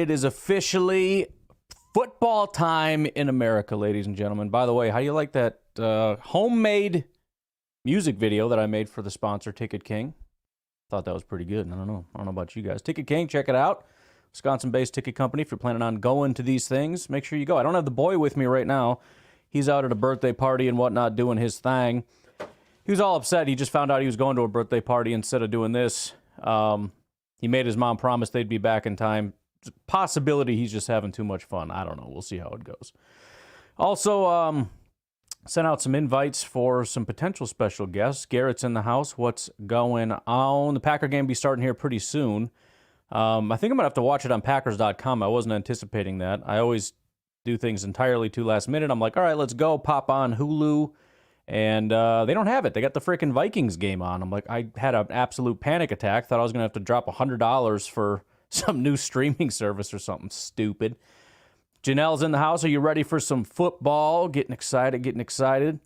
It is officially football time in America, ladies and gentlemen. By the way, how do you like that homemade music video that I made for the sponsor, Ticket King? Thought that was pretty good. I don't know about you guys. Ticket King, check it out. Wisconsin-based ticket company. If you're planning on going to these things, make sure you go. I don't have the boy with me right now. He's out at a birthday party and whatnot doing his thing. He was all upset. He just found out he was going to a birthday party instead of doing this. He made his mom promise they'd be back in time. Possibility he's just having too much fun. I don't know. We'll see how it goes. Also, sent out some invites for some potential special guests. Garrett's in the house. What's going on? The Packer game will be starting here pretty soon. I think I'm going to have to watch it on Packers.com. I wasn't anticipating that. I always do things entirely too last minute. I'm like, all right, let's go. Pop on Hulu. And they don't have it. They got the freaking Vikings game on. I'm like, I had an absolute panic attack. Thought I was going to have to drop $100 for some new streaming service or something stupid. Janelle's in the house. Are you ready for some football? Getting excited.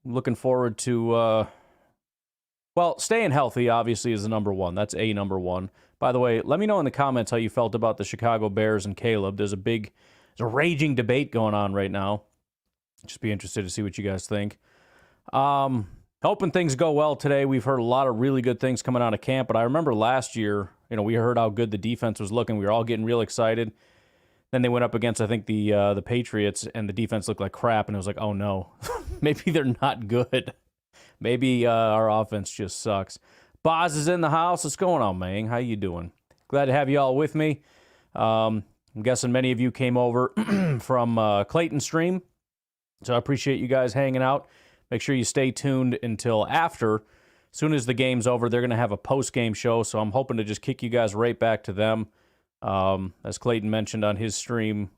Looking forward to, staying healthy, obviously, is the number one. That's number one. By the way, let me know in the comments how you felt about the Chicago Bears and Caleb. There's a raging debate going on right now. Just be interested to see what you guys think. Hoping things go well today. We've heard a lot of really good things coming out of camp, but I remember last year, we heard how good the defense was looking. We were all getting real excited. Then they went up against, I think, the Patriots, and the defense looked like crap, and it was like, oh no, maybe they're not good. Maybe our offense just sucks. Boz is in the house. What's going on, man? How you doing? Glad to have you all with me. I'm guessing many of you came over from Clayton's stream, so I appreciate you guys hanging out. Make sure you stay tuned until after. As soon as the game's over, they're going to have a post-game show, so I'm hoping to just kick you guys right back to them. As Clayton mentioned on his stream,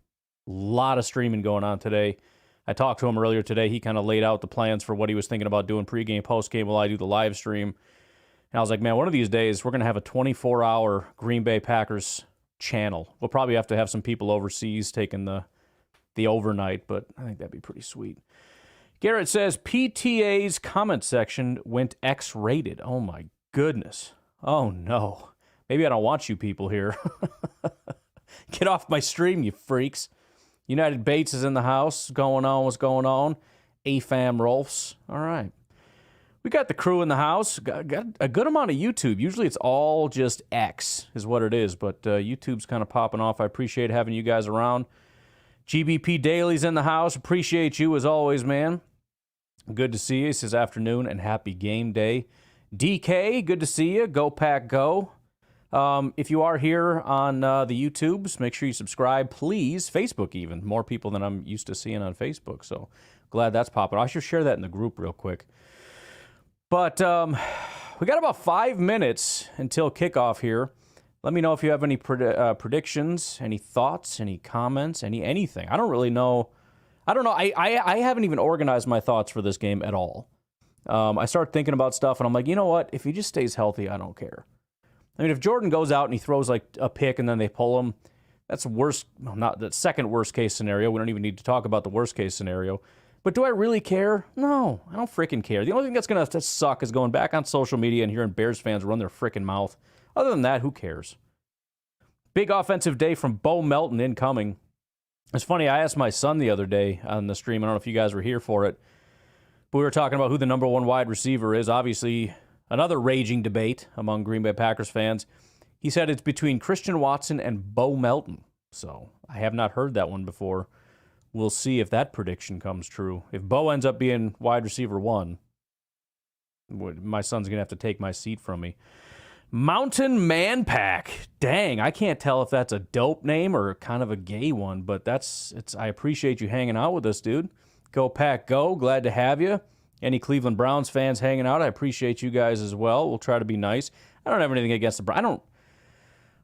a lot of streaming going on today. I talked to him earlier today. He kind of laid out the plans for what he was thinking about doing pregame, postgame while I do the live stream. And I was like, man, one of these days, we're going to have a 24-hour Green Bay Packers channel. We'll probably have to have some people overseas taking the overnight, but I think that'd be pretty sweet. Garrett says, PTA's comment section went X-rated. Oh, my goodness. Oh, no. Maybe I don't want you people here. Get off my stream, you freaks. United Bates is in the house. What's going on? AFAM Rolfs. All right. We got the crew in the house. Got a good amount of YouTube. Usually it's all just X is what it is, but YouTube's kind of popping off. I appreciate having you guys around. GBP Daily's in the house. Appreciate you as always, man. Good to see you. This is afternoon and happy game day. DK, good to see you. Go Pack Go. If you are here on the YouTubes, make sure you subscribe, please. Facebook even. More people than I'm used to seeing on Facebook, so glad that's popping. I should share that in the group real quick. But we got about 5 minutes until kickoff here. Let me know if you have any predictions, any thoughts, any comments, anything. I don't really know. I don't know. I haven't even organized my thoughts for this game at all. I start thinking about stuff, and I'm like, you know what? If he just stays healthy, I don't care. I mean, if Jordan goes out and he throws like a pick and then they pull him, that's worst. Well, not the second worst case scenario. We don't even need to talk about the worst case scenario. But do I really care? No, I don't freaking care. The only thing that's going to suck is going back on social media and hearing Bears fans run their freaking mouth. Other than that, who cares? Big offensive day from Bo Melton incoming. It's funny, I asked my son the other day on the stream, I don't know if you guys were here for it, but we were talking about who the number one wide receiver is. Obviously, another raging debate among Green Bay Packers fans. He said it's between Christian Watson and Bo Melton. So I have not heard that one before. We'll see if that prediction comes true. If Bo ends up being wide receiver one, my son's going to have to take my seat from me. Mountain Man Pack. Dang, I can't tell if that's a dope name or kind of a gay one, but I appreciate you hanging out with us, dude. Go Pack Go. Glad to have you. Any Cleveland Browns fans hanging out, I appreciate you guys as well. We'll try to be nice. I don't have anything against the Browns.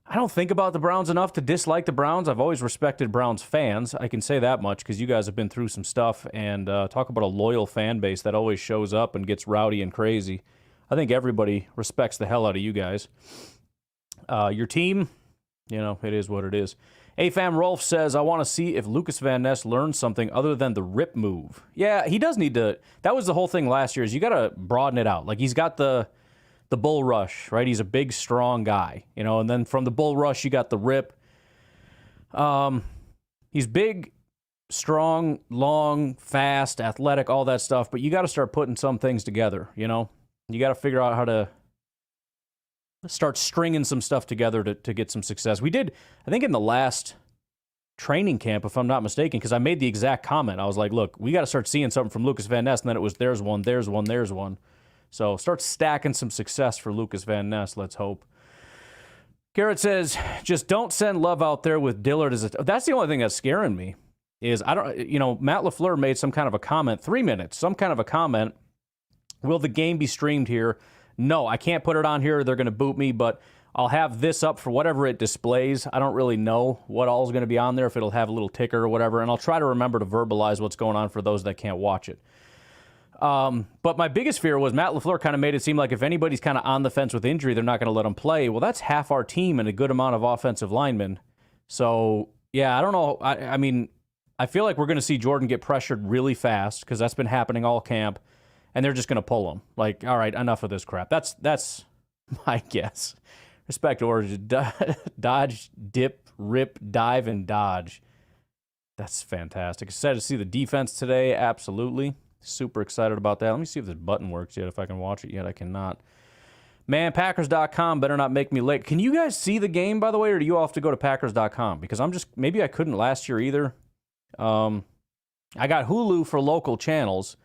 I don't think about the Browns enough to dislike the Browns. I've always respected Browns fans. I can say that much because you guys have been through some stuff, and talk about a loyal fan base that always shows up and gets rowdy and crazy. I think everybody respects the hell out of you guys. Your team, it is what it is. AFAM Rolf says, I want to see if Lucas Van Ness learns something other than the rip move. Yeah, he does need to. That was the whole thing last year, is you got to broaden it out. Like, he's got the bull rush, right? He's a big, strong guy, and then from the bull rush, you got the rip. He's big, strong, long, fast, athletic, all that stuff, but you got to start putting some things together, you know? You got to figure out how to start stringing some stuff together to get some success. We did, I think, in the last training camp, if I'm not mistaken, because I made the exact comment. I was like, look, we got to start seeing something from Lucas Van Ness, and then it was there's one, there's one, there's one. So start stacking some success for Lucas Van Ness, let's hope. Garrett says, just don't send Love out there with Dillard as a... That's the only thing that's scaring me, is Matt LaFleur made some kind of a comment, 3 minutes, some kind of a comment. Will the game be streamed here? No, I can't put it on here. They're going to boot me, but I'll have this up for whatever it displays. I don't really know what all is going to be on there, if it'll have a little ticker or whatever, and I'll try to remember to verbalize what's going on for those that can't watch it. But my biggest fear was Matt LaFleur kind of made it seem like if anybody's kind of on the fence with injury, they're not going to let them play. Well, that's half our team and a good amount of offensive linemen. So, yeah, I don't know. I mean, I feel like we're going to see Jordan get pressured really fast because that's been happening all camp, and they're just going to pull him. Like, all right, enough of this crap. That's my guess. Respect to orders. Dodge, dip, rip, dive, and dodge. That's fantastic. Excited to see the defense today. Absolutely. Super excited about that. Let me see if this button works yet, if I can watch it yet. I cannot. Man, Packers.com better not make me late. Can you guys see the game, by the way, or do you all have to go to Packers.com? Because maybe I couldn't last year either. I got Hulu for local channels,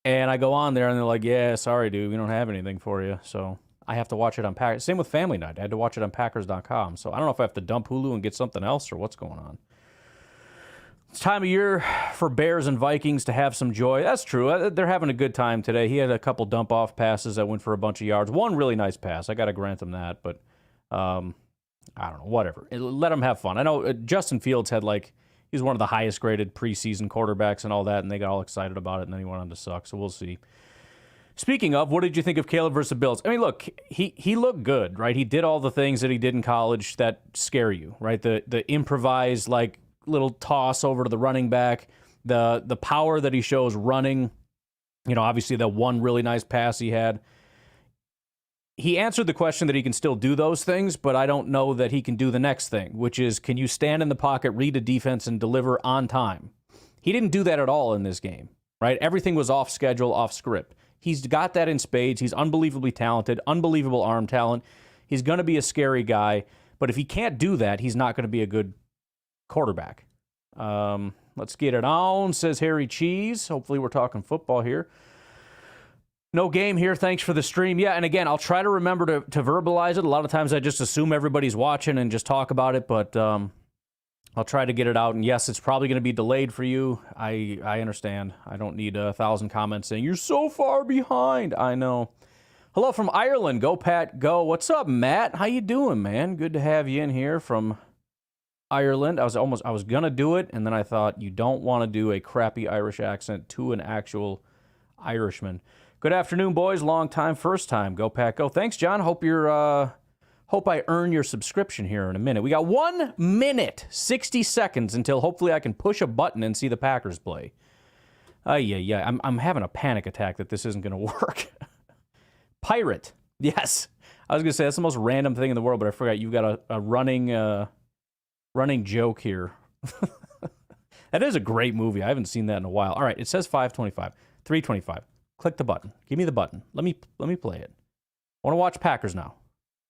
and I go on there, and they're like, yeah, sorry, dude, we don't have anything for you. So I have to watch it on Packers. Same with Family Night. I had to watch it on Packers.com. So I don't know if I have to dump Hulu and get something else or what's going on. It's time of year for Bears and Vikings to have some joy. That's true. They're having a good time today. He had a couple dump-off passes that went for a bunch of yards. One really nice pass. I got to grant him that, but I don't know, whatever. Let them have fun. I know Justin Fields had he's one of the highest-graded preseason quarterbacks and all that, and they got all excited about it, and then he went on to suck, so we'll see. Speaking of, what did you think of Caleb versus Bills? I mean, look, he looked good, right? He did all the things that he did in college that scare you, right? The improvised, little toss over to the running back, the power that he shows running, obviously that one really nice pass he had. He answered the question that he can still do those things, but I don't know that he can do the next thing, which is, can you stand in the pocket, read a defense, and deliver on time? He didn't do that at all in this game, right? Everything was off schedule, off script. He's got that in spades. He's unbelievably talented, unbelievable arm talent. He's going to be a scary guy, but if he can't do that, he's not going to be a good quarterback. Let's get it on, says Harry Cheese. Hopefully we're talking football here. No game here. Thanks for the stream. Yeah, and again, I'll try to remember to verbalize it. A lot of times I just assume everybody's watching and just talk about it, but I'll try to get it out. And yes, it's probably going to be delayed for you. I understand. I don't need 1,000 comments saying, you're so far behind. I know. Hello from Ireland. Go, Pat, go. What's up, Matt? How you doing, man? Good to have you in here from Ireland. I was going to do it, and then I thought, you don't want to do a crappy Irish accent to an actual Irishman. Good afternoon, boys. Long time, first time. Go, Pat, go. Thanks, John. Hope I earn your subscription here in a minute. We got 1 minute, 60 seconds until hopefully I can push a button and see the Packers play. Yeah. I'm having a panic attack that this isn't going to work. Pirate. Yes. I was going to say, that's the most random thing in the world, but I forgot you've got a running joke here. That is a great movie. I haven't seen that in a while. All right, it says 525, 325. Click the button. Give me the button. Let me play it. I want to watch Packers now.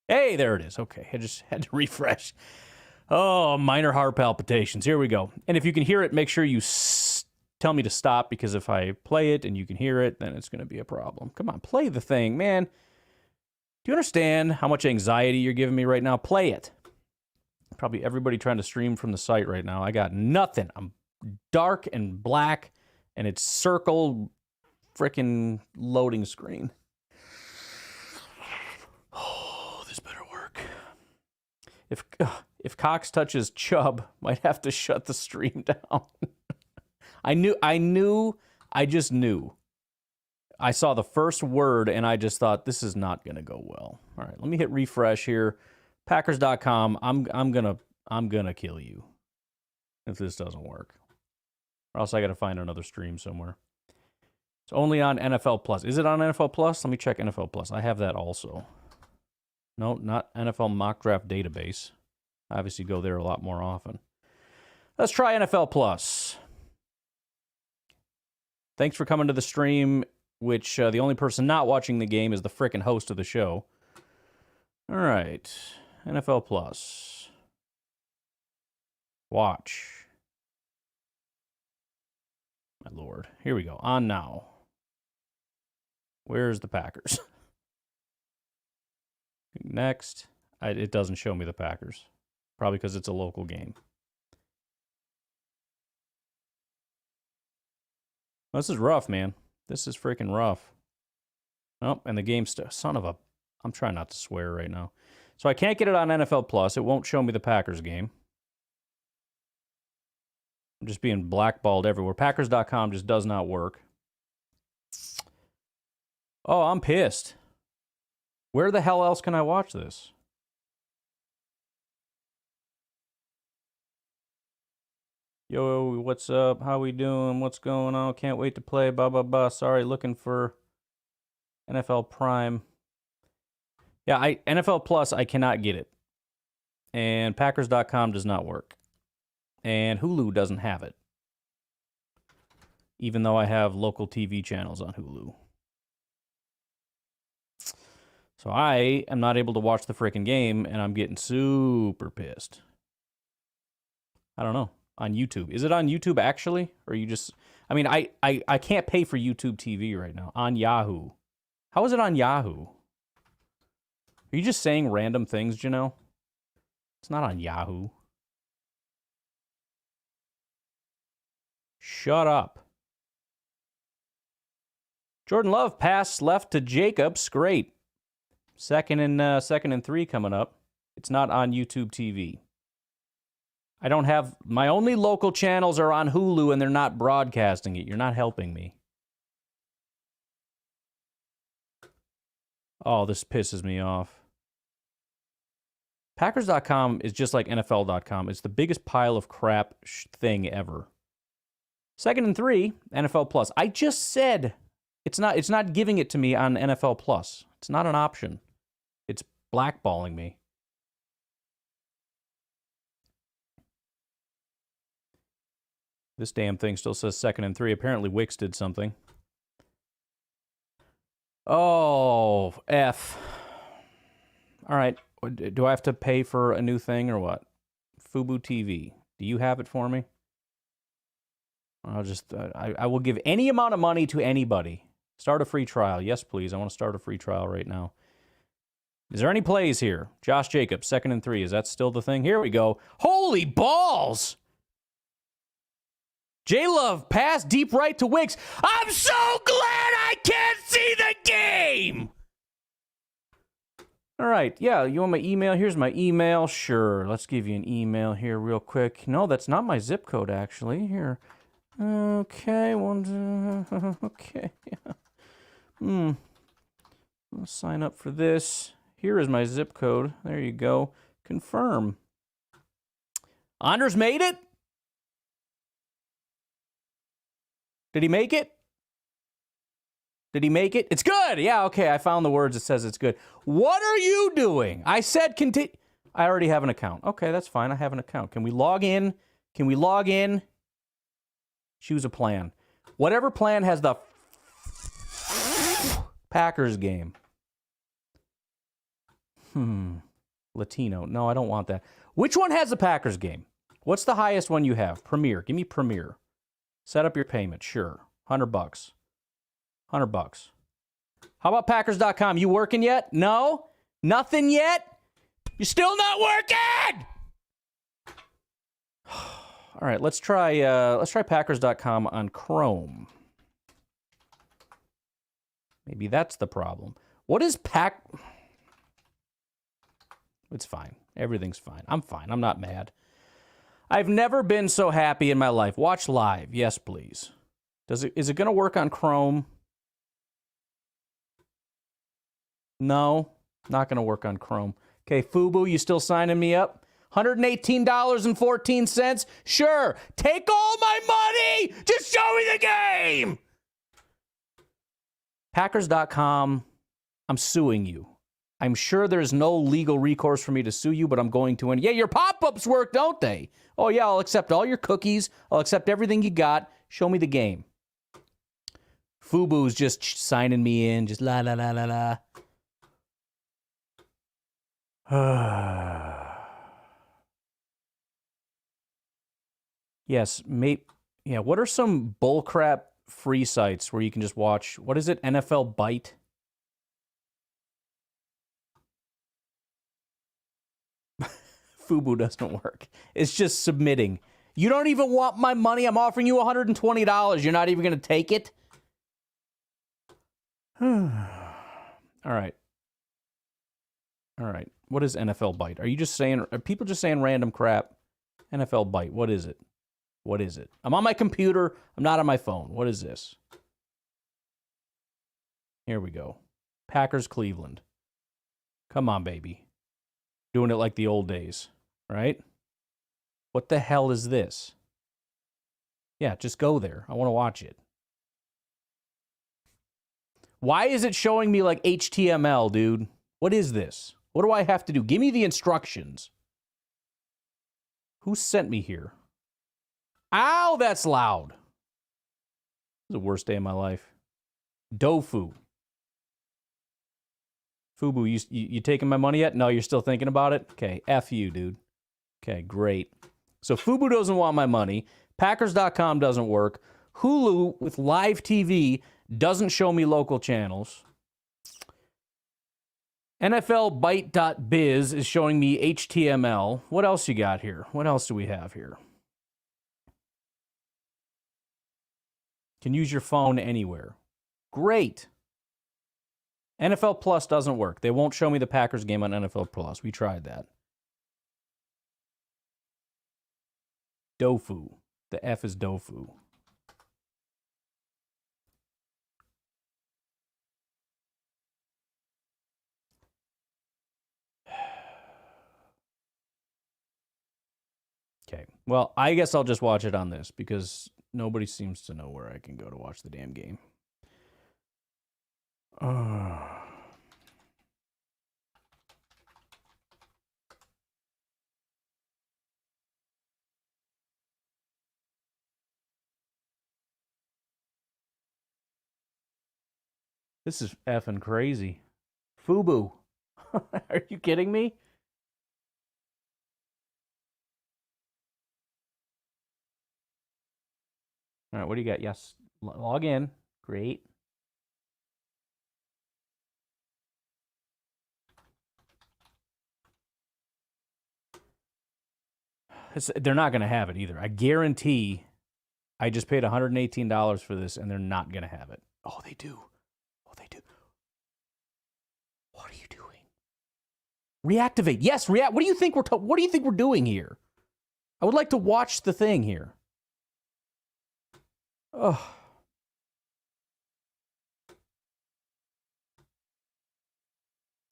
Hey, there it is. Okay, I just had to refresh. Oh, minor heart palpitations. Here we go. And if you can hear it, make sure you tell me to stop, because if I play it and you can hear it, then it's going to be a problem. Come on, play the thing, man. Do you understand how much anxiety you're giving me right now? Play it. Probably everybody trying to stream from the site right now. I got nothing. I'm dark and black, and it's circle freaking loading screen. Oh, this better work. If Cox touches Chubb, might have to shut the stream down. I just knew. I saw the first word, and I just thought, this is not going to go well. All right, let me hit refresh here. Packers.com, I'm gonna kill you if this doesn't work. Or else I gotta find another stream somewhere. It's only on NFL Plus. Is it on NFL Plus? Let me check NFL Plus. I have that also. No, not NFL Mock Draft Database. I obviously go there a lot more often. Let's try NFL Plus. Thanks for coming to the stream, which the only person not watching the game is the frickin' host of the show. All right. NFL Plus. Watch. My lord. Here we go. On now. Where's the Packers? Next. It doesn't show me the Packers. Probably because it's a local game. This is rough, man. This is freaking rough. Oh, and the game's son of a... I'm trying not to swear right now. So I can't get it on NFL Plus. It won't show me the Packers game. I'm just being blackballed everywhere. Packers.com just does not work. Oh, I'm pissed. Where the hell else can I watch this? Yo, what's up? How we doing? What's going on? Can't wait to play. Blah, blah, blah. Sorry, looking for NFL Prime. Yeah, NFL Plus, I cannot get it. And Packers.com does not work. And Hulu doesn't have it. Even though I have local TV channels on Hulu. So I am not able to watch the freaking game, and I'm getting super pissed. I don't know. On YouTube. Is it on YouTube actually? Or you just... I mean, I can't pay for YouTube TV right now. On Yahoo. How is it on Yahoo? Are you just saying random things, Janelle? It's not on Yahoo. Shut up. Jordan Love pass left to Jacobs. Great. Second and 3 coming up. It's not on YouTube TV. I don't have... My only local channels are on Hulu, and they're not broadcasting it. You're not helping me. Oh, this pisses me off. Packers.com is just like NFL.com. It's the biggest pile of crap thing ever. Second and 3, NFL Plus. I just said it's not giving it to me on NFL Plus. It's not an option. It's blackballing me. This damn thing still says second and 3. Apparently Wix did something. Oh, F. All right. Do I have to pay for a new thing or what? Fubo TV. Do you have it for me? I'll just... I will give any amount of money to anybody. Start a free trial. Yes, please. I want to start a free trial right now. Is there any plays here? Josh Jacobs, second and 3. Is that still the thing? Here we go. Holy balls! J-Love pass deep right to Wicks. I'm so glad I can't see the game! All right, yeah, you want my email? Here's my email. Sure, let's give you an email here real quick. No, that's not my zip code, actually. Here. Okay, okay. I'll sign up for this. Here is my zip code. There you go. Confirm. Anders made it? Did he make it? Did he make it? It's good. Yeah, okay. I found the words. It says it's good. What are you doing? I said continue. I already have an account. Okay, that's fine. I have an account. Can we log in? Can we log in? Choose a plan. Whatever plan has the Packers game. Latino. No, I don't want that. Which one has the Packers game? What's the highest one you have? Premier. Give me Premier. Set up your payment. Sure. $100. $100. How about Packers.com? You working yet? No? Nothing yet? You're still not working? All right, let's try Packers.com on Chrome. Maybe that's the problem. What is It's fine. Everything's fine. I'm fine. I'm not mad. I've never been so happy in my life. Watch live. Yes, please. Is it going to work on Chrome? No, not going to work on Chrome. Okay, Fubu, you still signing me up? $118.14? Sure. Take all my money. Just show me the game. Packers.com, I'm suing you. I'm sure there's no legal recourse for me to sue you, but I'm going to. And yeah, your pop-ups work, don't they? Oh, yeah, I'll accept all your cookies. I'll accept everything you got. Show me the game. Fubu's just signing me in. Just la, la, la, la, la. Yes, yeah, what are some bullcrap free sites where you can just watch, what is it, NFL Byte? Fubu doesn't work. It's just submitting. You don't even want my money. I'm offering you $120. You're not even going to take it? All right. All right. What is NFL Byte? Are people just saying random crap? NFL Byte, what is it? What is it? I'm on my computer. I'm not on my phone. What is this? Here we go. Packers, Cleveland. Come on, baby. Doing it like the old days, right? What the hell is this? Yeah, just go there. I want to watch it. Why is it showing me like HTML, dude? What is this? What do I have to do? Give me the instructions. Who sent me here? Ow, that's loud. This is the worst day of my life. Dofu. Fubu, you taking my money yet? No, you're still thinking about it? Okay, F you, dude. Okay, great. So Fubu doesn't want my money. Packers.com doesn't work. Hulu with live TV doesn't show me local channels. NFLByte.biz is showing me HTML. What else you got here? What else do we have here? Can use your phone anywhere. Great. NFL Plus doesn't work. They won't show me the Packers game on NFL Plus. We tried that. Dofu. The F is Dofu. Okay. Well, I guess I'll just watch it on this because nobody seems to know where I can go to watch the damn game. This is effing crazy. Fubu. Are you kidding me? All right, what do you got? Yes, log in. Great. They're not going to have it either. I guarantee I just paid $118 for this, and they're not going to have it. Oh, they do. Oh, they do. What are you doing? Reactivate. Yes, react. What do you think we're doing here? I would like to watch the thing here. Oh.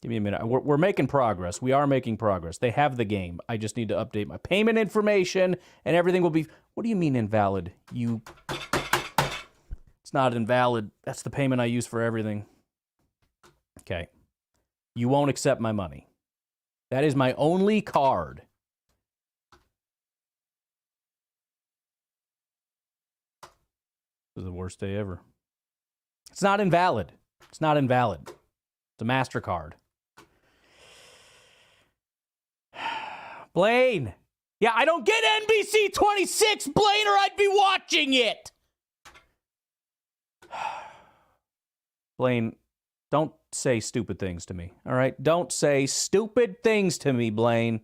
Give me a minute. We're making progress. We are making progress. They have the game. I just need to update my payment information, and everything will be... What do you mean invalid? It's not invalid. That's the payment I use for everything. Okay. You won't accept my money. That is my only card. This is the worst day ever. It's not invalid. It's not invalid. It's a MasterCard. Blaine. Yeah, I don't get NBC 26, Blaine, or I'd be watching it. Blaine, don't say stupid things to me, all right? Don't say stupid things to me, Blaine.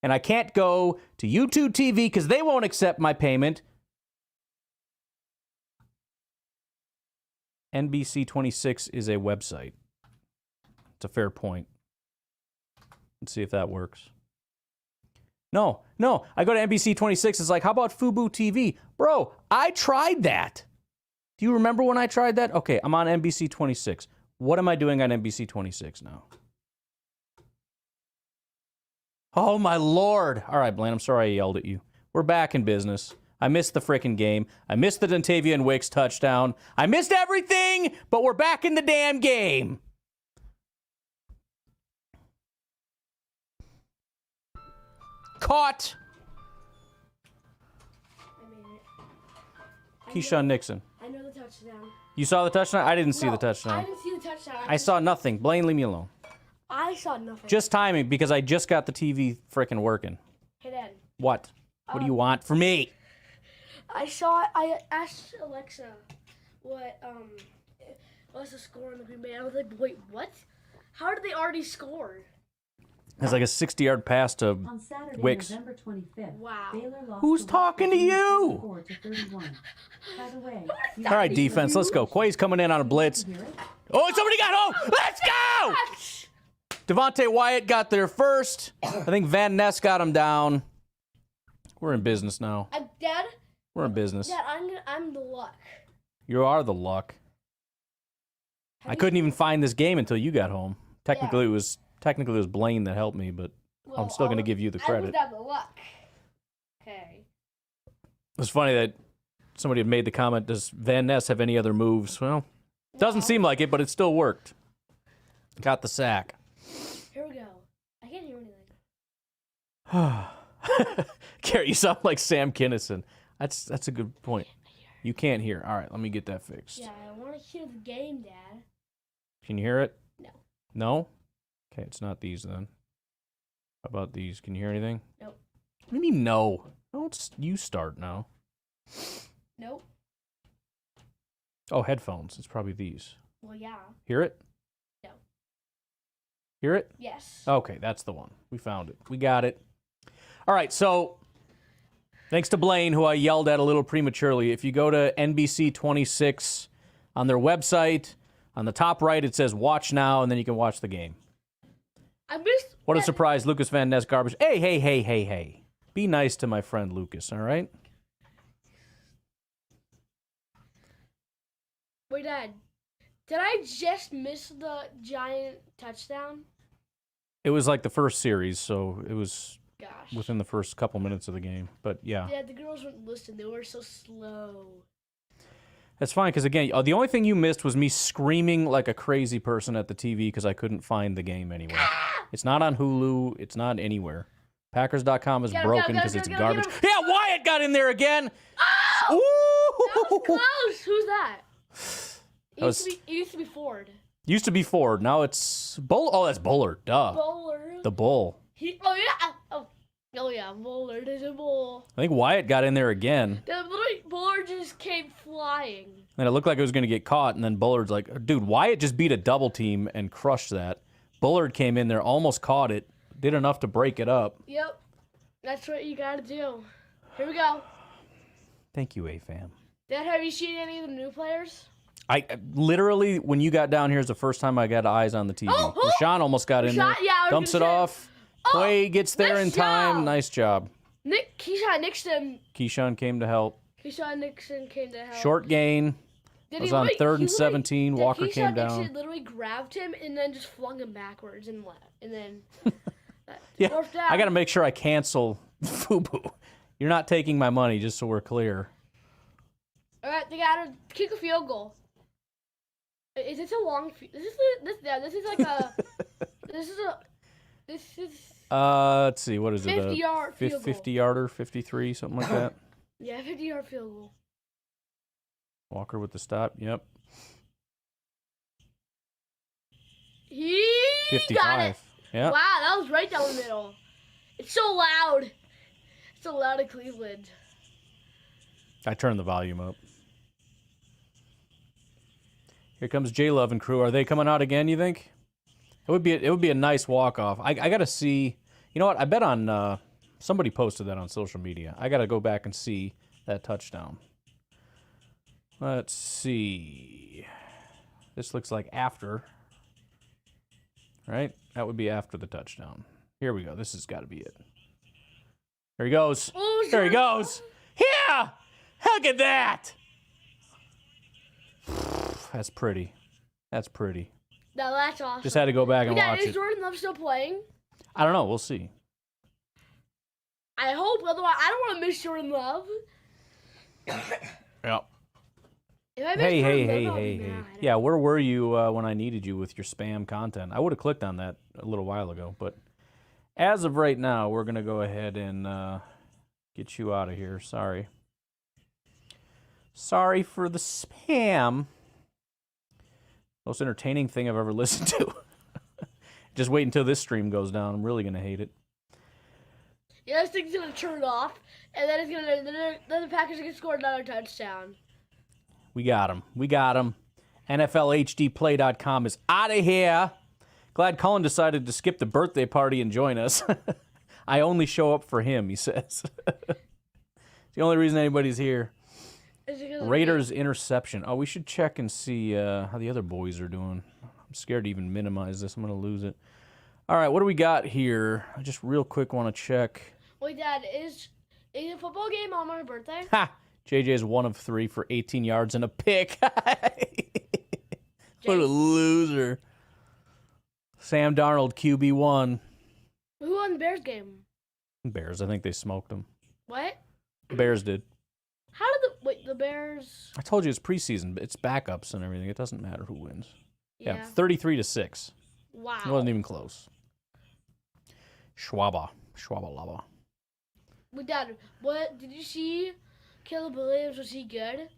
And I can't go to YouTube TV because they won't accept my payment. NBC 26 is a website. It's a fair point. Let's see if that works. No. I go to NBC 26. It's like, how about Fubu TV? Bro, I tried that. Do you remember when I tried that? Okay, I'm on NBC 26. What am I doing on NBC 26 now? Oh, my Lord. All right, Blaine, I'm sorry I yelled at you. We're back in business. I missed the frickin' game. I missed the Dontavian Wicks touchdown. I missed everything, but we're back in the damn game. Caught. I made it. Keyshawn Nixon. I know the touchdown. You saw the touchdown? I didn't see the I touchdown. didn't see the touchdown. I saw nothing. Blaine, leave me alone. I saw nothing. Just timing because I just got the TV frickin' working. Hey, Dad. What? What do you want from me? I asked Alexa what's the score in the Green Bay. I was like, wait, what? How did they already score? It's like a 60-yard pass to On Saturday, Wicks. November 25th, Wow. Baylor lost Who's talking to you? 24-31. By the way, All right, defense, let's go. Quay's coming in on a blitz. Oh, somebody got home. Let's go! Devontae Wyatt got there first. I think Van Ness got him down. We're in business now. Dad? We're in business. Dad, I'm the luck. You are the luck. I couldn't even find this game until you got home. Technically, it was Blaine that helped me, but I'm still going to give you the credit. I was the luck. Okay. It's funny that somebody had made the comment, does Van Ness have any other moves? Well, doesn't seem like it, but it still worked. Got the sack. Here we go. I can't hear anything. Gary, you sound like Sam Kinison. That's a good point. You can't hear. All right, let me get that fixed. Yeah, I want to hear the game, Dad. Can you hear it? No. No? Okay, it's not these then. How about these? Can you hear anything? Nope. What do you mean no? You start now. Nope. Oh, headphones. It's probably these. Well, yeah. Hear it? No. Hear it? Yes. Okay, that's the one. We found it. We got it. All right, so thanks to Blaine, who I yelled at a little prematurely. If you go to NBC 26 on their website, on the top right, it says watch now, and then you can watch the game. I missed. What a surprise, Lucas Van Ness garbage. Hey. Be nice to my friend Lucas, all right? Wait, Dad. Did I just miss the giant touchdown? It was like the first series, so it was Gosh. within the first couple minutes of the game. But yeah. Yeah, the girls wouldn't listen. They were so slow. That's fine, because again, the only thing you missed was me screaming like a crazy person at the TV because I couldn't find the game anywhere. It's not on Hulu. It's not anywhere. Packers.com is broken because it's garbage. Yeah, Wyatt got in there again. Oh! That was Ooh! close. Who's that? It used to be Ford. Used to be Ford. Now it's Bull. Oh, that's Bullard. Duh. Bullard. The Bull. Oh yeah, Bullard is a bull. I think Wyatt got in there again. The literally Bullard just came flying. And it looked like it was going to get caught, and then Bullard's like, dude, Wyatt just beat a double team and crushed that. Bullard came in there, almost caught it, did enough to break it up. Yep. That's what you gotta do. Here we go. Thank you, A-Fam. Dad, have you seen any of the new players? I literally, when you got down here, is the first time I got eyes on the TV. Rashawn almost got in there, yeah, I was dumps it gonna say- off. Quay gets there nice in time. job. Nice job. Keyshawn Nixon. Keyshawn came to help. Keyshawn Nixon came to help. Short gain. Was on 3rd and 17. Walker came down. Keyshawn Nixon literally grabbed him and then just flung him backwards and left. And then Yeah, fourth down. I got to make sure I cancel FUBU. You're not taking my money, just so we're clear. All right, they got to kick a field goal. Is this a long? This is like a. This is. Let's see. What is it? 50-yard field goal. 50-yarder, 53, something like that. Yeah, 50-yard field goal. Walker with the stop. Yep. He 55. got it. Yeah. Wow, that was right down the middle. It's so loud. It's so loud in Cleveland. I turned the volume up. Here comes J Love and crew. Are they coming out again, you think? It would be a nice walk-off. I got to see. You know what? I bet on somebody posted that on social media. I got to go back and see that touchdown. Let's see. This looks like after. Right? That would be after the touchdown. Here we go. This has got to be it. Here he goes. Oh, There he goes. Yeah! Look at that! That's pretty. That's pretty. No, that's awesome. Just had to go back and watch Is it. Jordan Love still playing? I don't know. We'll see. I hope. Otherwise, I don't want to miss Jordan Love. Yeah. If I miss Hey. Jordan Love, I'll be mad. Yeah, where were you when I needed you with your spam content? I would have clicked on that a little while ago, but As of right now, we're going to go ahead and get you out of here. Sorry. Sorry for the spam. Most entertaining thing I've ever listened to. Just wait until this stream goes down. I'm really going to hate it. Yeah, this thing's going to turn off, and then then the Packers are going to score another touchdown. We got him. We got him. NFLHDplay.com is out of here. Glad Cullen decided to skip the birthday party and join us. I only show up for him, he says. It's the only reason anybody's here. Raiders interception. Oh, we should check and see how the other boys are doing. I'm scared to even minimize this. I'm going to lose it. All right, what do we got here? I just real quick want to check. Wait, Dad, is a football game on my birthday? Ha! JJ's 1 of 3 for 18 yards and a pick. What a loser. Sam Darnold, QB1. Who won the Bears game? Bears. I think they smoked them. What? Bears did. How did the Bears? I told you it's preseason. It's backups and everything. It doesn't matter who wins. Yeah. 33-6. Wow. It wasn't even close. Schwaba lava. But Dad, what did you see? Caleb Williams, was he good?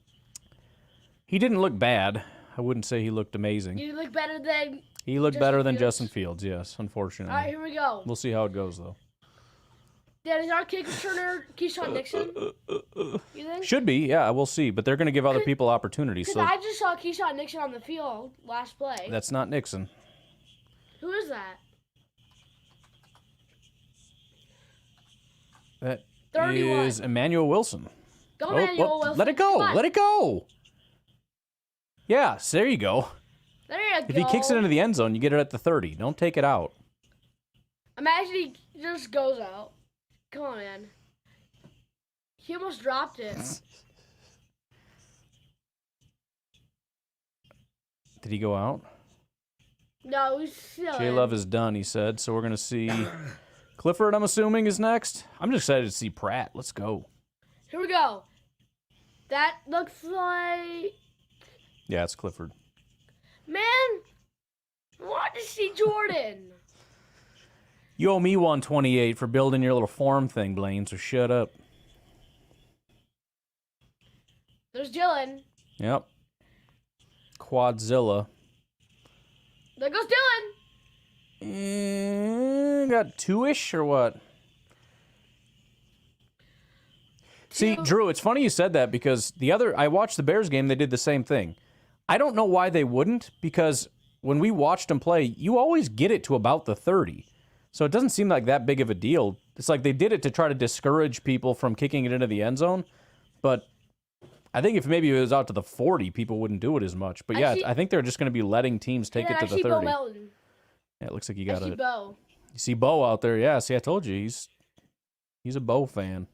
He didn't look bad. I wouldn't say he looked amazing. Did he look better than? He looked Justin better than Fields? Justin Fields, yes, unfortunately. All right, here we go. We'll see how it goes, though. Dad, is our kick returner Keyshawn Nixon? You think? Should be, yeah, we'll see. But they're going to give other people opportunities. Because So I just saw Keyshawn Nixon on the field last play. that's not Nixon. Who is that? That 31. is Emmanuel Wilson. Go, Emmanuel Wilson. Let it go. Come on. Let it go. Yeah, so there you go. There you go. If he kicks it into the end zone, you get it at the 30. Don't take it out. Imagine he just goes out. Come on, man. He almost dropped it. Did he go out? No, he's still in. J-Love is done, he said. So we're going to see Clifford, I'm assuming, is next. I'm just excited to see Pratt. Let's go. Here we go. That looks like... Yeah, it's Clifford. Man, I want to see Jordan. You owe me 128 for building your little farm thing, Blaine, so shut up. There's Dylan. Yep. Quadzilla. There goes Dylan. Got 2-ish or what? See, Drew, it's funny you said that because I watched the Bears game, they did the same thing. I don't know why they wouldn't, because when we watched them play, you always get it to about the 30. So it doesn't seem like that big of a deal. It's like they did it to try to discourage people from kicking it into the end zone. But I think if maybe it was out to the 40, people wouldn't do it as much. But yeah, I think they're just going to be letting teams take it to the 30. Bo Melton. Yeah, it looks like you got it. Bo. You see Bo out there. Yeah, see, I told you. He's a Bo fan.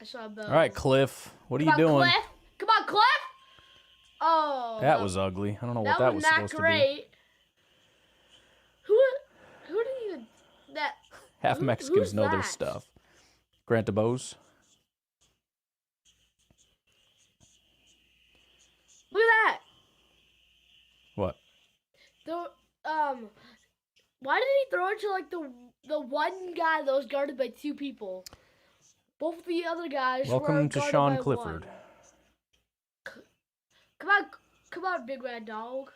I saw Bo. All right, Cliff. What are you doing? Cliff. Come on, Cliff. Oh. That was ugly. I don't know what that was supposed to be. Who did you... That... Half Mexicans know their that? stuff. Grant DeBose. Look at that. What? Why did he throw it to like the one guy that was guarded by 2 people? Both the other guys were Welcome to guarded Sean by Clifford. One. Come on, big red dog.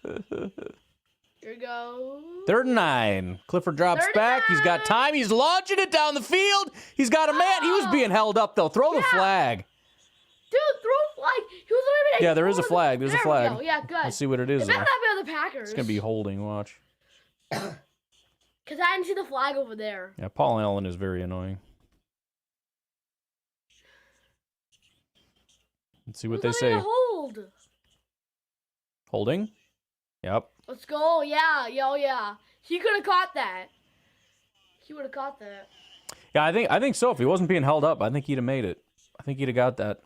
Here we go. 3rd and 9. Clifford drops back. He's got time. He's launching it down the field. He's got a man. He was being held up, though. Throw the flag. Dude, throw a flag. He was literally... Yeah, there is a flag. There's a flag. We go. Yeah, good. Let's see what it is. It better Though. not be on the Packers. It's going to be holding. Watch. Because I didn't see the flag over there. Yeah, Paul Allen is very annoying. Let's see what they say. Hold. Holding? Yep. Let's go. Yeah. Yeah. He could have caught that. He would have caught that. Yeah, I think so. If he wasn't being held up, I think he'd have made it. I think he'd have got that.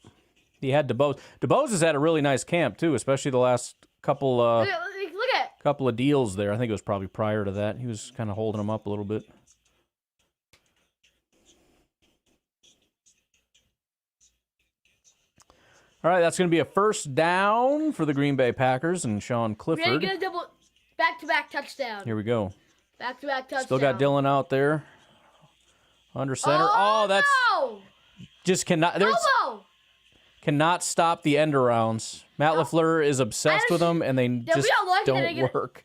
He had DeBose. DeBose has had a really nice camp, too, especially the last couple Look at. couple of deals there. I think it was probably prior to that. He was kind of holding them up a little bit. All right, that's going to be a 1st down for the Green Bay Packers and Sean Clifford. We're going to get a double back-to-back touchdown. Here we go. Back-to-back touchdown. Still got Dylan out there. Under center. Oh, that's no! just cannot. There's Bobo! cannot stop the end arounds. Matt LaFleur is obsessed with them, and they just don't work.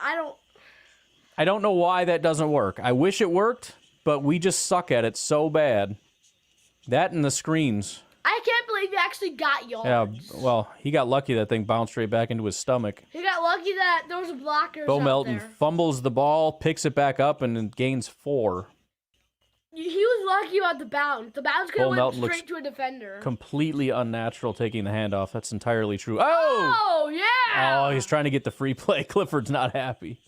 I don't know why that doesn't work. I wish it worked, but we just suck at it so bad. That and the screens. I can't believe he actually got yards. Yeah, well, he got lucky that thing bounced straight back into his stomach. He got lucky that there was a blocker. Bo Melton fumbles the ball, picks it back up, and then gains 4. He was lucky about the bounce. The bounce could have went straight to a defender. Completely unnatural taking the handoff. That's entirely true. Oh! Oh, yeah! Oh, he's trying to get the free play. Clifford's not happy.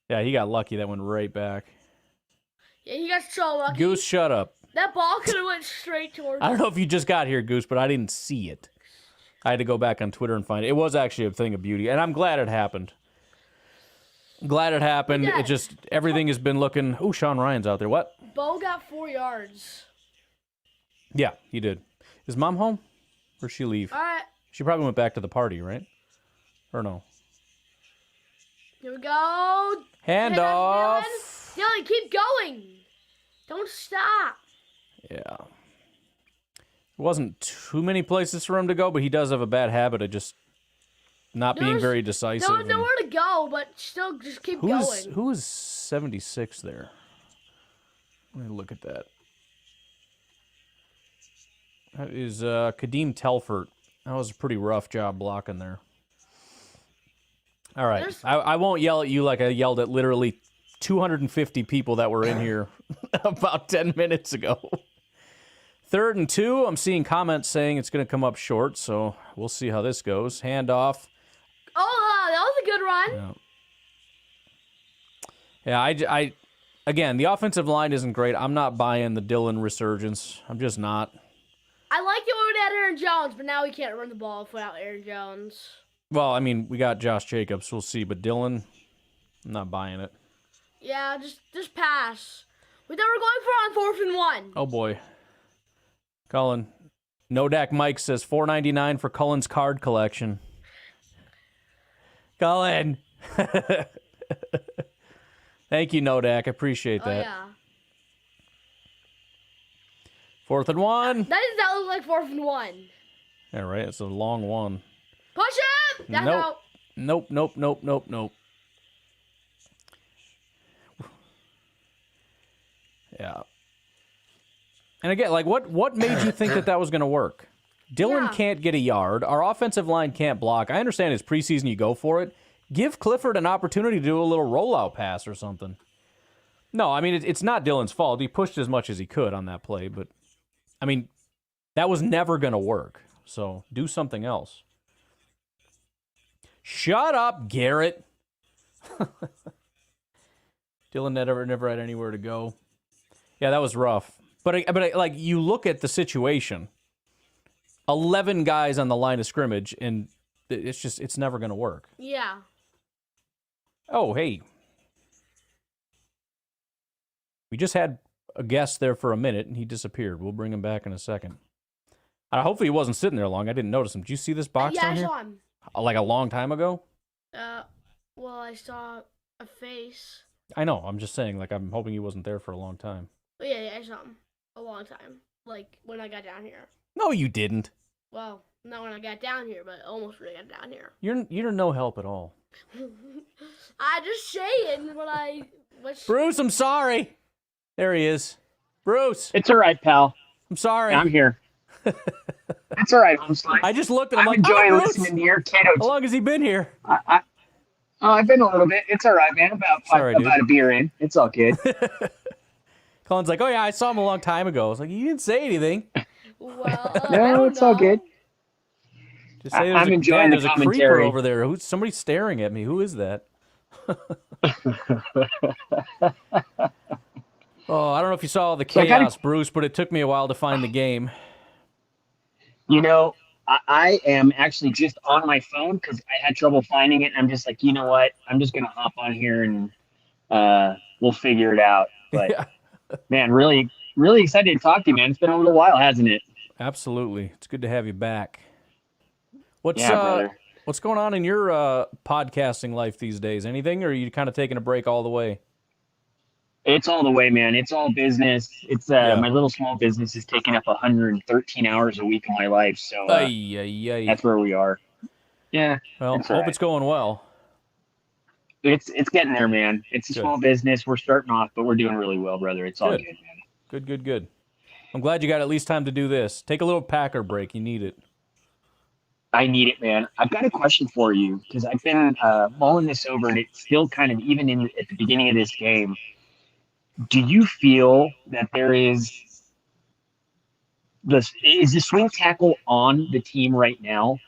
Yeah, he got lucky. That went right back. Yeah, he got so lucky. Goose, shut up. That ball could have went straight towards I don't know if you just got here, Goose, but I didn't see it. I had to go back on Twitter and find it. It was actually a thing of beauty, and I'm glad it happened. Glad it happened. Yeah. It just, everything has been looking... Ooh, Sean Ryan's out there. What? Bo got 4 yards. Yeah, he did. Is Mom home? Where'd she leave? All right. She probably went back to the party, right? Or no? Here we go. Handoff. Dylan, keep going. Don't stop. Yeah. There wasn't too many places for him to go, but he does have a bad habit of just not being very decisive. There was nowhere to go, but still just keep going. Who is 76 there? Let me look at that. That is Kadeem Telfort. That was a pretty rough job blocking there. All right. I won't yell at you like I yelled at literally 250 people that were in here about 10 minutes ago. 3rd and 2. I'm seeing comments saying it's going to come up short, so we'll see how this goes. Handoff. Oh, that was a good run. Yeah, again, the offensive line isn't great. I'm not buying the Dylan resurgence. I'm just not. I liked it when we had Aaron Jones, but now we can't run the ball without Aaron Jones. Well, I mean, we got Josh Jacobs. We'll see. But Dylan, I'm not buying it. Yeah, just pass. We thought we were going for on 4th and 1. Oh, boy. Cullen. Nodak Mike says $4.99 for Cullen's card collection. Cullen. Thank you, Nodak. I appreciate that. Oh, yeah. 4th and 1. That does not look like 4th and 1. All right, it's a long one. Push him! That's out. Nope. Yeah. And again, like, what made you think that was going to work? Dylan can't get a yard. Our offensive line can't block. I understand it's preseason, you go for it. Give Clifford an opportunity to do a little rollout pass or something. No, I mean, it's not Dylan's fault. He pushed as much as he could on that play, but, I mean, that was never going to work. So do something else. Shut up, Garrett. Dylan never had anywhere to go. Yeah, that was rough. But like, you look at the situation. 11 guys on the line of scrimmage, and it's never going to work. Yeah. Oh, hey. We just had a guest there for a minute, and he disappeared. We'll bring him back in a second. Hopefully he wasn't sitting there long. I didn't notice him. Did you see this box down here? Yeah, I saw him. Like a long time ago? Well, I saw a face. I know. I'm just saying, like, I'm hoping he wasn't there for a long time. Oh, yeah, I saw him a long time. Like, when I got down here. No, you didn't. Well, not when I got down here, but almost when I got down here. You're no help at all. I just saying when I... Bruce, I'm sorry. There he is. Bruce. It's all right, pal. I'm sorry. I'm here. It's all right, Homeslide. I just looked and I'm like, enjoying Bruce. listening to your Cato. How long has he been here? I've been a little bit. It's all right, man. About a beer in. It's all good. Colin's like, oh, yeah, I saw him a long time ago. I was like, you didn't say anything. Well, no, it's all good. Just say I'm enjoying the there's a commentary. creeper over there. Somebody's staring at me. Who is that? Oh, I don't know if you saw the chaos, Bruce, but it took me a while to find the game. You know, I am actually just on my phone because I had trouble finding it. And I'm just like, you know what? I'm just going to hop on here and we'll figure it out. But, man, really, really excited to talk to you, man. It's been a little while, hasn't it? Absolutely. It's good to have you back. What's brother. what's going on in your podcasting life these days? Anything, or are you kind of taking a break all the way? It's all the way, man. It's all business. It's Yeah. my little small business is taking up 113 hours a week of my life. So Ay, ay, ay. that's where we are. Yeah. Well, it's all hope right. it's going well. It's getting there, man. It's a Good. small business. We're starting off, but we're doing really well, brother. It's all Good. good, man. Good, good, good. I'm glad you got at least time to do this. Take a little Packer break. You need it. I need it, man. I've got a question for you because I've been mulling this over, and it's still kind of even at the beginning of this game. Do you feel that there is the swing tackle on the team right now?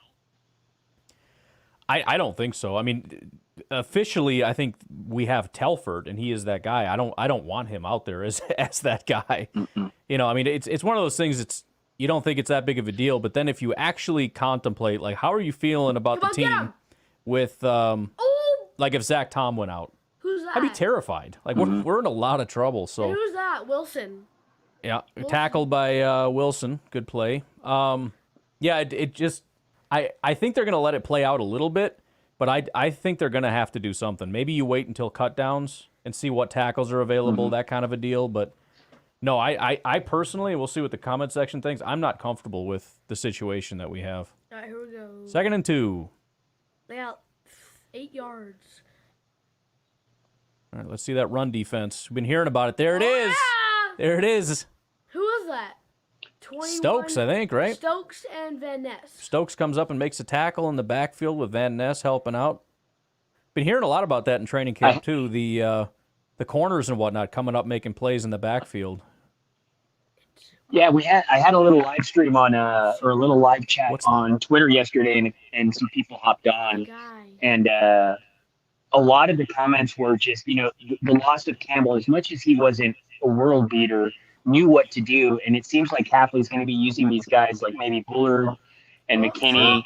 I don't think so. I mean, officially, I think we have Telford, and he is that guy. I don't want him out there as that guy. Mm-mm. You know, I mean, it's one of those things. You don't think it's that big of a deal, but then if you actually contemplate, like, how are you feeling about the team with, like, if Zach Tom went out? Who's that? I'd be terrified. Like, we're in a lot of trouble. So And who's that? Wilson. yeah, tackled by Wilson. Good play. Yeah, it just I think they're going to let it play out a little bit, but I think they're going to have to do something. Maybe you wait until cut downs and see what tackles are available, that kind of a deal. But no, I personally, we'll see what the comment section thinks. I'm not comfortable with the situation that we have. All right, here we go. 2nd and 2. They got 8 yards. All right, let's see that run defense. We've been hearing about it. There it is. Yeah! There it is. Who was that? 21? Stokes, I think, right? Stokes and Van Ness. Stokes comes up and makes a tackle in the backfield with Van Ness helping out. Been hearing a lot about that in training camp too. The corners and whatnot coming up making plays in the backfield. Yeah, I had a little live stream on or a little live chat on Twitter yesterday, and some people hopped on, and a lot of the comments were just, the loss of Campbell, as much as he wasn't a world beater, knew what to do, and it seems like Hafley's going to be using these guys like maybe Bullard and McKinney,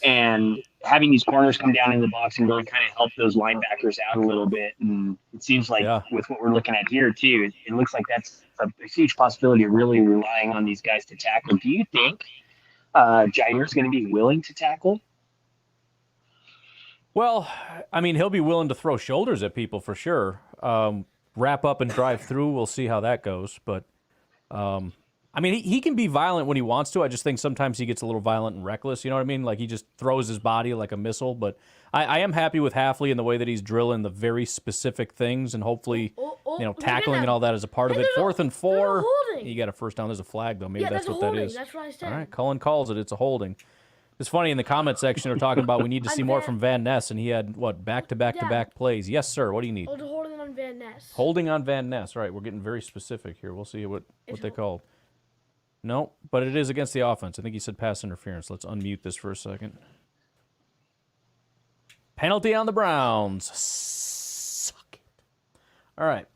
and having these corners come down in the box and really kind of help those linebackers out a little bit. And it seems like with what we're looking at here too, it looks like that's a huge possibility of really relying on these guys to tackle. Do you think Jair's going to be willing to tackle? Well, I mean, he'll be willing to throw shoulders at people for sure. Wrap up and drive through. We'll see how that goes. But, I mean, he can be violent when he wants to. I just think sometimes he gets a little violent and reckless. You know what I mean? Like he just throws his body like a missile. But I am happy with Hafley and the way that he's drilling the very specific things, and hopefully, tackling and all that is a part of it. 4th and 4. You got a first down. There's a flag, though. Maybe that's what that is. That's what I said. All right, Cullen calls it. It's a holding. It's funny in the comment section they're talking about we need to see more from Van Ness, and he had, back-to-back-to-back plays. Yes, sir. What do you need? Holding on Van Ness. Holding on Van Ness. All right, we're getting very specific here. We'll see what they called. No, but it is against the offense. I think he said pass interference. Let's unmute this for a second. Penalty on the Browns. Suck it. All right.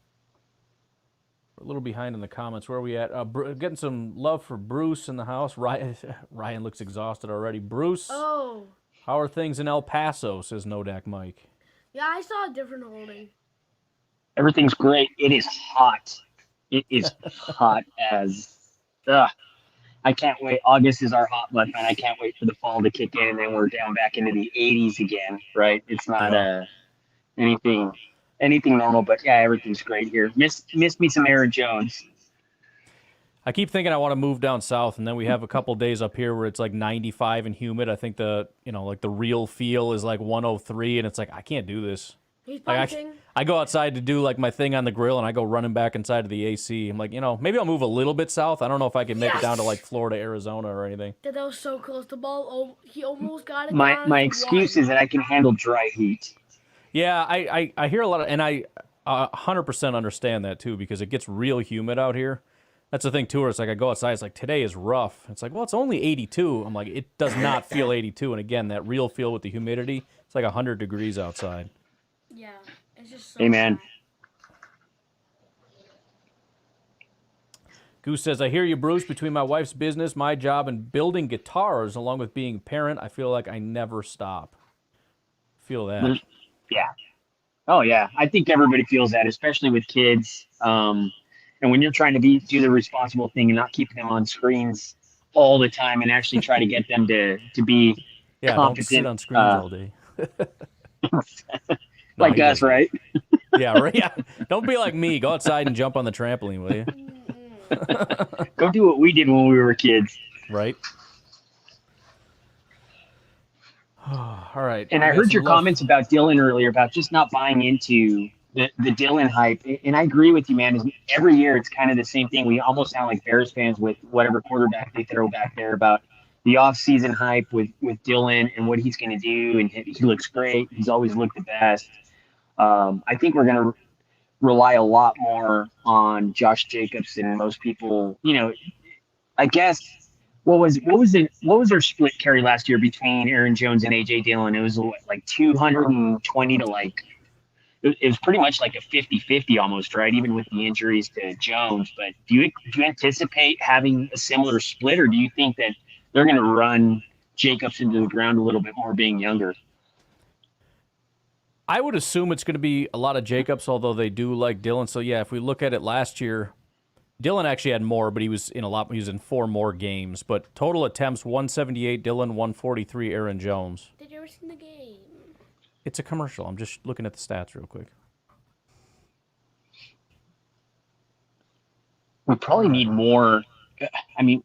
We're a little behind in the comments. Where are we at? Getting some love for Bruce in the house. Ryan looks exhausted already. Bruce, how are things in El Paso, says Nodak Mike. Yeah, I saw a different holding. Everything's great. It is hot. It is hot as... I can't wait. August is our hot month, and I can't wait for the fall to kick in, and then we're down back into the 80s again, right? It's not anything normal, but yeah, everything's great here. Miss me some Aaron Jones. I keep thinking I want to move down south, and then we have a couple days up here where it's like 95 and humid. I think the real feel is like 103, and it's like I can't do this. He's punching. I go outside to do like my thing on the grill, and I go running back inside of the AC. I'm like, maybe I'll move a little bit south. I don't know if I can make it down to like Florida, Arizona, or anything. That was so close. The ball, he almost got it. My excuse is that I can handle dry heat. Yeah, I hear a lot of, and I 100% understand that too, because it gets real humid out here. That's the thing too, where it's like I go outside, it's like today is rough. It's like, well, it's only 82. I'm like, it does not feel 82. And again, that real feel with the humidity, it's like 100 degrees outside. Yeah, it's just so Amen. hot. Goose says, I hear you, Bruce. Between my wife's business, my job, and building guitars, along with being a parent, I feel like I never stop. Feel that. Yeah. Oh, yeah. I think everybody feels that, especially with kids. And when you're trying to do the responsible thing and not keeping them on screens all the time and actually try to get them to be Yeah, don't sit competent, on screens all day. No, like he us, doesn't. right? Yeah, right. Yeah. Don't be like me. Go outside and jump on the trampoline, will you? Go do what we did when we were kids. Right. All right. And We I got heard some your love. comments about Dylan earlier about just not buying into the Dylan hype. And I agree with you, man. Every year it's kind of the same thing. We almost sound like Bears fans with whatever quarterback they throw back there about the offseason hype with Dylan and what he's going to do. And he looks great. He's always looked the best. I think we're going to rely a lot more on Josh Jacobs than most people. I guess what was their split carry last year between Aaron Jones and AJ Dillon? It was like 220 to like it was pretty much like a 50-50 almost, right? Even with the injuries to Jones. But do you anticipate having a similar split, or do you think that they're going to run Jacobs into the ground a little bit more, being younger? I would assume it's going to be a lot of Jacobs, although they do like Dylan. So yeah, if we look at it last year, Dylan actually had more, but he was in 4 more games. But total attempts 178 Dylan, 143 Aaron Jones. Did you ever see the game? It's a commercial. I'm just looking at the stats real quick. We probably need more. I mean,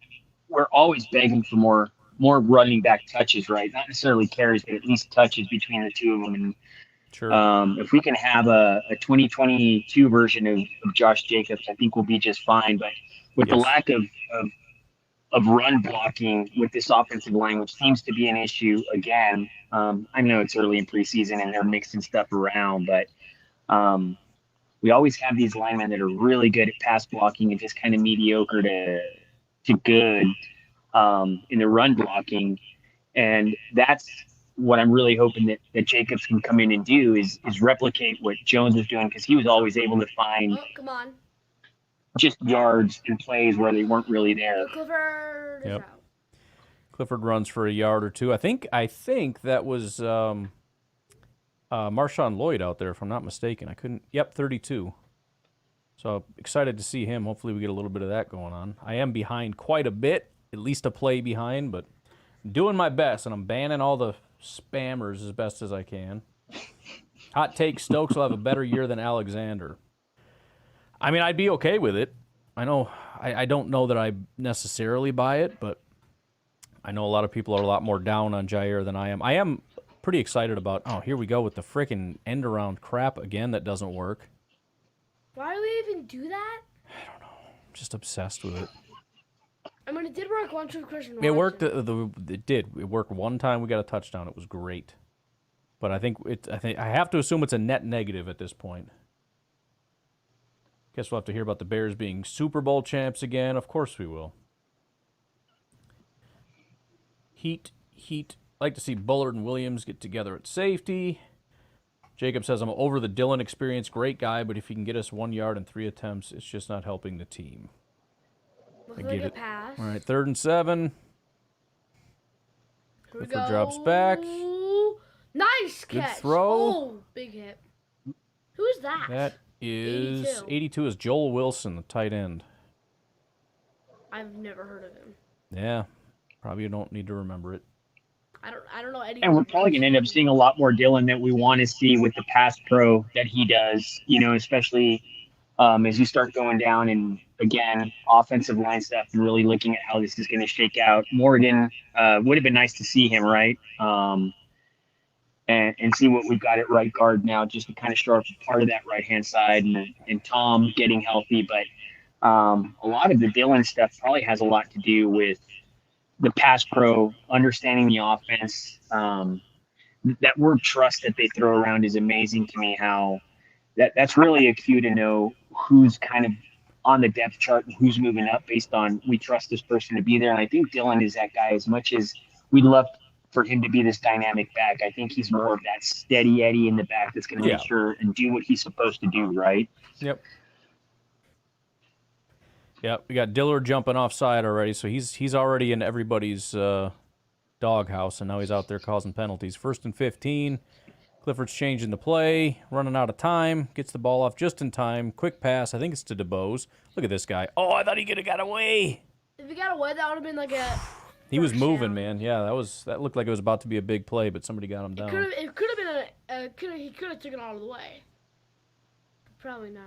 we're always begging for more running back touches, right? Not necessarily carries, but at least touches between the two of them. And Sure. if we can have a 2022 version of Josh Jacobs, I think we'll be just fine. But with the lack of run blocking with this offensive line, which seems to be an issue again, I know it's early in preseason and they're mixing stuff around, but we always have these linemen that are really good at pass blocking and just kind of mediocre to good in the run blocking. And that's what I'm really hoping that Jacobs can come in and do is replicate what Jones was doing, because he was always able to find Oh, come on. just yards and plays where they weren't really there. Clifford is Yep. out. Clifford runs for a yard or two. I think that was Marshawn Lloyd out there, if I'm not mistaken. 32. So excited to see him. Hopefully we get a little bit of that going on. I am behind quite a bit, at least a play behind, but I'm doing my best, and I'm banning all the spammers as best as I can. Hot take, Stokes will have a better year than Alexander. I mean, I'd be okay with it. I know I don't know that I necessarily buy it, but I know a lot of people are a lot more down on Jair than I am. I am pretty excited about, here we go with the frickin' end-around crap again that doesn't work. Why do we even do that? I'm just obsessed with it. I mean, it did work once with Christian. It worked. Watson. It did. It worked one time. We got a touchdown. It was great. But I think I have to assume it's a net negative at this point. Guess we'll have to hear about the Bears being Super Bowl champs again. Of course we will. Heat. Like to see Bullard and Williams get together at safety. Jacob says, I'm over the Dylan experience. Great guy, but if he can get us 1 yard in 3 attempts, it's just not helping the team. Looks I like get a it. pass. All right, 3rd and 7. Here we Clifford go. drops back. Nice Good catch. throw. Oh, big hit. Who's that? That is 82. 82 is Joel Wilson, the tight end. I've never heard of him. Yeah, probably you don't need to remember it. I don't know anyone. And we're probably going to end up seeing a lot more Dylan that we want to see with the pass pro that he does, especially as you start going down and, again, offensive line stuff and really looking at how this is going to shake out. Morgan would have been nice to see him, right? And see what we've got at right guard now, just to kind of shore up part of that right-hand side and Tom getting healthy. But a lot of the Dylan stuff probably has a lot to do with the pass pro, understanding the offense. That word trust that they throw around is amazing to me, how that's really a cue to know who's kind of on the depth chart and who's moving up based on we trust this person to be there. And I think Dylan is that guy. As much as we'd love for him to be this dynamic back, I think he's more of that steady Eddie in the back that's going to make sure and do what he's supposed to do, right? Yep. Yep, we got Dillard jumping offside already, so he's already in everybody's doghouse, and now he's out there causing penalties. 1st and 15. Clifford's changing the play, running out of time, gets the ball off just in time. Quick pass, I think it's to DeBose. Look at this guy. Oh, I thought he could have got away. If he got away, that would have been like a. He was first moving, down. man. Yeah, that looked like it was about to be a big play, but somebody got him down. It could have been he could have taken it out of the way. Probably not.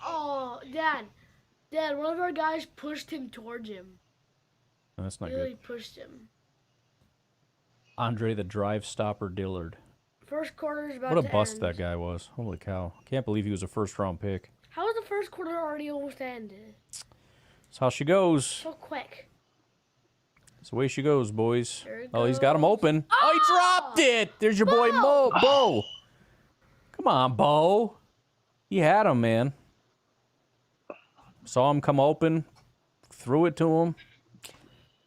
Oh, Dad, one of our guys pushed him towards him. No, that's not Really good. pushed him. Andre the Drive Stopper Dillard. First quarter is about What a to bust end. that guy was. Holy cow. Can't believe he was a first-round pick. How is the first quarter already almost ended? That's how she goes. So quick. That's the way she goes, boys. There it Oh, he's got him goes. open. Oh, he dropped it. There's your boy, Bo. Come on, Bo. He had him, man. Saw him come open. Threw it to him.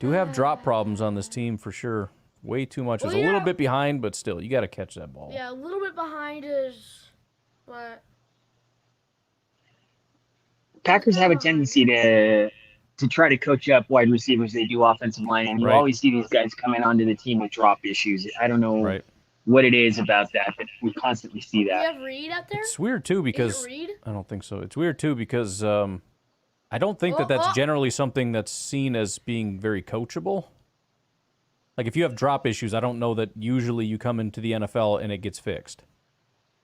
Do have drop problems on this team for sure. Way too much. It's a little bit behind, but still, you got to catch that ball. Yeah, a little bit behind is what. Packers have a tendency to try to coach up wide receivers. They do offensive line, and you Right. always see these guys coming onto the team with drop issues. I don't know Right. what it is about that, but we constantly see Do you that. have Reed out there? It's weird, too, because... Is it Reed? I don't think so. It's weird, too, because I don't think that's generally something that's seen as being very coachable. Like, if you have drop issues, I don't know that usually you come into the NFL and it gets fixed.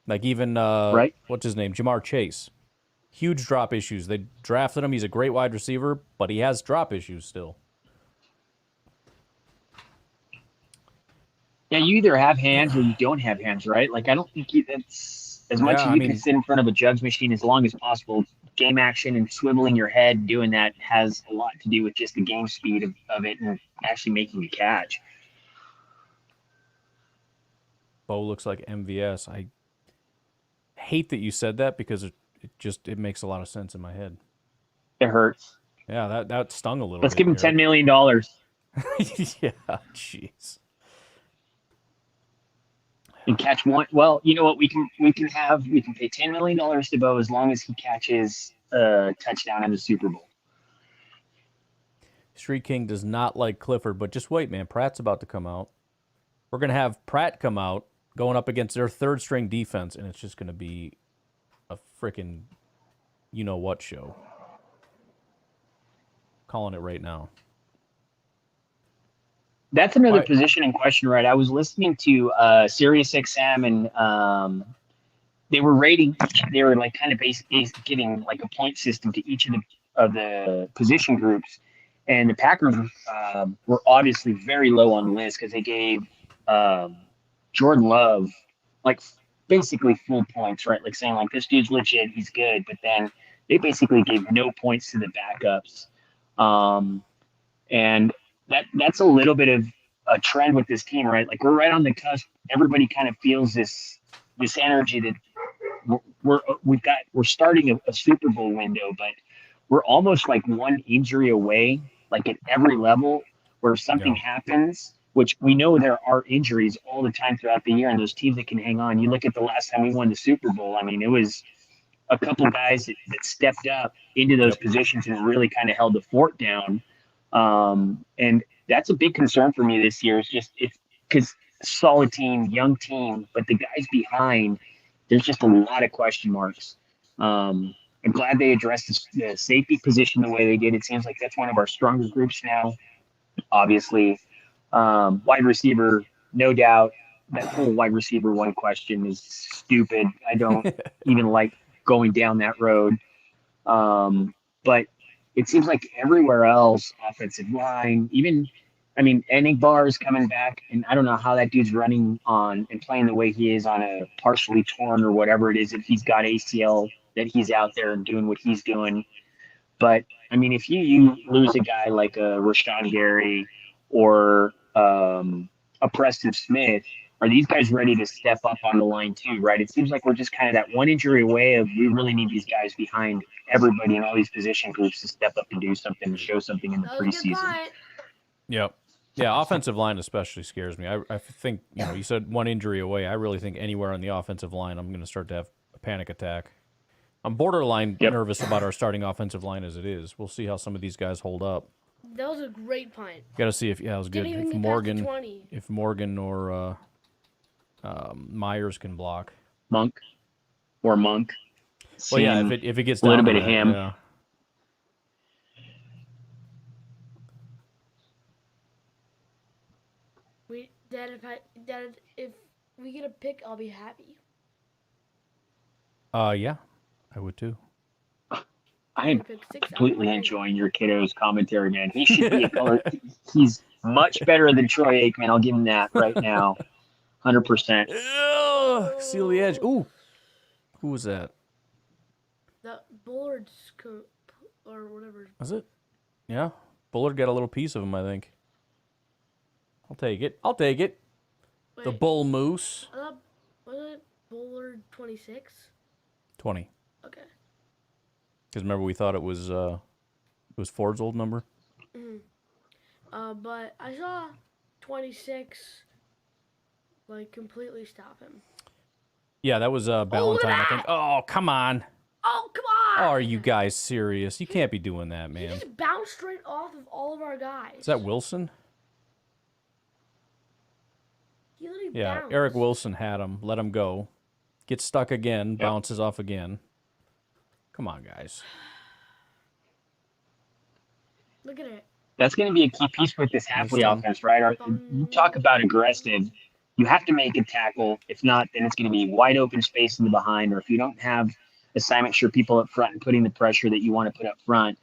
Like, even, Right. what's his name? Jamar Chase. Huge drop issues. They drafted him. He's a great wide receiver, but he has drop issues still. Yeah, you either have hands or you don't have hands, right? Like, I don't think that's as much Yeah, as I you mean- can sit in front of a jugs machine as long as possible. Game action and swiveling your head, doing that has a lot to do with just the game speed of it and actually making the catch. Bo looks like MVS. I hate that you said that because it makes a lot of sense in my head. It hurts. Yeah, that stung a little Let's bit. give him $10 million. Yeah, jeez. And catch one. Well, you know what? We can pay $10 million to Bo as long as he catches a touchdown in the Super Bowl. Street King does not like Clifford, but just wait, man. Pratt's about to come out. We're going to have Pratt come out going up against their third string defense, and it's just going to be a freaking you-know-what show. Calling it right now. That's another Why- position in question, right? I was listening to Sirius XM, and they were rating. They were like kind of basically giving like a point system to each of the position groups, and the Packers were obviously very low on the list because they gave Jordan Love like basically full points, right? Like saying like this dude's legit, he's good, but then they basically gave no points to the backups, and that's a little bit of a trend with this team, right? Like we're right on the cusp. Everybody kind of feels this energy that we're starting a Super Bowl window, but we're almost like one injury away, like at every level, where if something happens, which we know there are injuries all the time throughout the year, and those teams that can hang on. You look at the last time we won the Super Bowl. I mean, it was a couple guys that stepped up into those positions and really kind of held the fort down. And that's a big concern for me this year. Is just because solid team, young team, but the guys behind, there's just a lot of question marks. I'm glad they addressed the safety position the way they did. It seems like that's one of our stronger groups now. Obviously, wide receiver, no doubt. That whole wide receiver one question is stupid. I don't even like going down that road. But it seems like everywhere else, offensive line, even, I mean, Enigbar is coming back, and I don't know how that dude's running on and playing the way he is on a partially torn or whatever it is, if he's got ACL, that he's out there and doing what he's doing. But, I mean, if you lose a guy like a Rashawn Gary or a Preston Smith, are these guys ready to step up on the line too, right? It seems like we're just kind of that one injury away of we really need these guys behind everybody in all these position groups to step up and do something and show something in the That was a good preseason. point. Yep. Yeah, offensive line especially scares me. I think, you said one injury away. I really think anywhere on the offensive line, I'm going to start to have a panic attack. I'm borderline nervous about our starting offensive line as it is. We'll see how some of these guys hold up. That was a great punt. Got to see if, it was good. Didn't even If get past the 20. Morgan or Myers can block. Monk. Well, yeah, Seeing if it gets a little down to bit of that, him. yeah. Dad, if we get a pick, I'll be happy. Yeah, I would too. I'm Pick 6 out of completely 8. enjoying your kiddo's commentary, man. He should be a color. He's much better than Troy Aikman. I'll give him that right now. 100%. Ugh, seal the edge. Ooh, who was that? That Bullard's or whatever. Was it? Yeah, Bullard got a little piece of him, I think. I'll take it. I'll take it. Wait, The Bull Moose. was it Bullard 26? 20. Okay. Because remember we thought it was Ford's old number. But I saw 26 like completely stop him. Yeah, that was Ballantyne, I think. Oh, come on. Oh, come on! Oh, are you guys serious? You can't be doing that, He man. just bounced straight off of all of our guys. Is that Wilson? He literally Yeah, bounced. Eric Wilson had him. Let him go. Gets stuck again. Bounces off again. Come on, guys. Look at it. That's going to be a key piece with this halfway offense, right? You talk about aggressive. You have to make a tackle. If not, then it's going to be wide open space in the behind. Or if you don't have assignment sure people up front and putting the pressure that you want to put up front,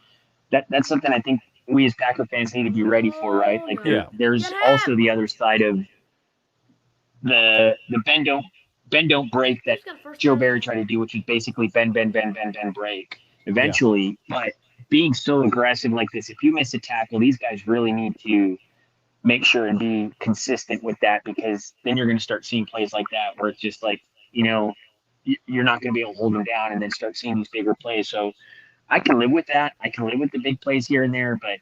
that's something I think we as Packer fans need to be ready for, right? Like there's also the other side of the bend don't break that Joe Barry tried to do, which is basically bend break eventually. But being so aggressive like this, if you miss a tackle, these guys really need to make sure and be consistent with that, because then you're going to start seeing plays like that where it's just like, you're not going to be able to hold them down and then start seeing these bigger plays. So I can live with that. I can live with the big plays here and there, but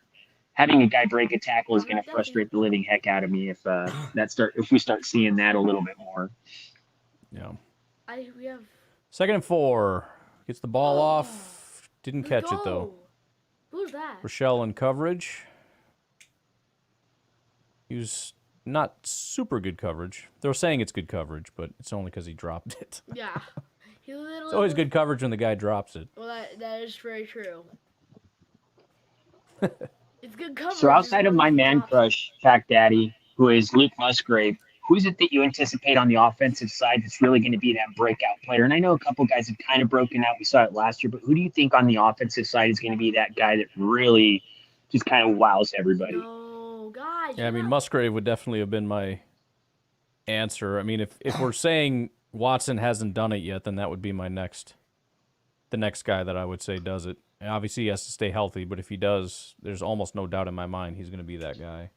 having a guy break a tackle is going to frustrate the living heck out of me if we start seeing that a little bit more. Yeah. We have 2nd and 4. Gets the ball off. Didn't catch it though. Who's that? Rochelle in coverage. He was not super good coverage. They were saying it's good coverage, but it's only because he dropped it. Yeah. He literally It's always good coverage when the guy drops it. Well, that is very true. It's good coverage. So outside of my man crush, Pack Daddy, who is Luke Musgrave, who's it that you anticipate on the offensive side that's really going to be that breakout player? And I know a couple guys have kind of broken out. We saw it last year, but who do you think on the offensive side is going to be that guy that really just kind of wows everybody? No, guys. Yeah, I mean, Musgrave would definitely have been my answer. I mean, if we're saying Watson hasn't done it yet, then that would be the next guy that I would say does it. And obviously, he has to stay healthy, but if he does, there's almost no doubt in my mind he's going to be that guy.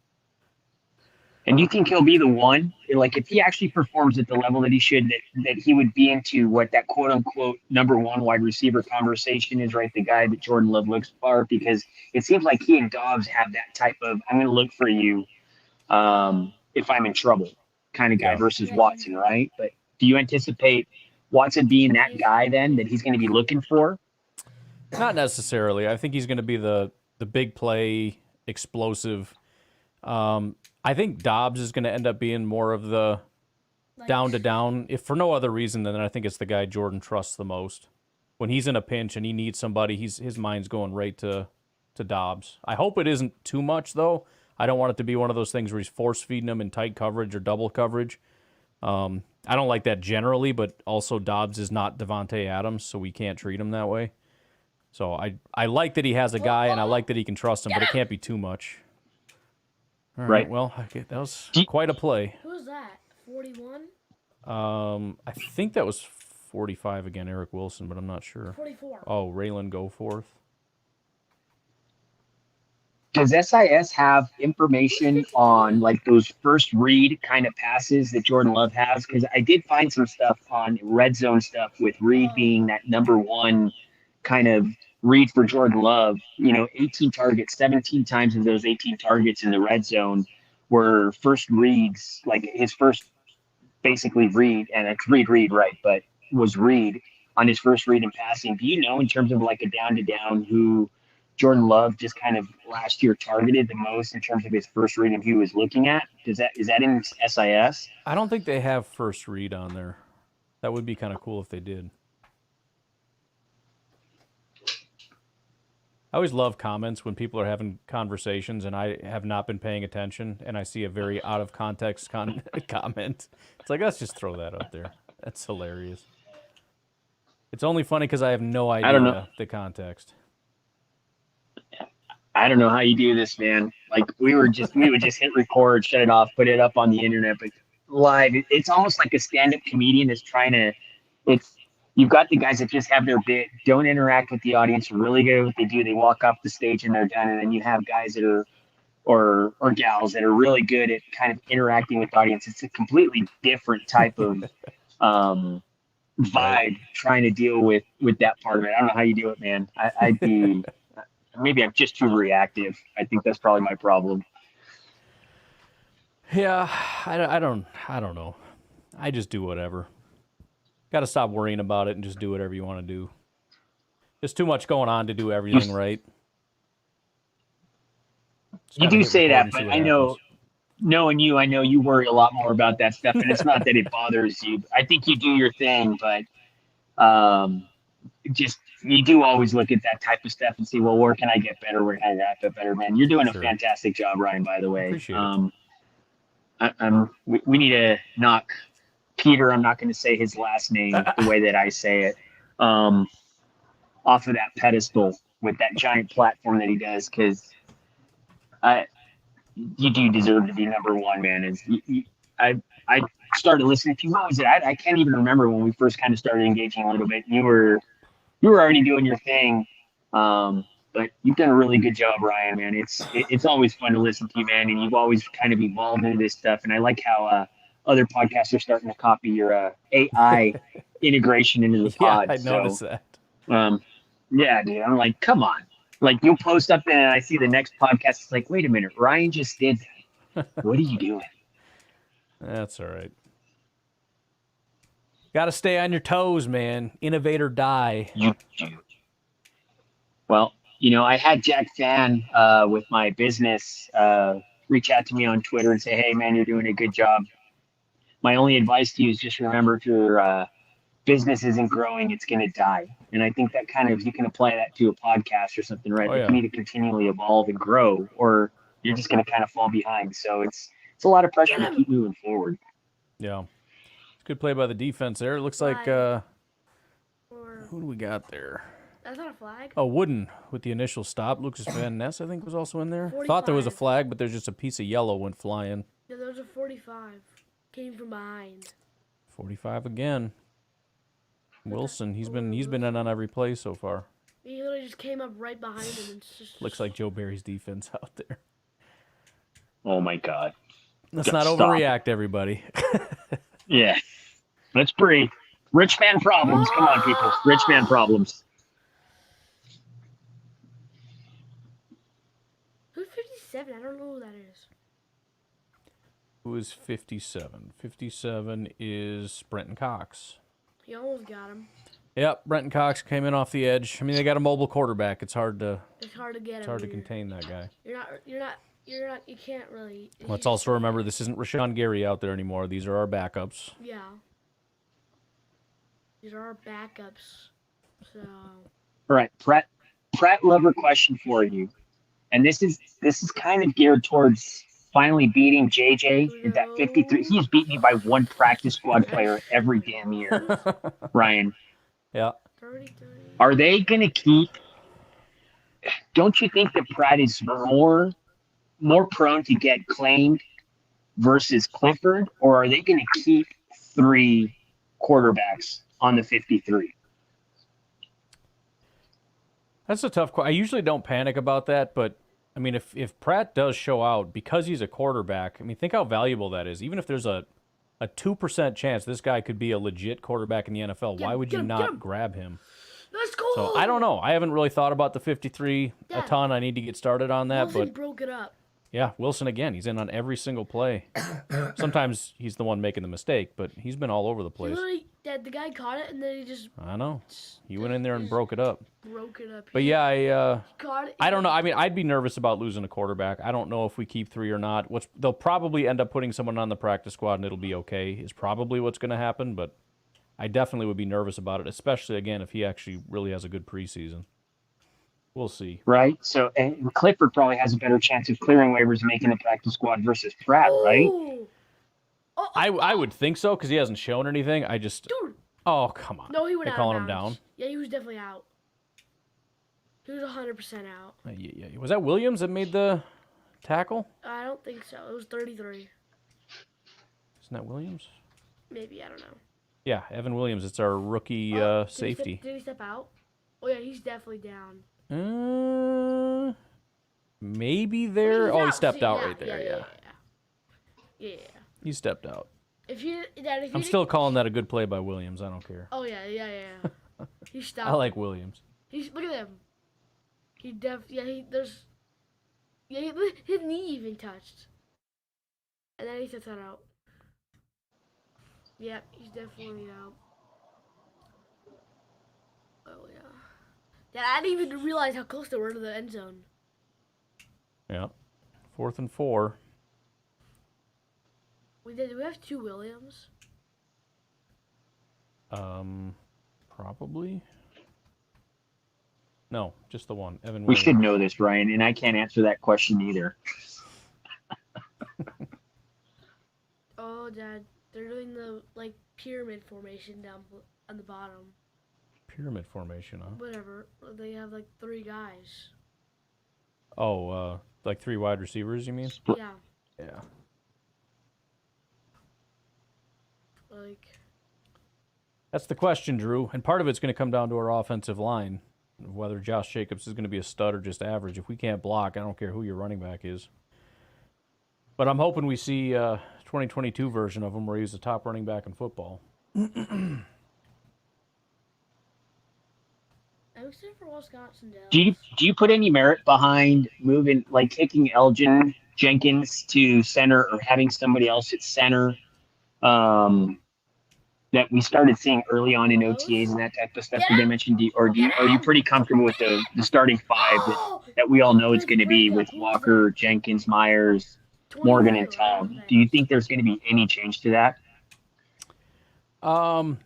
And you think he'll be the one? Like, if he actually performs at the level that he should, that he would be into what that quote-unquote number one wide receiver conversation is, right? The guy that Jordan Love looks for, because it seems like he and Dobbs have that type of, I'm going to look for you if I'm in trouble kind of guy versus Watson, right? But do you anticipate Watson being that guy then that he's going to be looking for? Not necessarily. I think he's going to be the big play, explosive. I think Dobbs is going to end up being more of the down to down, if for no other reason than I think it's the guy Jordan trusts the most. When he's in a pinch and he needs somebody, his mind's going right to Dobbs. I hope it isn't too much though. I don't want it to be one of those things where he's force feeding him in tight coverage or double coverage. I don't like that generally, but also Dobbs is not Devontae Adams, so we can't treat him that way. So I like that he has a guy, and I like that he can trust him, but it can't be too much. All right. Well, okay, that was quite a play. Who's that? 41? I think that was 45 again, Eric Wilson, but I'm not sure. 44. Oh, Raylan Goforth. Does SIS have information on like those first read kind of passes that Jordan Love has? Because I did find some stuff on red zone stuff with Reed being that number one kind of read for Jordan Love. 18 targets, 17 times of those 18 targets in the red zone were first reads, like his first basically read, and it's read, right? But was read on his first read in passing. Do you know in terms of like a down to down who Jordan Love just kind of last year targeted the most in terms of his first read and who he was looking at? Is that in SIS? I don't think they have first read on there. That would be kind of cool if they did. I always love comments when people are having conversations and I have not been paying attention and I see a very out of context comment. It's like, let's just throw that up there. That's hilarious. It's only funny because I have no I don't know. idea the context. I don't know how you do this, man. Like we would just hit record, shut it off, put it up on the internet, but live, it's almost like a stand-up comedian is trying to. It's you've got the guys that just have their bit, don't interact with the audience, are really good at what they do. They walk off the stage and they're done, and then you have guys that are or gals that are really good at kind of interacting with the audience. It's a completely different type of vibe trying to deal with that part of it. I don't know how you do it, man. I'd be. Maybe I'm just too reactive. I think that's probably my problem. Yeah, I don't know. I just do whatever. Got to stop worrying about it and just do whatever you want to do. There's too much going on to do everything right. You do say that, but I know, knowing you, I know you worry a lot more about that stuff, and it's not that it bothers you. I think you do your thing, but just you do always look at that type of stuff and see, well, where can I get better? Where can I get better, man? You're doing a fantastic job, Ryan, by the way. Appreciate it. We need to knock Peter, I'm not going to say his last name the way that I say it, off of that pedestal with that giant platform that he does, because you do deserve to be number one, man. I started listening to you. What was it? I can't even remember when we first kind of started engaging a little bit. You were already doing your thing, but you've done a really good job, Ryan, man. It's always fun to listen to you, man, and you've always kind of evolved into this stuff. And I like how other podcasts are starting to copy your AI integration into the pod. Yeah, I noticed that. Yeah, dude. I'm like, come on. Like, you'll post something and I see the next podcast. It's like, wait a minute, Ryan just did that. What are you doing? That's all right. Got to stay on your toes, man. Innovate or die. You do. Well, I had Jack Fan with my business reach out to me on Twitter and say, hey, man, you're doing a good job. My only advice to you is just remember if your business isn't growing, it's going to die. And I think that kind of, you can apply that to a podcast or something, right? You need to continually evolve and grow, or you're just going to kind of fall behind. So it's a lot of pressure to keep moving forward. Yeah. Good play by the defense there. It looks like, who do we got there? That's not a flag. Oh, Wooden with the initial stop. Lucas Van Ness, I think, was also in there. 45. Thought there was a flag, but there's just a piece of yellow went flying. Yeah, there was a 45. Came from behind. 45 again. Wilson, he's been in on every play so far. He literally just came up right behind him and just looks like Joe Barry's defense out there. Oh my God. Let's not overreact, everybody. Yeah. Let's breathe. Rich man problems. Come on, people. Rich man problems. Who's 57? I don't know who that is. Who is 57? 57 is Brenton Cox. He almost got him. Yep, Brenton Cox came in off the edge. I mean, they got a mobile quarterback. It's hard to get him. It's hard to contain that guy. You can't really. Let's also remember this isn't Rashawn Gary out there anymore. These are our backups. Yeah. These are our backups. So. All right, Pratt Lover question for you, and this is kind of geared towards finally beating JJ at that 53. He's beat me by one practice squad player every damn year. Ryan. Yeah. 33. Are they going to keep? Don't you think that Pratt is more prone to get claimed versus Clifford, or are they going to keep 3 quarterbacks on the 53? That's a tough question. I usually don't panic about that, but I mean, if Pratt does show out because he's a quarterback, I mean, think how valuable that is. Even if there's a 2% chance this guy could be a legit quarterback in the NFL, why would you not grab him? Let's go. So I don't know. I haven't really thought about the 53 a ton. I need to get started on that. Wilson but broke it up. Yeah, Wilson again. He's in on every single play. Sometimes he's the one making the mistake, but he's been all over the place. The guy caught it and then he just. I know. He went in there and broke it up. But yeah, I don't know. I mean, I'd be nervous about losing a quarterback. I don't know if we keep 3 or not. They'll probably end up putting someone on the practice squad and it'll be okay. Is probably what's going to happen. But I definitely would be nervous about it, especially again if he actually really has a good preseason. We'll see. right? So, and Clifford probably has a better chance of clearing waivers and making the practice squad versus Pratt, right? Ooh. Oh, I would think so because he hasn't shown anything. dude. Oh, come on. No, he went They're out calling of him bounds. down. Yeah, he was definitely out. He was 100% out. Yeah. Was that Williams that made the tackle? I don't think so. It was 33. Isn't that Williams? Maybe, I don't know. Yeah, Evan Williams. It's our rookie Did safety. Did he step out? Oh, yeah, he's definitely down. Maybe there. He's He out. stepped See, out yeah, right there. Yeah. Yeah. He stepped out. If you I'm still calling that a good play by Williams. I don't care. Oh yeah. He stopped. I like Williams. Look at him. His knee even touched. And then he sets that out. Yep, he's definitely out. Oh yeah. Yeah, I didn't even realize how close they were to the end zone. Yeah. 4th and 4. We have 2 Williams. Probably. No, just the one. Evan We Williams. should know this, Ryan, and I can't answer that question either. Oh, Dad, they're doing the pyramid formation down on the bottom. Pyramid formation, huh? Whatever. They have 3 guys. Oh, like 3 wide receivers, you mean? Yeah. Yeah. That's the question, Drew. And part of it's going to come down to our offensive line, whether Josh Jacobs is going to be a stud or just average. If we can't block, I don't care who your running back is. But I'm hoping we see a 2022 version of him where he's the top running back in football. I'm excited for Wisconsin. Do you put any merit behind moving, taking Elgin Jenkins to center or having somebody else at center? That we started seeing early on in OTAs and that type of stuff that they mentioned. Are you pretty comfortable with the starting 5 that we all know it's going to be with Walker, Jenkins, Myers, Morgan, and Tom? Do you think there's going to be any change to that? No,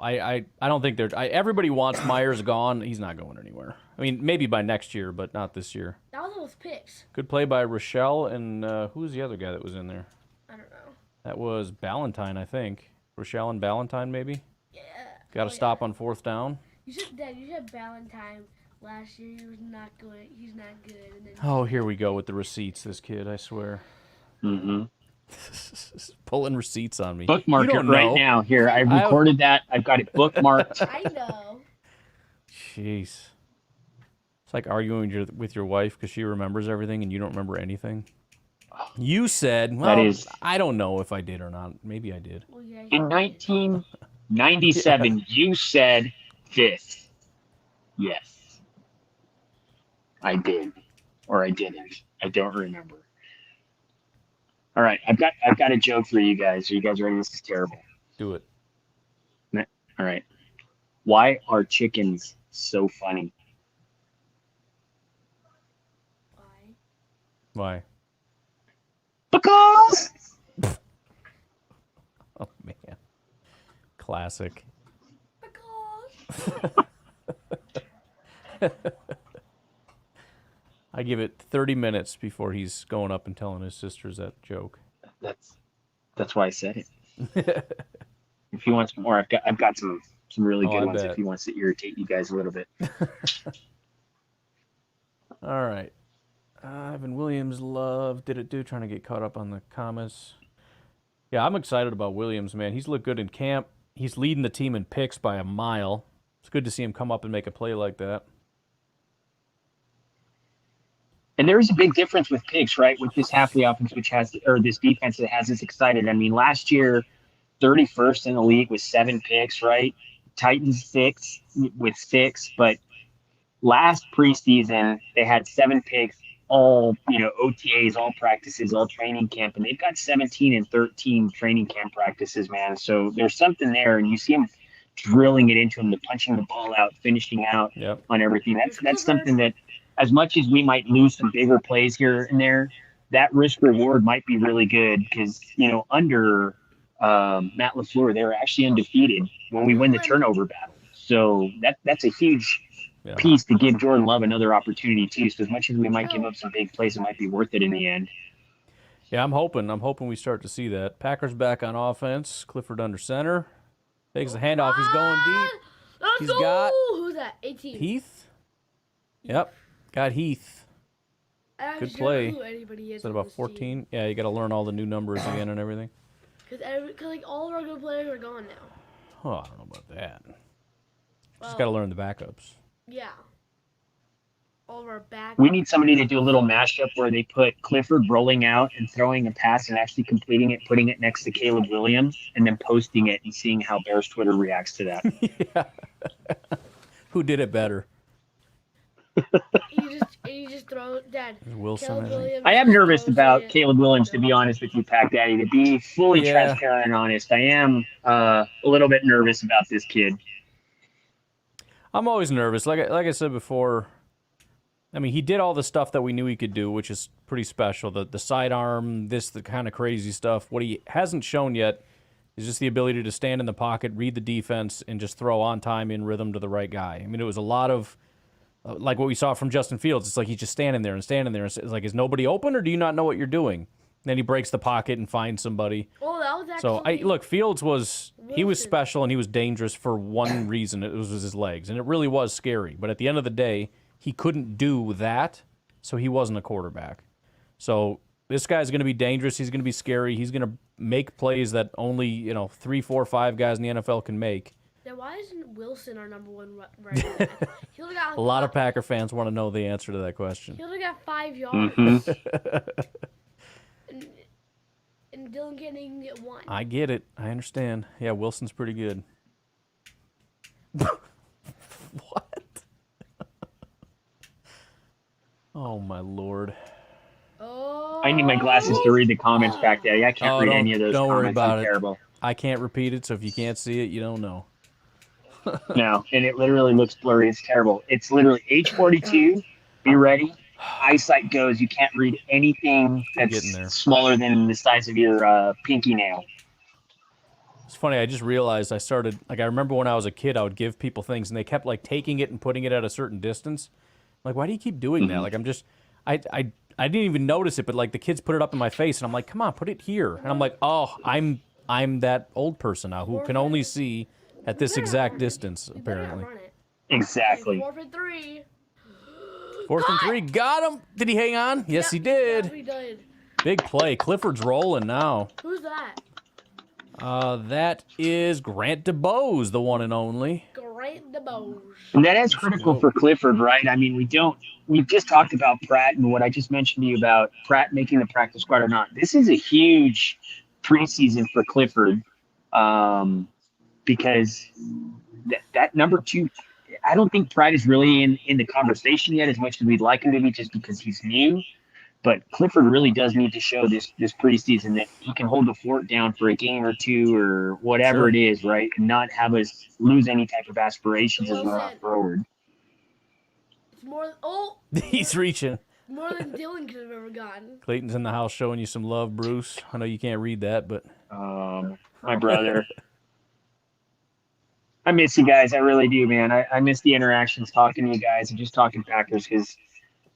I don't think there's. Everybody wants Myers gone. He's not going anywhere. I mean, maybe by next year, but not this year. That was with picks. Good play by Rochelle, and who was the other guy that was in there? I don't know. That was Ballantyne, I think. Rochelle and Ballantyne, maybe? Yeah. Got to stop on 4th down. You said Ballantyne last year. He was not good. He's not good. And then Oh, here we go with the receipts, this kid, I swear. Mm-hmm. Pulling receipts on me. Bookmark it right now. Here, I recorded that. I've got it bookmarked. I know. Jeez. It's like arguing with your wife because she remembers everything and you don't remember anything. You said, well, I don't know if I did or not. Maybe I did. Well, yeah, In 1997, you said 5th. Yes. I did. Or I didn't. I don't remember. All right, I've got a joke for you guys. Are you guys ready? This is terrible. Do it. All right. Why are chickens so funny? Why? Because. Oh, man. Classic. I give it 30 minutes before he's going up and telling his sisters that joke. That's why I said it. If he wants more, I've got some really good ones. Bet. If he wants to irritate you guys a little bit. All right. Evan Williams, did it do? Trying to get caught up on the comments. Yeah, I'm excited about Williams, man. He's looked good in camp. He's leading the team in picks by a mile. It's good to see him come up and make a play like that. And there is a big difference with picks, right? With this half the offense, this defense that has us excited. I mean, last year, 31st in the league with 7 picks, right? Titans 6 with 6, but last preseason they had 7 picks, all OTAs, all practices, all training camp, and they've got 17 and 13 training camp practices, man. So there's something there, and you see them drilling it into him, punching the ball out, finishing out on everything. That's something that, as much as we might lose some bigger plays here and there, that risk reward might be really good because under Matt LaFleur, they were actually undefeated when we win the turnover battle. So that's a huge piece to give Jordan Love another opportunity too. So as much as we might give up some big plays, it might be worth it in the end. Yeah, I'm hoping we start to see that. Packers back on offense. Clifford under center. Takes the handoff. He's going deep. Let's go. got Who's that? 18. Heath? Yep. Got Heath. I Good actually play. don't know who anybody is Is that on about this 14? Yeah, you got to learn all the new numbers again and everything. Because like all of our good players are gone now. Oh, I don't know about that. Well, Just got to learn the backups. Yeah. All of our back. We need somebody to do a little mashup where they put Clifford rolling out and throwing a pass and actually completing it, putting it next to Caleb Williams, and then posting it and seeing how Bears Twitter reacts to that. Yeah. Who did it better? You just throw Dad. Wilson, Caleb I think. Williams I am just nervous throws about it. Caleb Williams, to be honest with you, Pac Daddy. To be fully Yeah. transparent and honest, I am a little bit nervous about this kid. I'm always nervous. Like I said before, I mean, he did all the stuff that we knew he could do, which is pretty special. The sidearm, the kind of crazy stuff. What he hasn't shown yet is just the ability to stand in the pocket, read the defense, and just throw on time in rhythm to the right guy. I mean, it was a lot of like what we saw from Justin Fields. It's like he's just standing there. It's like, is nobody open, or do you not know what you're doing? And then he breaks the pocket and finds somebody. Oh, that was actually. So look, Fields was special and he was dangerous for one reason. It was his legs, and it really was scary. But at the end of the day, he couldn't do that, so he wasn't a quarterback. So this guy's going to be dangerous. He's going to be scary. He's going to make plays that only 3, 4, 5 guys in the NFL can make. Then why isn't Wilson our number one running back? He only got A lot of Packer fans want to know the answer to that question. He only got 5 yards. And Dylan can't even get 1. I get it. I understand. Yeah, Wilson's pretty good. What? Oh, my Lord. Oh. I need my glasses to read the comments, Pac Daddy. I can't read any of those don't comments. worry about I'm it. terrible. I can't repeat it, so if you can't see it, you don't know. No, and it literally looks blurry. It's terrible. It's literally H42. Be ready. Eyesight goes. You can't read anything that's smaller than the size of your pinky nail. It's funny. I just realized I remember when I was a kid, I would give people things, and they kept taking it and putting it at a certain distance. I'm like, why do you keep doing that? I didn't even notice it, but the kids put it up in my face, and I'm like, come on, put it here. And I'm like, oh, I'm that old person now who can only see at this exact distance, apparently. Exactly. 4th and 3. 4th and 3, got him. Did he hang on? Yes, he did. Yeah, he did. Big play. Clifford's rolling now. Who's that? That is Grant DeBose, the one and only. Grant DeBose. And that is critical for Clifford, right? I mean, we've just talked about Pratt and what I just mentioned to you about Pratt making the practice squad or not. This is a huge preseason for Clifford because that number 2, I don't think Pratt is really in the conversation yet as much as we'd like him to be just because he's new. But Clifford really does need to show this preseason that he can hold the fort down for a game or 2 or whatever it is, right? And not have us lose any type of aspirations as we move forward. It's more. He's reaching. More than Dylan could have ever gotten. Clayton's in the house showing you some love, Bruce. I know you can't read that, but. My brother. I miss you guys. I really do, man. I miss the interactions, talking to you guys and just talking Packers because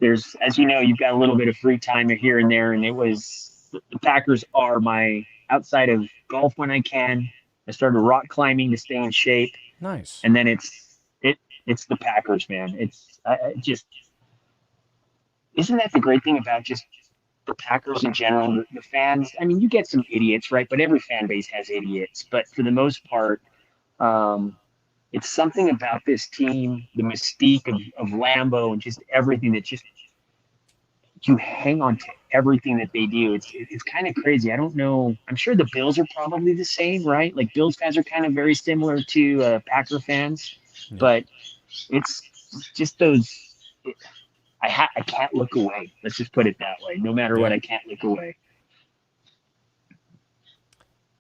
there's, as you know, you've got a little bit of free time here and there. And the Packers are my, outside of golf when I can. I started rock climbing to stay in shape. Nice. And then it's the Packers, man. I just, isn't that the great thing about just the Packers in general? The fans, I mean, you get some idiots, right? But every fan base has idiots. But for the most part, it's something about this team, the mystique of Lambeau and just everything that just you hang on to everything that they do. It's kind of crazy. I don't know. I'm sure the Bills are probably the same, right? Like Bills fans are kind of very similar to Packer fans, but it's just those. I can't look away. Let's just put it that way. No matter what, I can't look away.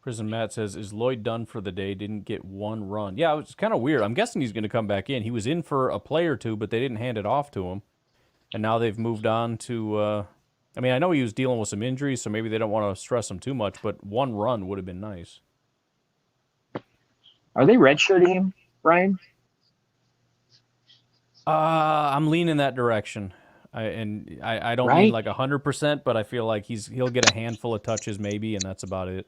Prison Matt says, is Lloyd done for the day? Didn't get 1 run. Yeah, it's kind of weird. I'm guessing he's going to come back in. He was in for a play or 2, but they didn't hand it off to him. And now they've moved on to I mean, I know he was dealing with some injuries, so maybe they don't want to stress him too much, but 1 run would have been nice. Are they redshirting him, Brian? I'm leaning that direction. I don't mean Right? like 100%, but I feel like he'll get a handful of touches maybe, and that's about it.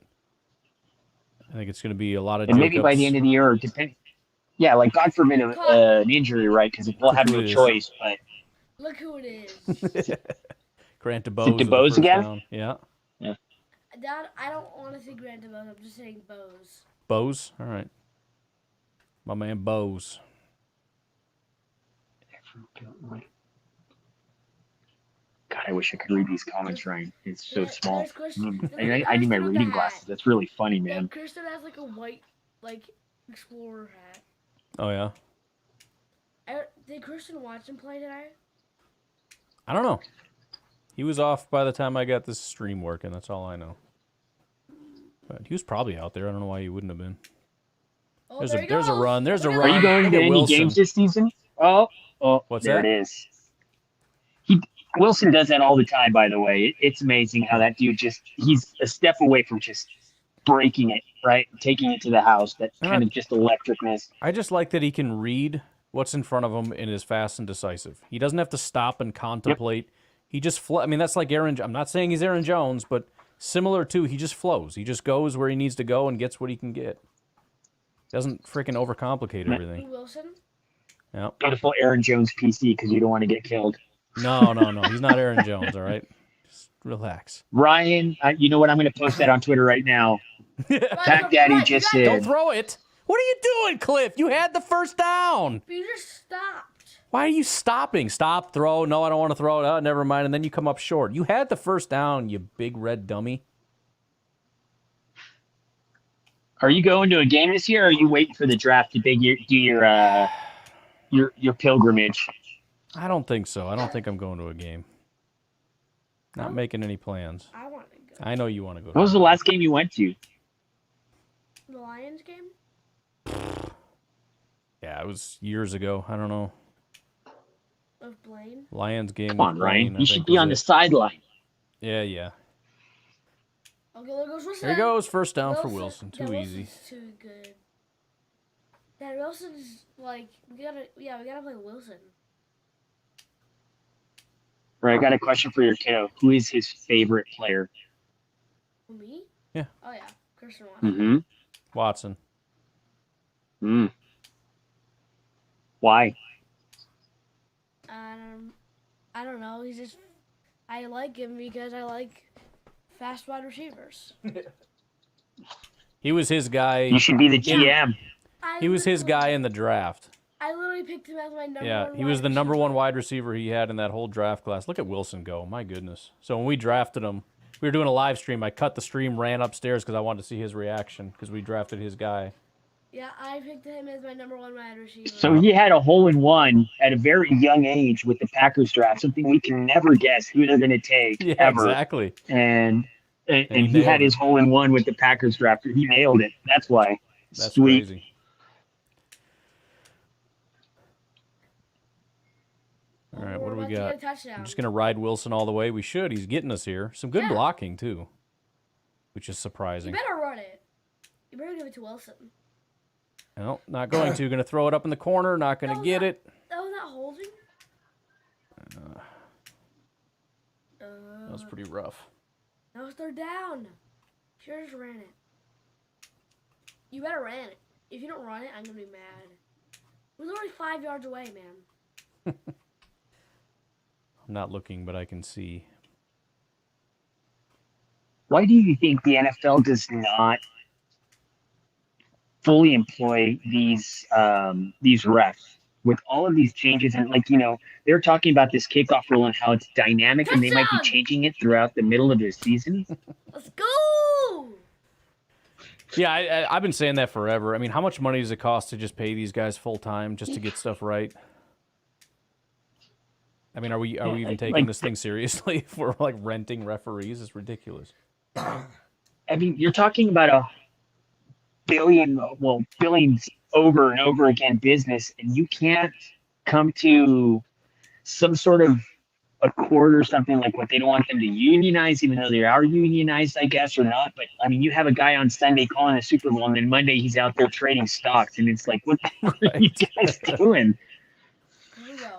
I think it's going to be a lot of And maybe by the Jacobs. end of the year, yeah, like God forbid an injury, right? Because we'll Look have who no it is. choice. But Look who it is. Grant it DeBose with the DeBose first again? down. Yeah. Dad, I don't want to say Grant DeBose. I'm just saying Bose. Bose? All right. My man Bose. God, I wish I could read these comments right. It's so small. There's Christian, I need my reading glasses. That's really funny, Yeah, man. Kristen has like a white, like, explorer hat. Oh, yeah? Did Kristen watch him play today? I don't know. He was off by the time I got this stream working. That's all I know. But he was probably out there. I don't know why he wouldn't have been. Oh, There's there a he there's a goes. run. There's a Look at run. Are you that. going Look to at any Wilson. games this season? Oh, What's there that? it is. Wilson does that all the time, by the way. It's amazing how that dude he's a step away from just breaking it, right? Taking it to the house. That kind of just electricness. I just like that he can read what's in front of him and is fast and decisive. He doesn't have to stop and contemplate. He just I mean, that's like Aaron. I'm not saying he's Aaron Jones, but similar to, he just flows. He just goes where he needs to go and gets what he can get. Doesn't freaking overcomplicate everything. Wilson? Yeah. Beautiful Aaron Jones PC because you don't want to get killed. No. He's not Aaron Jones, all right? Just relax. Ryan, you know what? I'm going to post that on Twitter right now. Pack Daddy just said. Don't throw it. What are you doing, Cliff? You had the first down. But you just stopped. Why are you stopping? Stop, throw. No, I don't want to throw it. Oh, never mind. And then you come up short. You had the first down, you big red dummy. Are you going to a game this year, or are you waiting for the draft to do your pilgrimage? I don't think so. I don't think I'm going to a game. Not making any plans. I want to go. I know you want to go. What was the last game you went to? The Lions game? Yeah, it was years ago. I don't know. Of Blaine? Lions game. Come on, with Blaine, Ryan. I You think should be was on the it. sideline. Yeah. Okay, there goes Wilson. There he goes. First down for Wilson. Yeah, Too easy. Wilson's too good. Dad, Wilson's like, we gotta play Wilson. Right, I got a question for your kiddo. Who is his favorite player? Me? Yeah. Oh yeah, Christian Watson. Mm-hmm. Watson. Why? I don't know. He's just, I like him because I like fast wide receivers. He was his guy. You should be the GM. He was his guy in the draft. I literally picked him as my number one. Yeah, he was the number one wide receiver he had in that whole draft class. Look at Wilson go. My goodness. So when we drafted him, we were doing a live stream. I cut the stream, ran upstairs because I wanted to see his reaction because we drafted his guy. Yeah, I picked him as my number one wide receiver. So he had a hole-in-one at a very young age with the Packers draft, something we can never guess who they're going to take ever. Exactly. And he had his hole-in-one with the Packers draft. He nailed it. That's why. That's Sweet. crazy. All right, what do we got? I'm just going to ride Wilson all the way. We should. He's getting us here. Some good blocking, too, which is surprising. You better run it. You better give it to Wilson. No, not going to. Going to throw it up in the corner. Not going to get it. That was not holding? That was pretty rough. That was third down. Sure just ran it. You better ran it. If you don't run it, I'm going to be mad. We're already 5 yards away, man. I'm not looking, but I can see. Why do you think the NFL does not fully employ these refs with all of these changes? And they're talking about this kickoff rule and how it's dynamic, and they might be changing it throughout the middle of the season. Let's go! Yeah, I've been saying that forever. I mean, how much money does it cost to just pay these guys full time just to get stuff right? I mean, are we even taking this thing seriously? If we're renting referees, it's ridiculous. I mean, you're talking about billions over and over again business, and you can't come to some sort of accord or something like what they don't want them to unionize, even though they are unionized, I guess, or not. But I mean, you have a guy on Sunday calling a Super Bowl, and then Monday he's out there trading stocks, and it's like, what are you guys doing? Here we go.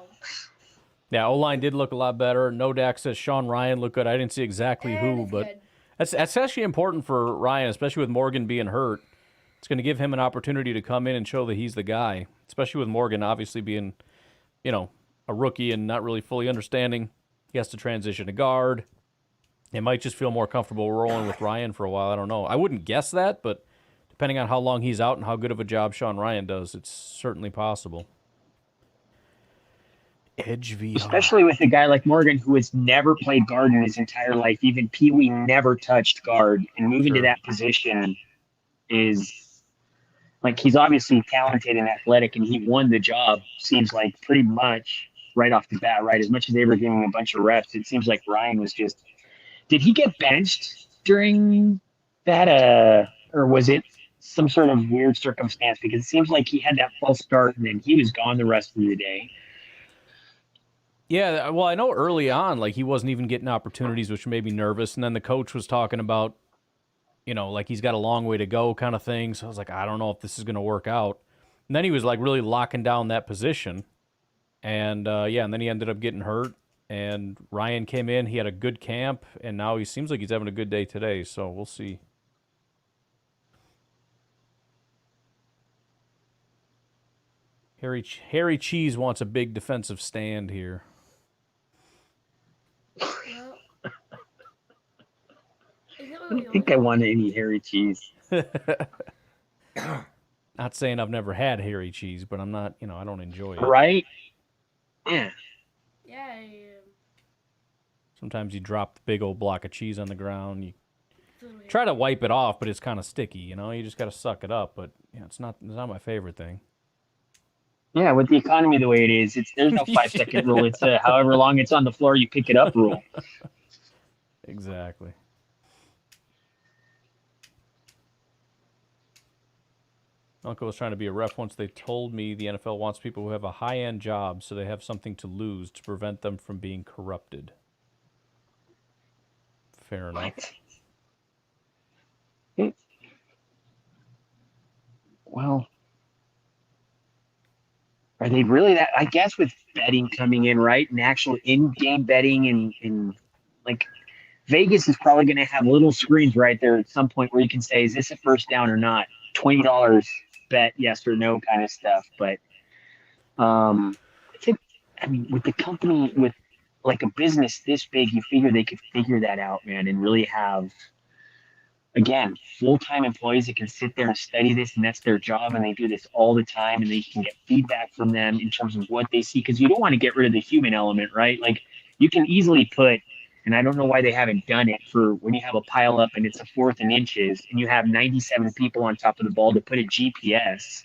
Yeah, O-line did look a lot better. Nodak says Sean Ryan looked good. I didn't see exactly who, it's but good. that's actually important for Ryan, especially with Morgan being hurt. It's going to give him an opportunity to come in and show that he's the guy, especially with Morgan obviously being, a rookie and not really fully understanding. He has to transition to guard. It might just feel more comfortable rolling with Ryan for a while. I don't know. I wouldn't guess that, but depending on how long he's out and how good of a job Sean Ryan does, it's certainly possible. Edge VR. Especially with a guy like Morgan who has never played guard in his entire life. Even Pee Wee never touched guard, and moving to Sure. that position is like he's obviously talented and athletic, and he won the job. Seems like pretty much right off the bat, right? As much as they were giving him a bunch of reps, it seems like Ryan was just. Did he get benched during that, or was it some sort of weird circumstance? Because it seems like he had that false start and then he was gone the rest of the day. Yeah, well, I know early on, like, he wasn't even getting opportunities, which made me nervous. And then the coach was talking about, like he's got a long way to go kind of thing. So I was like, I don't know if this is going to work out. And then he was, like, really locking down that position. And, and then he ended up getting hurt. And Ryan came in. He had a good camp. And now he seems like he's having a good day today. So we'll see. Harry Cheese wants a big defensive stand here. Well, I don't think I want any Harry Cheese. Not saying I've never had Harry Cheese, but I'm not, I don't enjoy it. Right? Yeah. Yeah. Sometimes you drop the big old block of cheese on the ground. You try to wipe it off, but it's kind of sticky, You just got to suck it up. But it's not my favorite thing. Yeah, with the economy the way it is, there's no 5-second rule. It's however long it's on the floor, you pick it up rule. Exactly. Uncle was trying to be a ref once. They told me the NFL wants people who have a high-end job so they have something to lose to prevent them from being corrupted. Fair enough. Well, are they really that? I guess with betting coming in, right, and actual in-game betting and like Vegas is probably going to have little screens right there at some point where you can say, is this a first down or not? $20 bet yes or no kind of stuff. But I think, with the company, with like a business this big, you figure they could figure that out, man, and really have, again, full-time employees that can sit there and study this, and that's their job, and they do this all the time, and they can get feedback from them in terms of what they see, because you don't want to get rid of the human element, right? Like, you can easily put, and I don't know why they haven't done it, for when you have a pile up and it's a 4th and inches, and you have 97 people on top of the ball, to put a GPS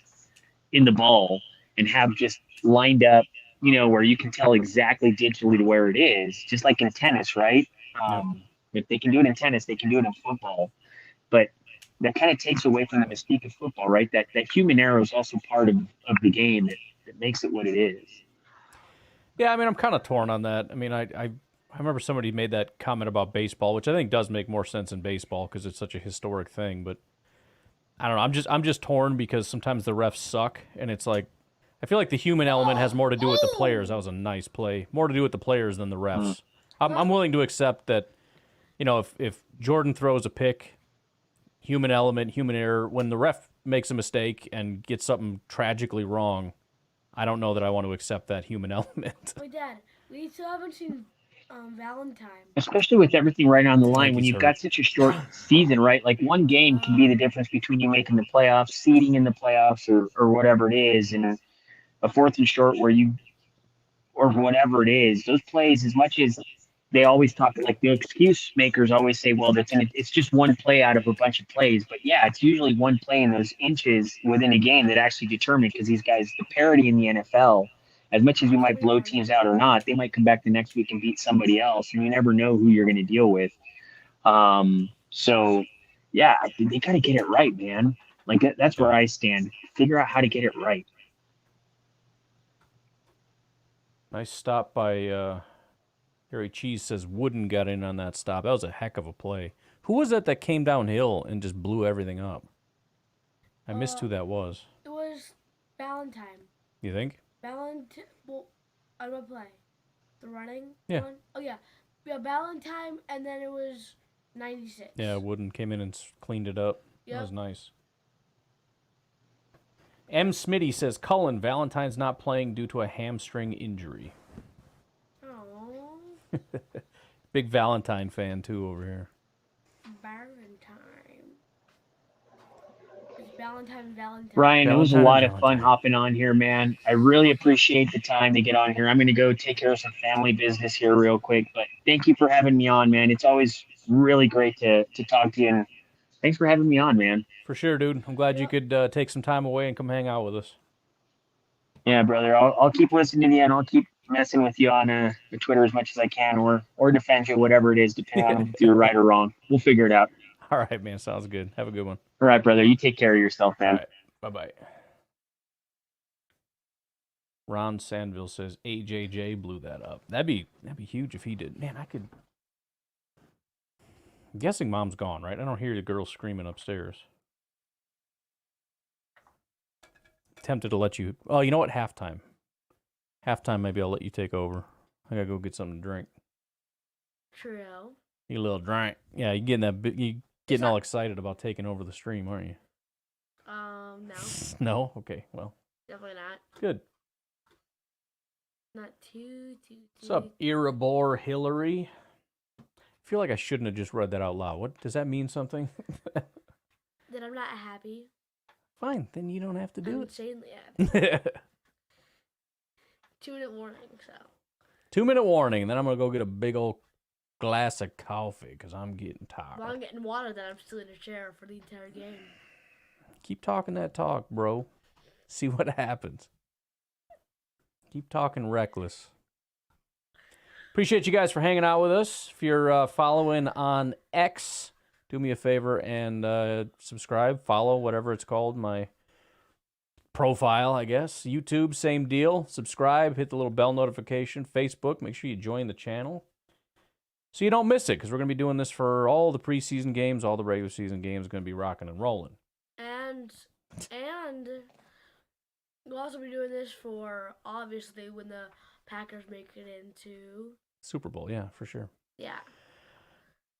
in the ball and have just lined up, where you can tell exactly digitally to where it is, just like in tennis, right? If they can do it in tennis, they can do it in football. But that kind of takes away from the mystique of football, right? That human error is also part of the game that makes it what it is. Yeah, I'm kind of torn on that. I remember somebody made that comment about baseball, which I think does make more sense in baseball because it's such a historic thing. But I don't know. I'm just torn because sometimes the refs suck, and it's like I feel like the human element has more to do with the players. That was a nice play. More to do with the players than the refs. I'm willing to accept that. If Jordan throws a pick, human element, human error. When the ref makes a mistake and gets something tragically wrong, I don't know that I want to accept that human element. Wait, Dad, we still haven't seen Valentine. Especially with everything right on the line, when he's you've hurt. got such a short season, right? Like one game can be the difference between you making the playoffs, seeding in the playoffs, or whatever it is, and a 4th and short or whatever it is. Those plays, as much as they always talk, like the excuse makers always say, well, it's just one play out of a bunch of plays. But yeah, it's usually one play in those inches within a game that actually determine, because these guys, the parity in the NFL, as much as you might blow teams out or not, they might come back the next week and beat somebody else, and you never know who you're going to deal with. So yeah, they got to get it right, man. Like that's where I stand. Figure out how to get it right. Nice stop by Harry Cheese says Wooden got in on that stop. That was a heck of a play. Who was that came downhill and just blew everything up? I missed who that was. It was Valentine. You think? Valentine. Well, I don't play. The running Yeah. one? Oh, yeah. Yeah, Valentine, and then it was 96. Yeah, Wooden came in and cleaned it up. Yep. That was nice. M. Smitty says, Cullen, Valentine's not playing due to a hamstring injury. Oh. Big Valentine fan, too, over here. Valentine. It's Valentine. Ryan, it was a Valentine, lot of fun Valentine. hopping on here, man. I really appreciate the time to get on here. I'm going to go take care of some family business here real quick, but thank you for having me on, man. It's always really great to talk to you, and thanks for having me on, man. For sure, dude. I'm glad you could take some time away and come hang out with us. Yeah, brother. I'll keep listening to you, and I'll keep messing with you on Twitter as much as I can, or defend you, whatever it is, depending on if you're right or wrong. We'll figure it out. All right, man. Sounds good. Have a good one. All right, brother. You take care of yourself, man. All right. Bye-bye. Ron Sandville says AJJ blew that up. That'd be huge if he did. Man, I could. I'm guessing Mom's gone, right? I don't hear the girl screaming upstairs. Tempted to let you. Oh, you know what? Halftime. Halftime, maybe I'll let you take over. I gotta go get something to drink. True. You a little drink. Yeah, you getting all excited about taking over the stream, aren't you? No. No? Okay, well. Definitely not. Good. Not too. What's up, Irabor Hillary? I feel like I shouldn't have just read that out loud. What does that mean? Something? That I'm not happy. Fine, then you don't have to do I'm it. insanely happy. 2-minute warning, so. 2-minute warning, and then I'm gonna go get a big old glass of coffee because I'm getting tired. Well, I'm getting water, then I'm still in a chair for the entire game. Keep talking that talk, bro. See what happens. Keep talking reckless. Appreciate you guys for hanging out with us. If you're following on X, do me a favor and subscribe, follow, whatever it's called, my profile, I guess. YouTube, same deal. Subscribe, hit the little bell notification. Facebook, make sure you join the channel so you don't miss it, because we're going to be doing this for all the preseason games, all the regular season games. Going to be rocking and rolling. And we'll also be doing this for, obviously, when the Packers make it into Super Bowl, yeah, for sure. Yeah.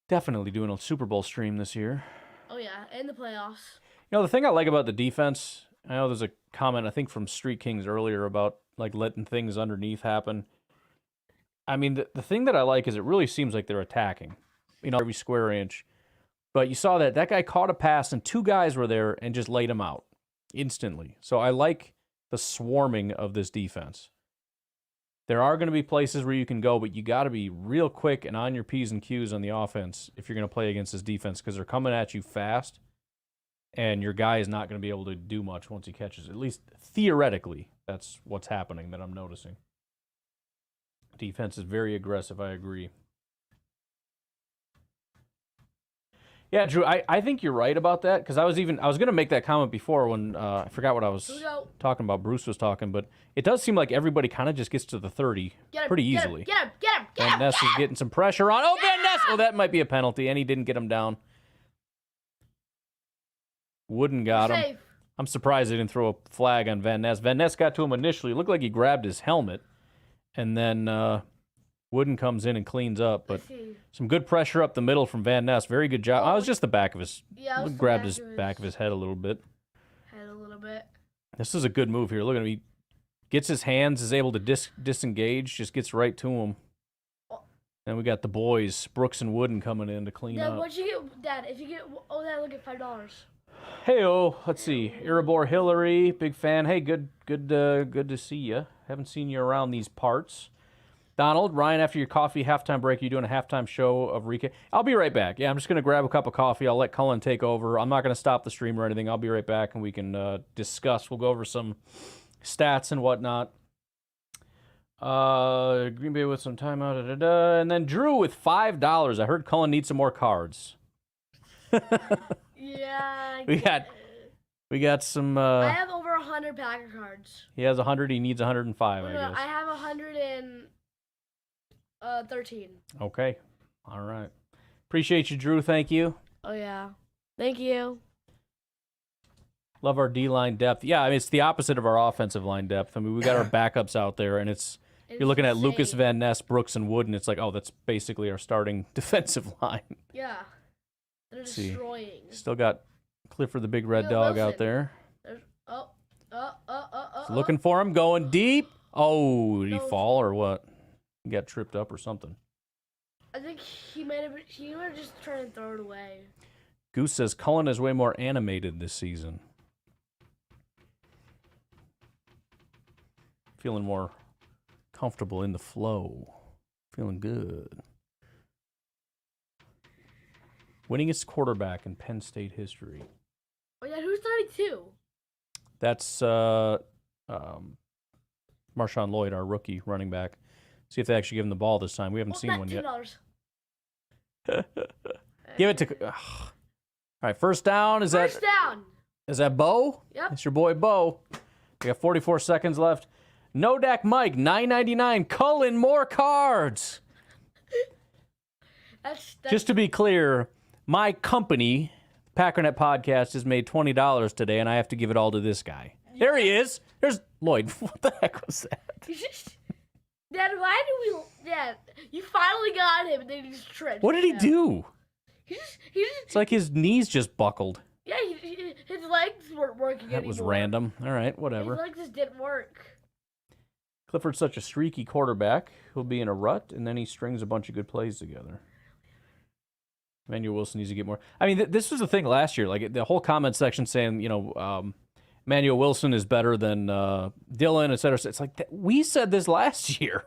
Definitely doing a Super Bowl stream this year. Oh, yeah, and the playoffs. You know, the thing I like about the defense, I know there's a comment, I think, from Street Kings earlier about, like, letting things underneath happen. I mean, the thing that I like is it really seems like they're attacking, you know, every square inch. But you saw that guy caught a pass, and 2 guys were there and just laid him out instantly. So I like the swarming of this defense. There are going to be places where you can go, but you got to be real quick and on your P's and Q's on the offense if you're going to play against this defense, because they're coming at you fast, and your guy is not going to be able to do much once he catches it. At least theoretically, that's what's happening that I'm noticing. Defense is very aggressive, I agree. Yeah, Drew, I think you're right about that, because I was going to make that comment before when I forgot what I was talking about. Bruce was talking, but it does seem like everybody kind of just gets to the 30 pretty easily. Get him! Van Ness is getting some pressure on. Oh, Van Ness! Oh, that might be a penalty, and he didn't get him down. Wooden got him. Safe. I'm surprised they didn't throw a flag on Van Ness. Van Ness got to him initially. It looked like he grabbed his helmet, and then Wooden comes in and cleans up, but some good pressure up the middle from Van Ness. Very good job. I was just the back of his. Yeah, grabbed his back of his head a little bit. This is a good move here. Look at him. He gets his hands, is able to disengage, just gets right to him. And we got the boys, Brooks and Wooden, coming in to clean Dad, up. what'd you get, Dad? If you get, Dad, look at $5. Hey-oh, let's see. Irabor Hillary, big fan. Hey, good to see you. Haven't seen you around these parts. Donald, Ryan, after your coffee halftime break, are you doing a halftime show of recap? I'll be right back. Yeah, I'm just going to grab a cup of coffee. I'll let Cullen take over. I'm not going to stop the stream or anything. I'll be right back, and we can discuss. We'll go over some stats and whatnot. Green Bay with some timeout. And then Drew with $5. I heard Cullen needs some more cards. Yeah. We got some. I have over 100 Packer cards. He has 100. He needs 105. I guess. I have 113. Okay. All right. Appreciate you, Drew. Thank you. Oh yeah. Thank you. Love our D-line depth. Yeah, I mean, it's the opposite of our offensive line depth. I mean, we got our backups out there, and it's You're looking at Lucas insane. Van Ness, Brooks, and Wood, and it's like, oh, that's basically our starting defensive line. Yeah. They're See. destroying. Still got Clifford the Big Red Look at Dog out Wilson. there. There's, Looking for him, going deep. Oh, did he No. fall or what? He got tripped up or something. I think he might have just trying to throw it away. Goose says Cullen is way more animated this season. Feeling more comfortable in the flow. Feeling good. Winningest quarterback in Penn State history. Oh yeah, who's 32? That's Marshawn Lloyd, our rookie running back. See if they actually give him the ball this time. We haven't seen one yet. $10. Give it to. Ugh. All right, first down. First down. Is that Bo? Yep. It's your boy Bo. We got 44 seconds left. Nodak Mike, $9.99. Cullen, more cards. That's Just to be clear, my company, Packernet Podcast, has made $20 today, and I have to give it all to this guy. There he is. There's Lloyd. What the heck was that? Dad, why do we? Dad, you finally got him, and then he just tripped. What did he do? He just. It's like his knees just buckled. Yeah, his legs weren't working That was anymore. random. All right, whatever. His legs just didn't work. Clifford's such a streaky quarterback. He'll be in a rut, and then he strings a bunch of good plays together. Emmanuel Wilson needs to get more. I mean, this was the thing last year. Like, the whole comment section saying, Emmanuel Wilson is better than Dylan, et cetera. It's like, we said this last year.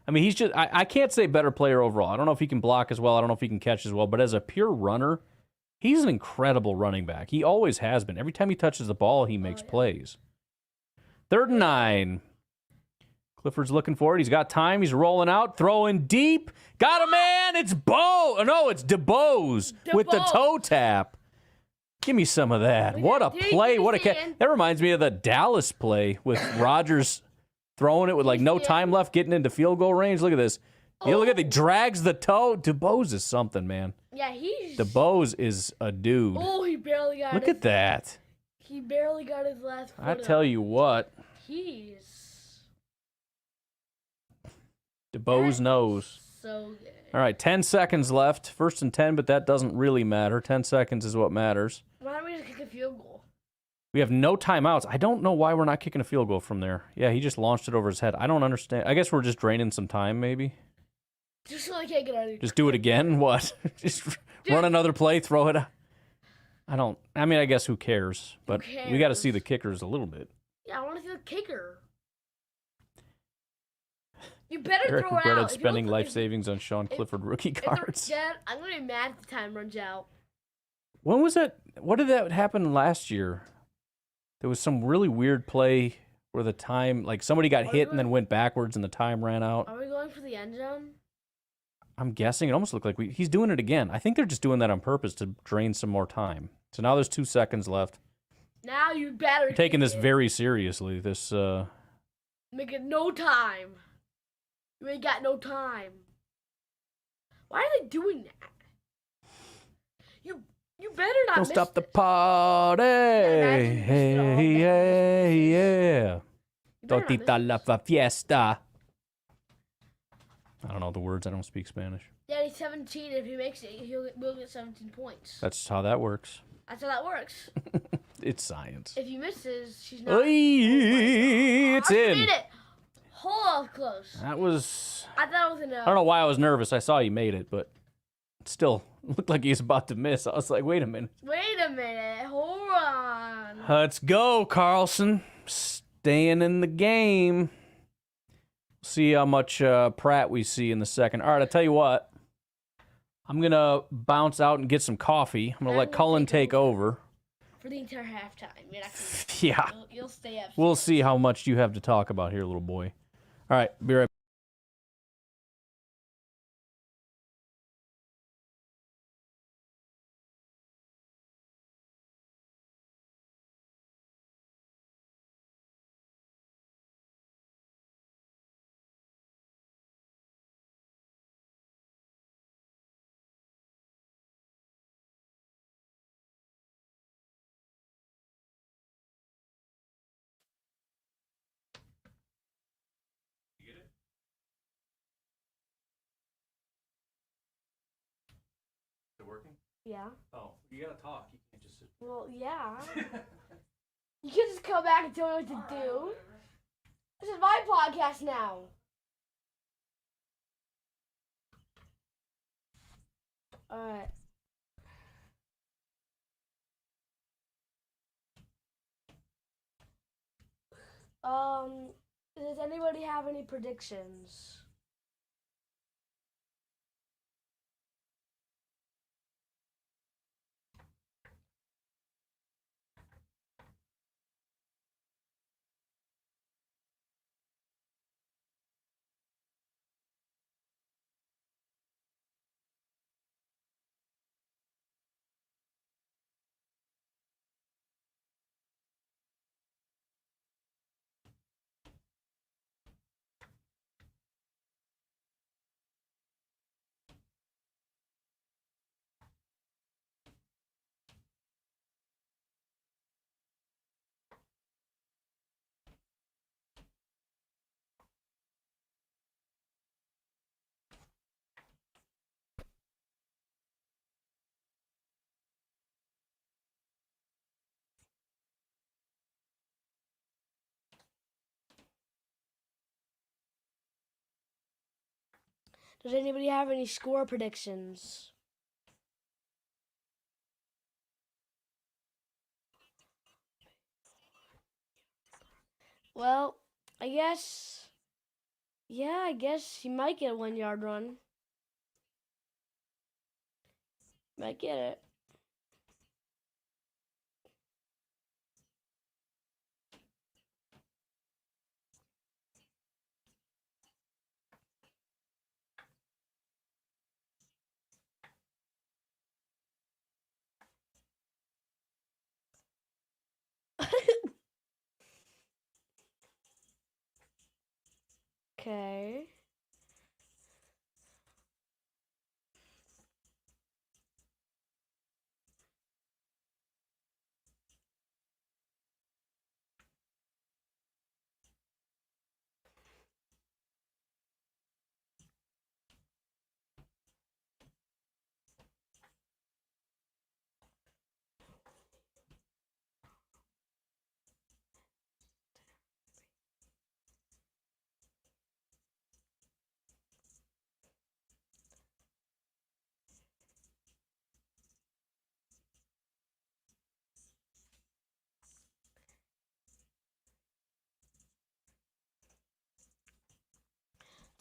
I mean, he's just, I can't say better player overall. I don't know if he can block as well. I don't know if he can catch as well. But as a pure runner, he's an incredible running back. He always has been. Every time he touches the ball, he makes plays. 3rd and 9. Clifford's looking for it. He's got time. He's rolling out, throwing deep. Got a man. It's Bo. Oh, no, it's DeBose with the toe tap. Give me some of that. What a play. What a catch. That reminds me of the Dallas play with Rodgers throwing it with like no time left, getting into field goal range. Look at this. You look at it. Drags the toe. DeBose is something, man. Yeah, he's. DeBose is a dude. Oh, he barely got Look at that. He barely got his last foot I tell you what. He's. DeBose knows. So good. All right, 10 seconds left. 1st and 10, but that doesn't really matter. 10 seconds is what matters. Why don't we just kick a field goal? We have no timeouts. I don't know why we're not kicking a field goal from there. Yeah, he just launched it over his head. I don't understand. I guess we're just draining some time, maybe. Just so I can't get out of here. Just do it again? What? Just run another play, throw it. I mean, I guess who cares? But we got to see the kickers a little bit. Yeah, I want to see the kicker. You better Eric throw it regretted out. spending life savings on Sean Clifford rookie cards. Dad, I'm going to be mad if the time runs out. When was that? What did that happen last year? There was some really weird play where the time, like somebody got hit and then went backwards and the time ran out. Are we going for the end zone? I'm guessing. It almost looked like he's doing it again. I think they're just doing that on purpose to drain some more time. So now there's 2 seconds left. Now you better. I'm taking this very seriously. This. Make it no time. You ain't got no time. Why are they doing that? You better not. Don't miss stop the this. party. Hey, yeah. You better not miss Totita la this. fiesta. I don't know the words. I don't speak Spanish. Daddy's 17. If he makes it, we'll get 17 points. That's how that works. That's how that works. It's science. If he misses, she's not. Oy, it's in. Made it. Hold on, close. That was. I thought it was enough. I don't know why I was nervous. I saw he made it, but it still looked like he was about to miss. I was like, wait a minute. Wait a minute. Hold on. Let's go, Carlson. Staying in the game. See how much Pratt we see in the second. All right, I'll tell you what. I'm going to bounce out and get some coffee. I'm going to let Cullen take over. For the entire halftime. You're not gonna, Yeah. You'll stay up. We'll see how much you have to talk about here, little boy. All right, be right back. Yeah. Oh, you gotta talk. You can't just sit. Well, yeah. You can just come back and tell me what to do. This is my podcast now. Alright. Does anybody have any predictions? Does anybody have any score predictions? Well, I guess he might get a 1 yard run. Might get it. Okay.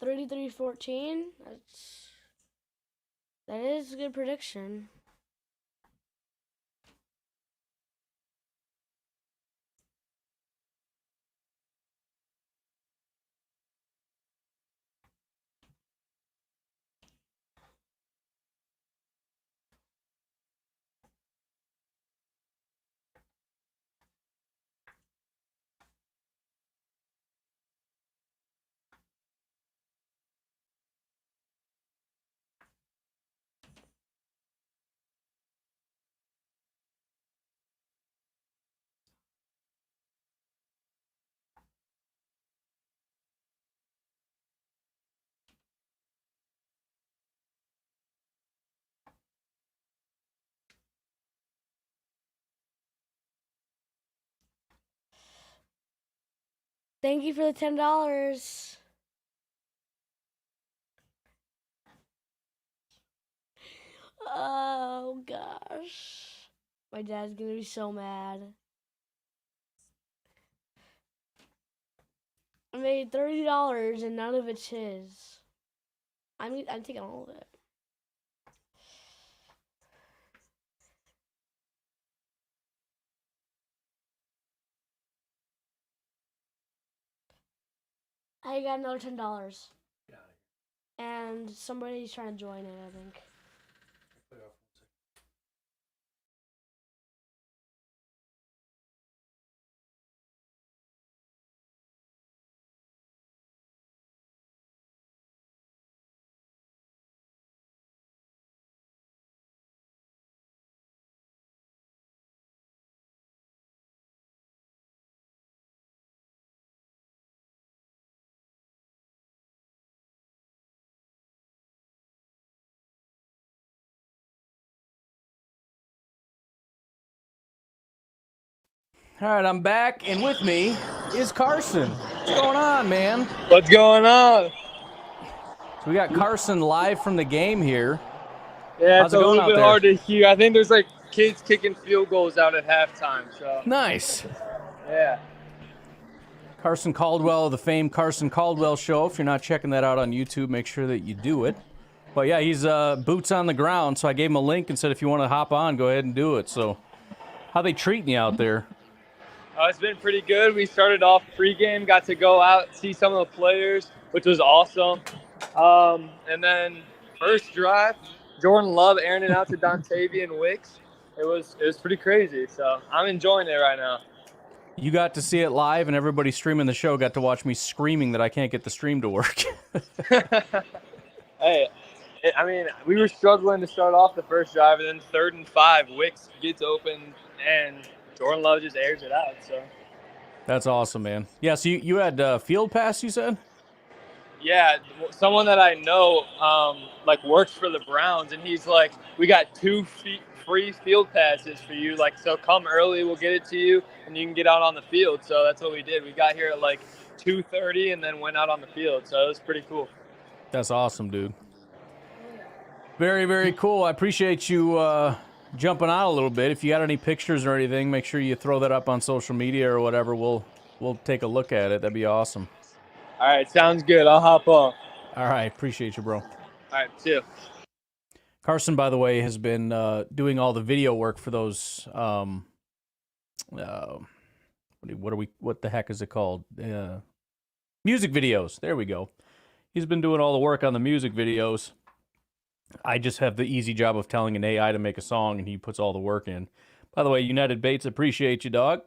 $33-14. That is a good prediction. Thank you for the $10. Oh gosh. My dad's gonna be so mad. I made $30 and none of it's his. I'm taking all of it. I got another $10. Get out of And somebody's trying to join it, I think. here. All right, I'm back, and with me is Carson. What's going on, man? What's going on? So we got Carson live from the game here. Yeah, How's it's it a going little out bit there? hard to hear. I think there's like kids kicking field goals out at halftime. So Nice. yeah. Carson Caldwell, the famed Carson Caldwell Show. If you're not checking that out on YouTube, make sure that you do it. But yeah, he's boots on the ground, so I gave him a link and said if you want to hop on, go ahead and do it. So how they treating you out there? It's been pretty good. We started off pregame, got to go out, see some of the players, which was awesome. And then first drive, Jordan Love airing it out to Dontavian Wicks. It was pretty crazy. So I'm enjoying it right now. You got to see it live, and everybody streaming the show got to watch me screaming that I can't get the stream to work. Hey, I mean, we were struggling to start off the first drive, and then 3rd and 5, Wicks gets open, and Jordan Love just airs it out. So That's awesome, man. Yeah, so you had field pass, you said? yeah, someone that I know like works for the Browns, and he's like, we got 2 free field passes for you. Like, so come early, we'll get it to you, and you can get out on the field. So that's what we did. We got here at like 2:30 and then went out on the field. So it was pretty cool. That's awesome, dude. Very, very cool. I appreciate you jumping out a little bit. If you got any pictures or anything, make sure you throw that up on social media or whatever. We'll take a look at it. That'd be awesome. All right, sounds good. I'll hop on. All right, appreciate you, bro. All right, see you. Carson, by the way, has been doing all the video work for those. What the heck is it called? Music videos. There we go. He's been doing all the work on the music videos. I just have the easy job of telling an AI to make a song, and he puts all the work in. By the way, United Bates, appreciate you, dog.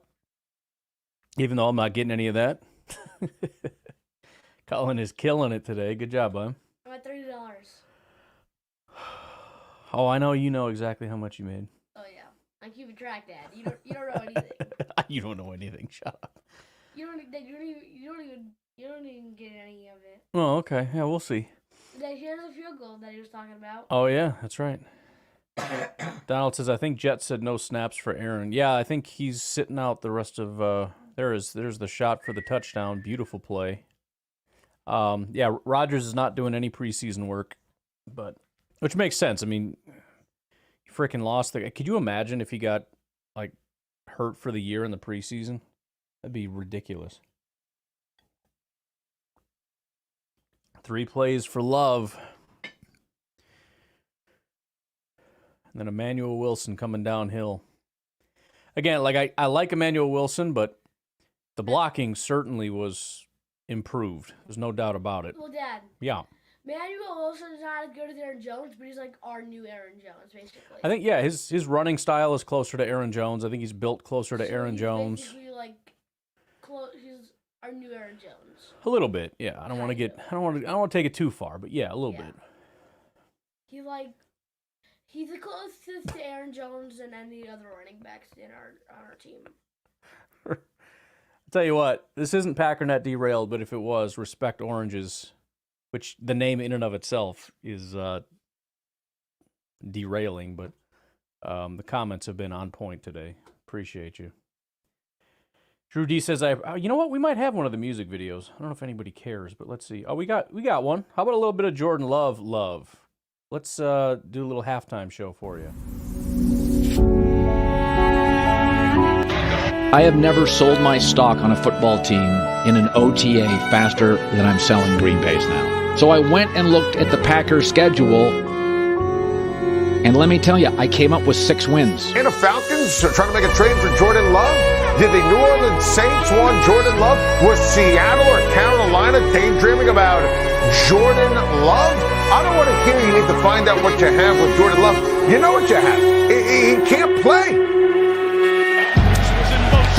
Even though I'm not getting any of that. Colin is killing it today. Good job, bud. I'm at $30. Oh, I know you know exactly how much you made. Oh yeah, I'm keeping track, Dad. You don't know anything. You don't know anything. Shut up. You don't even get any of it. Oh, okay. Yeah, we'll see. Dad, here's the field goal that he was talking about. Oh, yeah, that's right. Donald says, I think Jet said no snaps for Aaron. Yeah, I think he's sitting out the rest of there's the shot for the touchdown. Beautiful play. Yeah, Rodgers is not doing any preseason work, but which makes sense. I mean, he freaking lost the. Could you imagine if he got like hurt for the year in the preseason? That'd be ridiculous. 3 plays for Love. And then Emmanuel Wilson coming downhill. Again, like I like Emmanuel Wilson, but the blocking certainly was improved. There's no doubt about it. Well, Dad. Yeah. Manuel Wilson is not as good as Aaron Jones, but he's like our new Aaron Jones, basically. I think, yeah, his running style is closer to Aaron Jones. I think he's built closer to Aaron Jones. Basically, like, he's our new Aaron Jones. A little bit, yeah. I don't want to take it too far, but yeah, a little bit. He's the closest to Aaron Jones than any other running backs on our team. I'll tell you what, this isn't Packernet Derailed, but if it was, Respect Oranges, which the name in and of itself is derailing, but the comments have been on point today. Appreciate you. Drew D says, you know what? We might have one of the music videos. I don't know if anybody cares, but let's see. Oh, we got one. How about a little bit of Jordan Love? Let's do a little halftime show for you. I have never sold my stock on a football team in an OTA faster than I'm selling Green Bay's now. So I went and looked at the Packers' schedule, and let me tell you, I came up with 6 wins. And the Falcons are trying to make a trade for Jordan Love? Did the New Orleans Saints want Jordan Love? Was Seattle or Carolina daydreaming about Jordan Love? I don't want to hear you need to find out what you have with Jordan Love. You know what you have. He can't play.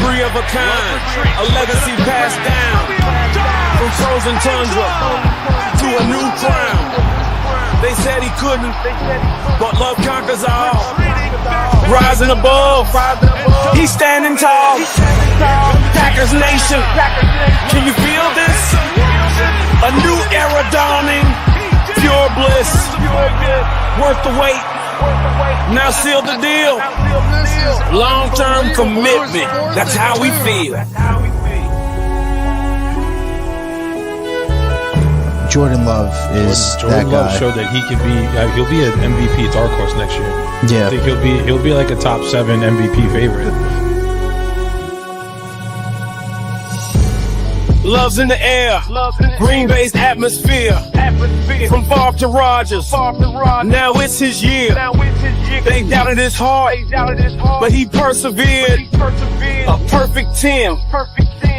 3 of a kind, a legacy passed down from frozen tundra to a new crown. They said he couldn't, but love conquers all. Rising above, he's standing tall. Packers Nation, can you feel this? A new era dawning, pure bliss, worth the wait. Now seal the deal. Long-term commitment. That's how we feel. Jordan Love is Jordan that Love guy. showed that he could be. He'll be an MVP dark horse next year. Yeah. I think he'll be like a top 7 MVP favorite. Love's in the air. Green Bay's atmosphere. From Favre to Rodgers. Now it's his year. They doubted his heart, but he persevered. A perfect 10.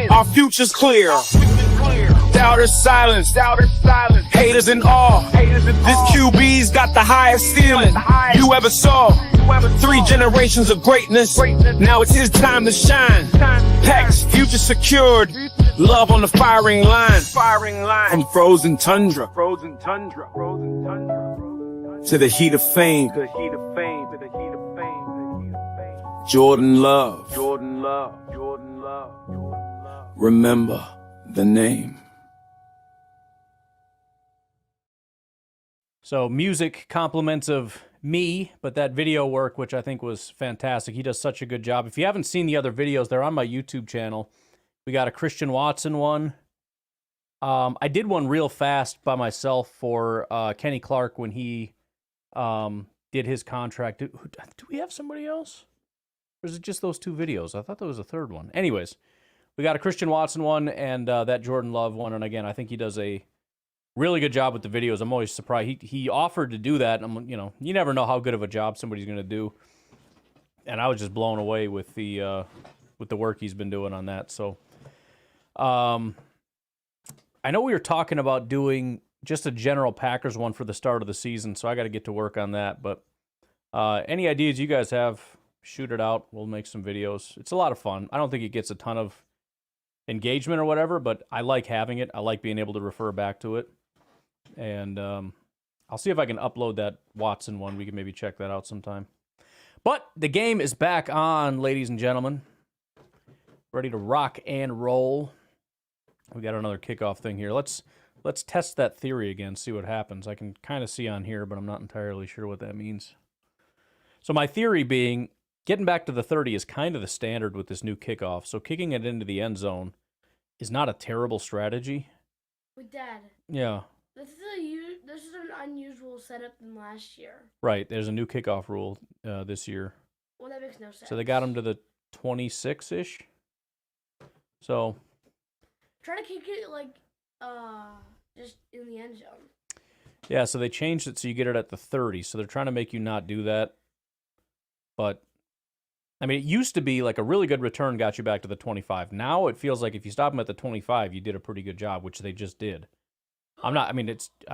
Our future's clear. Doubters silence. Haters in awe. This QB's got the highest ceiling you ever saw. 3 generations of greatness. Now it's his time to shine. Packs, future secured. Love on the firing line. From frozen tundra to the heat of fame. Jordan Love. Remember the name. So music compliments of me, but that video work, which I think was fantastic. He does such a good job. If you haven't seen the other videos, they're on my YouTube channel. We got a Christian Watson one. I did one real fast by myself for Kenny Clark when he did his contract. Do we have somebody else? Or is it just those 2 videos? I thought there was a third one. Anyways, we got a Christian Watson one and that Jordan Love one. And again, I think he does a really good job with the videos. I'm always surprised. He offered to do that. And you never know how good of a job somebody's going to do. And I was just blown away with the work he's been doing on that. So, I know we were talking about doing just a general Packers one for the start of the season, so I got to get to work on that. But any ideas you guys have, shoot it out. We'll make some videos. It's a lot of fun. I don't think it gets a ton of engagement or whatever, but I like having it. I like being able to refer back to it. And I'll see if I can upload that Watson one. We can maybe check that out sometime. But the game is back on, ladies and gentlemen. Ready to rock and roll. We got another kickoff thing here. Let's test that theory again, see what happens. I can kind of see on here, but I'm not entirely sure what that means. So my theory being, getting back to the 30 is kind of the standard with this new kickoff. So kicking it into the end zone is not a terrible strategy. With Dad. Yeah. This is an unusual setup than last year. Right. There's a new kickoff rule this year. Well, that makes no sense. So they got him to the 26-ish. So try to kick it just in the end zone. yeah, so they changed it so you get it at the 30. So they're trying to make you not do that. But I mean, it used to be like a really good return got you back to the 25. Now it feels like if you stop them at the 25, you did a pretty good job, which they just did. I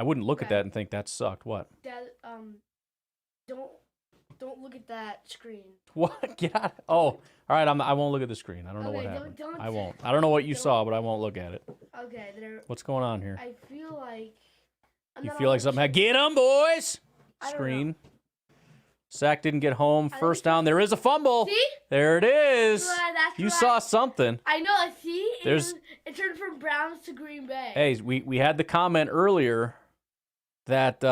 wouldn't look at that and think that sucked. What? Dad, don't look at that screen. What? Get out. Oh, all right. I won't look at the screen. I don't know what happened. I won't. I don't know what you saw, but I won't look at it. Okay. What's going on here? I feel like. You feel like something? Get them, boys. Screen. Sack didn't get home. First down. There is a fumble. See? There it is. You saw something. I know. I see. It turned from Browns to Green Bay. Hey, we had the comment earlier that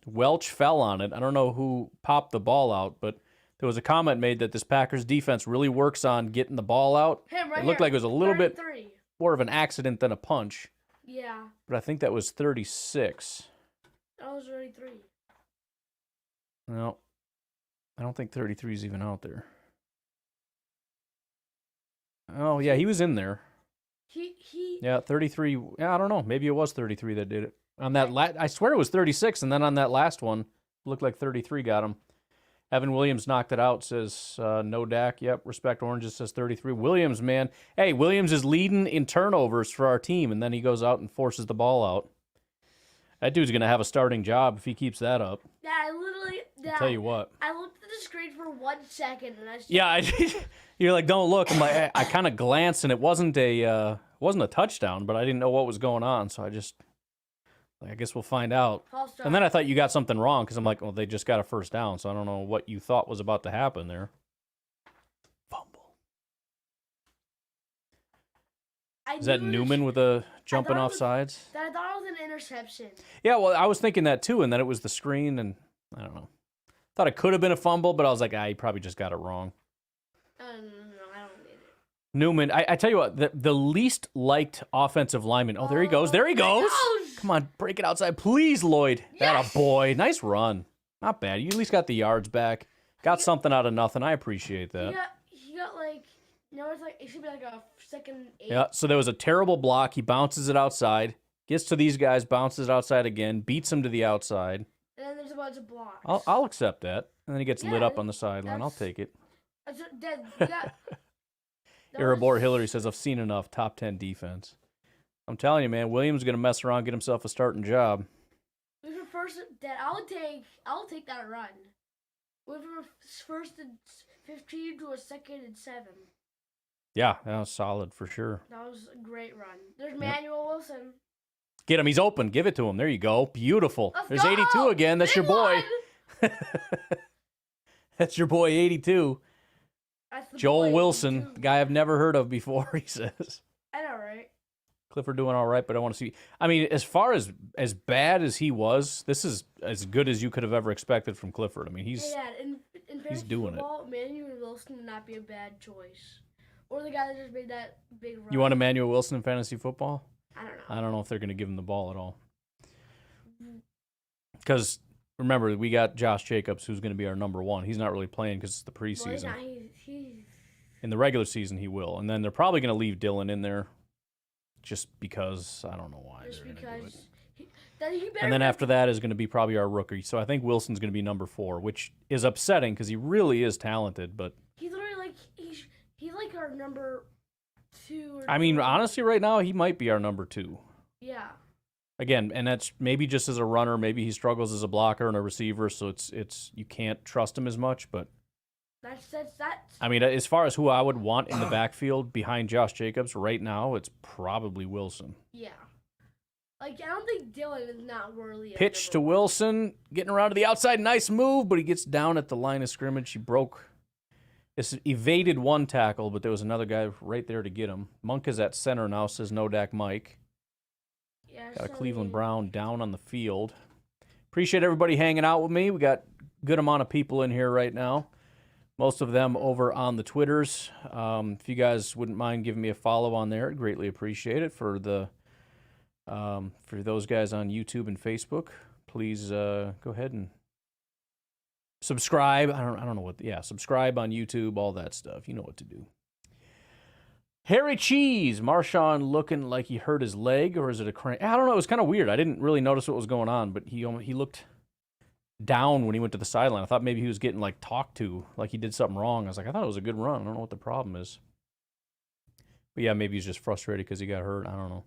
Welch fell on it. I don't know who popped the ball out, but there was a comment made that this Packers defense really works on getting the ball out. It looked like it was a little bit more of an accident than a punch. Yeah. But I think that was 36. That was 33. No, I don't think 33 is even out there. Oh, yeah, he was in there. Yeah, 33. Yeah, I don't know. Maybe it was 33 that did it. On that, I swear it was 36, and then on that last one, looked like 33 got him. Evan Williams knocked it out, says no Dak. Yep, respect Oranges says 33. Williams, man. Hey, Williams is leading in turnovers for our team, and then he goes out and forces the ball out. That dude's going to have a starting job if he keeps that up. Yeah, I'll tell you what. I looked at the screen for 1 second, and I. Yeah, you're like, don't look. I'm like, I kind of glanced, and it wasn't a touchdown, but I didn't know what was going on, so I guess we'll find out. And then I thought you got something wrong because I'm like, well, they just got a first down, so I don't know what you thought was about to happen there. Fumble. Is that Newman with a jumping off sides? I thought it was an interception. Yeah, well, I was thinking that too, and then it was the screen, and I don't know. Thought it could have been a fumble, but I was like, he probably just got it wrong. No, I don't need it. Newman, I tell you what, the least liked offensive lineman. Oh, there he goes. There he goes. Come on, break it outside. Please, Lloyd. That a boy. Nice run. Not bad. You at least got the yards back. Got something out of nothing. I appreciate that. He got like, it's like, it should be like a 2nd and 8. Yeah, so there was a terrible block. He bounces it outside. Gets to these guys, bounces it outside again, beats him to the outside. And then there's a bunch of blocks. I'll accept that. And then he gets lit up on the sideline. I'll take it. Erebor Hillary says, I've seen enough. Top 10 defense. I'm telling you, man, Williams is going to mess around, get himself a starting job. I'll take that run. Went from a 1st and 15 to a 2nd and 7. Yeah, that was solid for sure. That was a great run. There's Manuel Wilson. Get him. He's open. Give it to him. There you go. Beautiful. There's go! 82 again. That's Big your boy. That's your boy, 82. Joel Wilson, the guy I've never heard of before, he says. I know, right? Clifford doing all right, but I want to see. I mean, as far as bad as he was, this is as good as you could have ever expected from Clifford. I mean, he's doing football, it. Manuel Wilson would not be a bad choice. Or the guy that just made that big run. You want Emmanuel Wilson in fantasy football? I don't know. I don't know if they're going to give him the ball at all. Because, remember, we got Josh Jacobs, who's going to be our number 1. He's not really playing because it's the preseason. Well, he's... In the regular season, he will. And then they're probably going to leave Dylan in there just because. I don't know why. Just because. And then after that is going to be probably our rookie. So I think Wilson's going to be number 4, which is upsetting because he really is talented. But he's literally like, he's like our number 2. I mean, honestly, right now, he might be our number 2. Yeah. Again, and that's maybe just as a runner. Maybe he struggles as a blocker and a receiver, so it's you can't trust him as much. But that's. I mean, as far as who I would want in the backfield behind Josh Jacobs right now, it's probably Wilson. Yeah. Like, I don't think Dylan is not worthy of Pitch to Wilson, getting around to the outside. Nice move, but he gets down at the line of scrimmage. He evaded one tackle, but there was another guy right there to get him. Monk is at center now, says Nodak Mike. Yeah, got a Cleveland Brown down on the field. Appreciate everybody hanging out with me. We got a good amount of people in here right now. Most of them over on the Twitters. If you guys wouldn't mind giving me a follow on there, I'd greatly appreciate it. For those guys on YouTube and Facebook, please go ahead and subscribe. I don't know what. Yeah, subscribe on YouTube, all that stuff. You know what to do. Harry Cheese, Marshawn looking like he hurt his leg, or is it a cramp? I don't know. It was kind of weird. I didn't really notice what was going on, but he looked down when he went to the sideline. I thought maybe he was getting like talked to, like he did something wrong. I was like, I thought it was a good run. I don't know what the problem is. But yeah, maybe he's just frustrated because he got hurt. I don't know.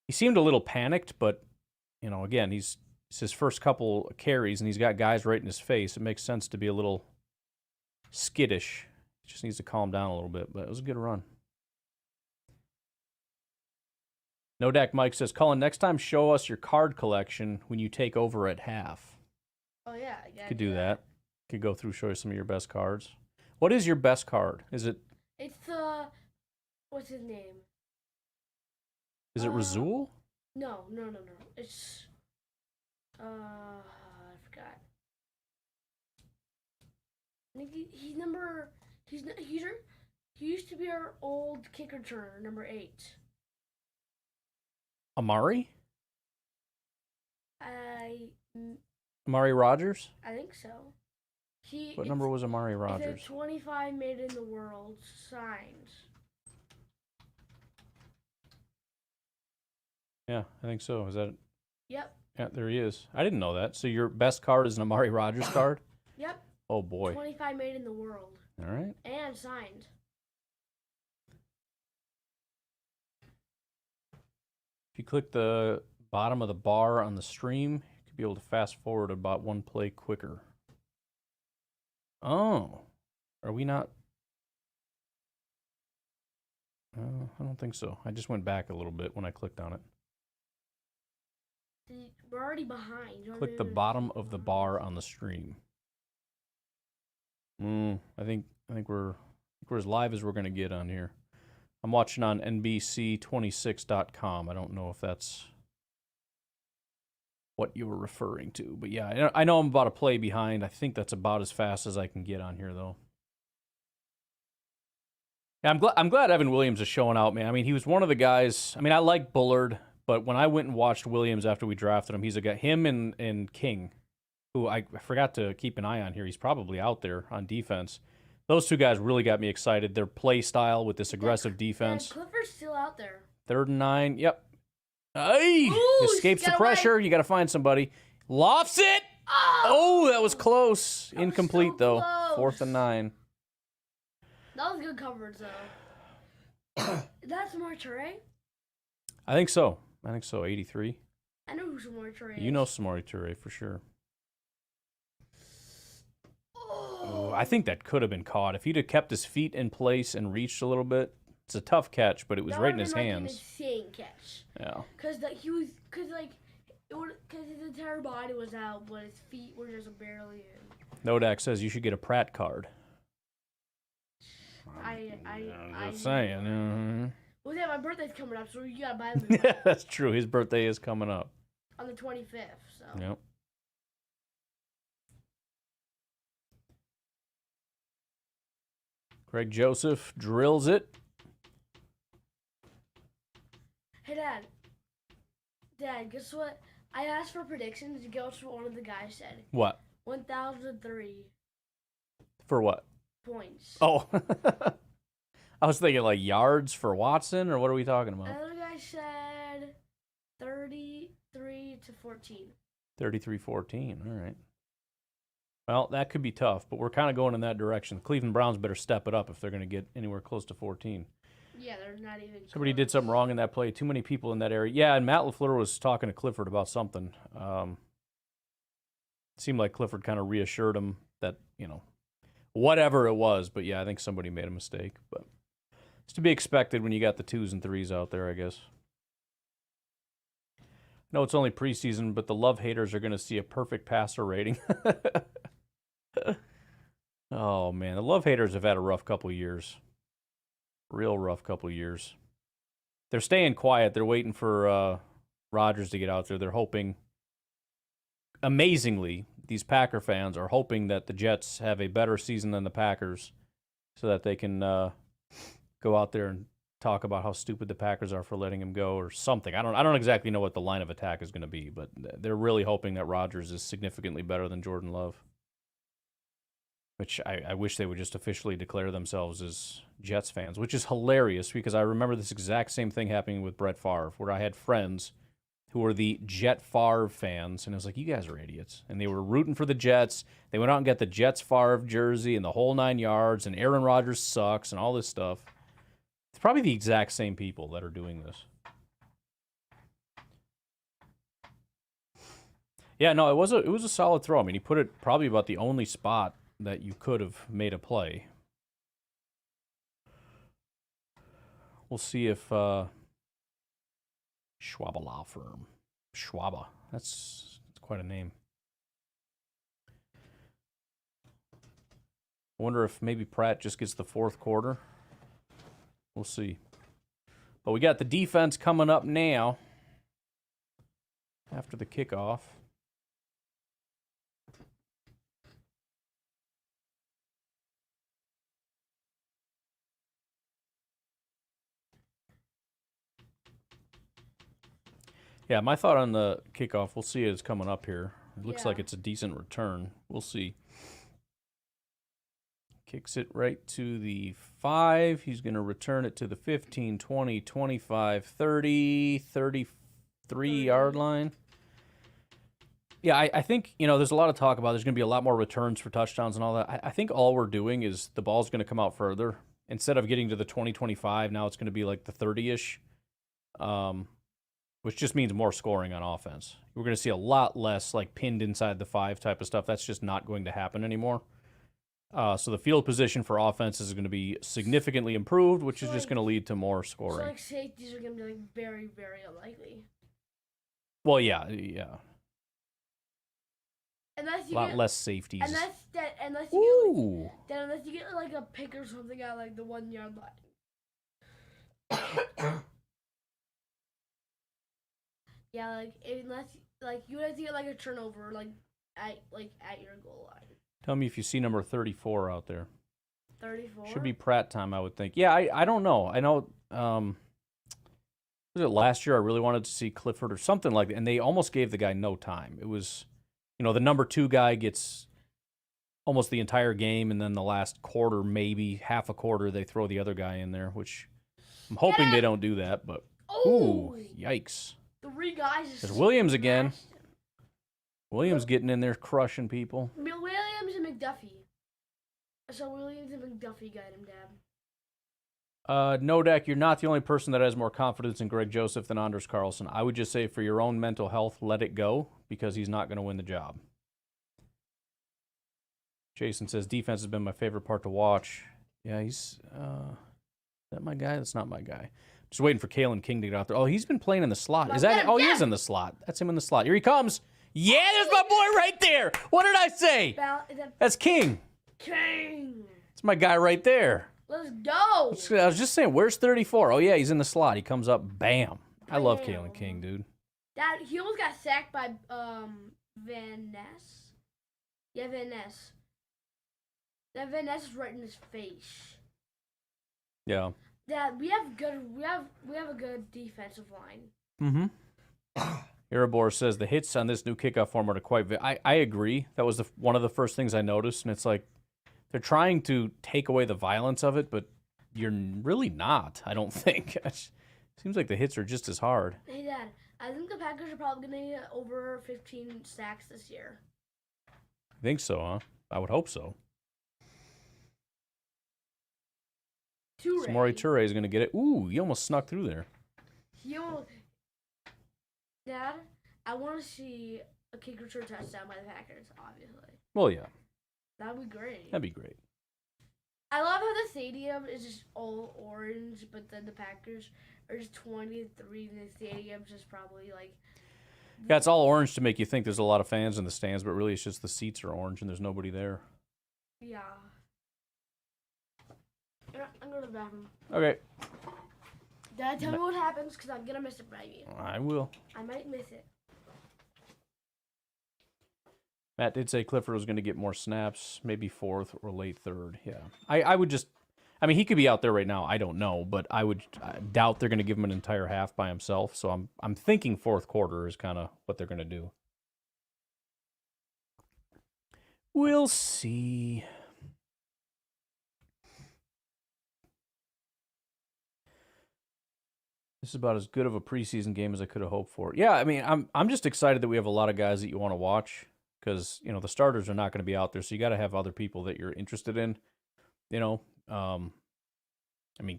He seemed a little panicked, but again, it's his first couple carries, and he's got guys right in his face. It makes sense to be a little skittish. He just needs to calm down a little bit, but it was a good run. Nodak Mike says, Colin, next time show us your card collection when you take over at half. Oh, yeah. Could do that. Could go through, show you some of your best cards. What is your best card? Is it... It's what's his name? Is it Razul? No. It's... I forgot. I think he's number... He used to be our old kick returner, number 8. Amari? Amari Rogers? I think so. What number was Amari Rogers? It's a 25 made in the world signed. Yeah, I think so. Is that? Yep. Yeah, there he is. I didn't know that. So your best card is an Amari Rogers card? Yep. Oh, boy. 25 made in the world. All right. And signed. If you click the bottom of the bar on the stream, you could be able to fast forward about one play quicker. Oh. Are we not? I don't think so. I just went back a little bit when I clicked on it. We're already behind. Click the bottom of the bar on the stream. I think we're as live as we're going to get on here. I'm watching on NBC26.com. I don't know if that's what you were referring to. But yeah, I know I'm about a play behind. I think that's about as fast as I can get on here, though. Yeah, I'm glad Evan Williams is showing out, man. I mean, he was one of the guys. I mean, I like Bullard, but when I went and watched Williams after we drafted him, he's a guy. Him and King, who I forgot to keep an eye on here. He's probably out there on defense. Those two guys really got me excited. Their play style with this aggressive defense. Clifford's still out there. 3rd and 9. Yep. Hey! Escapes the pressure. You got to find somebody. Lofts it! Oh, that was close. Incomplete, though. 4th and 9. That was good coverage, though. That's Marture? I think so. 83. I know who Samori Toure is. You know Samori Toure for sure. Oh, I think that could have been caught. If he'd have kept his feet in place and reached a little bit, it's a tough catch, but it was right in his hands. An insane catch. Yeah. Because his entire body was out, but his feet were just barely in. Nodak says you should get a Pratt card. I'm just saying. Well, yeah, my birthday's coming up, so you gotta buy me one. Yeah, that's true. His birthday is coming up. On the 25th, so. Yep. Greg Joseph drills it. Hey, Dad. Dad, guess what? I asked for predictions. Guess what one of the guys said? What? 1,003 For what? points. Oh. I was thinking like yards for Watson, or what are we talking about? Another guy said 33 to 14. 33-14. All right. Well, that could be tough, but we're kind of going in that direction. The Cleveland Browns better step it up if they're going to get anywhere close to 14. Yeah, they're not even Somebody close. did something wrong in that play. Too many people in that area. Yeah, and Matt LaFleur was talking to Clifford about something. It seemed like Clifford kind of reassured him that, whatever it was. But yeah, I think somebody made a mistake. But it's to be expected when you got the 2s and 3s out there, I guess. No, it's only preseason, but the love haters are going to see a perfect passer rating. Oh, man. The love haters have had a rough couple years. Real rough couple years. They're staying quiet. They're waiting for Rodgers to get out there. They're hoping, amazingly, these Packer fans are hoping that the Jets have a better season than the Packers so that they can go out there and talk about how stupid the Packers are for letting him go or something. I don't exactly know what the line of attack is going to be, but they're really hoping that Rodgers is significantly better than Jordan Love. Which I wish they would just officially declare themselves as Jets fans, which is hilarious because I remember this exact same thing happening with Brett Favre, where I had friends who were the Jet Favre fans, and I was like, you guys are idiots. And they were rooting for the Jets. They went out and got the Jets Favre jersey and the whole 9 yards, and Aaron Rodgers sucks and all this stuff. It's probably the exact same people that are doing this. Yeah, no, it was a solid throw. I mean, he put it probably about the only spot that you could have made a play. We'll see if Schwaba Law Firm. Schwaba. That's quite a name. I wonder if maybe Pratt just gets the 4th quarter. We'll see. But we got the defense coming up now after the kickoff. Yeah, my thought on the kickoff, we'll see it's coming up here. It looks like it's a decent return. We'll see. Kicks it right to the 5. He's going to return it to the 15, 20, 25, 30, 33-yard line. Yeah, I think, there's a lot of talk about there's going to be a lot more returns for touchdowns and all that. I think all we're doing is the ball's going to come out further. Instead of getting to the 20, 25, now it's going to be like the 30-ish. Which just means more scoring on offense. We're going to see a lot less like pinned inside the 5 type of stuff. That's just not going to happen anymore. So the field position for offense is going to be significantly improved, which is just going to lead to more scoring. So safeties are going to be very, very unlikely. Well, yeah. Unless you a lot get, less safeties. Unless you get like a pick or something at like the 1 yard line. Yeah, unless you have to get a turnover at your goal line. Tell me if you see number 34 out there. 34. Should be Pratt time, I would think. Yeah, I don't know. I know. Was it last year? I really wanted to see Clifford or something like that, and they almost gave the guy no time. It was, the number 2 guy gets almost the entire game, and then the last quarter, maybe half a quarter, they throw the other guy in there, which I'm hoping they don't do that. But ooh, yikes! 3 guys. There's Williams again. Williams getting in there, crushing people. Williams and McDuffie. So Williams and McDuffie got him, Dad. Nodak, you're not the only person that has more confidence in Greg Joseph than Anders Carlson. I would just say for your own mental health, let it go, because he's not going to win the job. Jason says, defense has been my favorite part to watch. Yeah, he's, is that my guy? That's not my guy. Just waiting for Kalen King to get out there. Oh, he's been playing in the slot. Is that it? Oh, he is in the slot. That's him in the slot. Here he comes. Yeah, there's my boy right there. What did I say? That's King. King. That's my guy right there. Let's go. I was just saying, where's 34? Oh, yeah, he's in the slot. He comes up, bam. I love Kalen King, dude. Dad, he almost got sacked by Van Ness. Yeah, Van Ness. That Van Ness is right in his face. Yeah. Dad, we have a good defensive line. Mm-hmm. Erebor says the hits on this new kickoff format are quite. I agree. That was one of the first things I noticed, and it's like they're trying to take away the violence of it, but you're really not. I don't think. It seems like the hits are just as hard. Hey, Dad, I think the Packers are probably going to get over 15 sacks this year. I think so, huh? I would hope so. Samori Toure is going to get it. Ooh, he almost snuck through there. Dad, I want to see a kick return touchdown by the Packers, obviously. Well, yeah. That would be great. That'd be great. I love how the stadium is just all orange, but then the Packers are just 23, and the stadium's just probably Yeah, it's all orange to make you think there's a lot of fans in the stands, but really it's just the seats are orange and there's nobody there. Yeah. I'm going to the bathroom. Okay. Dad, tell me what happens, because I'm going to miss it, maybe. I will. I might miss it. Matt did say Clifford was going to get more snaps, maybe 4th or late 3rd. Yeah. I would just, he could be out there right now. I don't know, but I doubt they're going to give him an entire half by himself. So I'm thinking 4th quarter is kind of what they're going to do. We'll see. This is about as good of a preseason game as I could have hoped for. Yeah, I'm just excited that we have a lot of guys that you want to watch, because the starters are not going to be out there, so you got to have other people that you're interested in.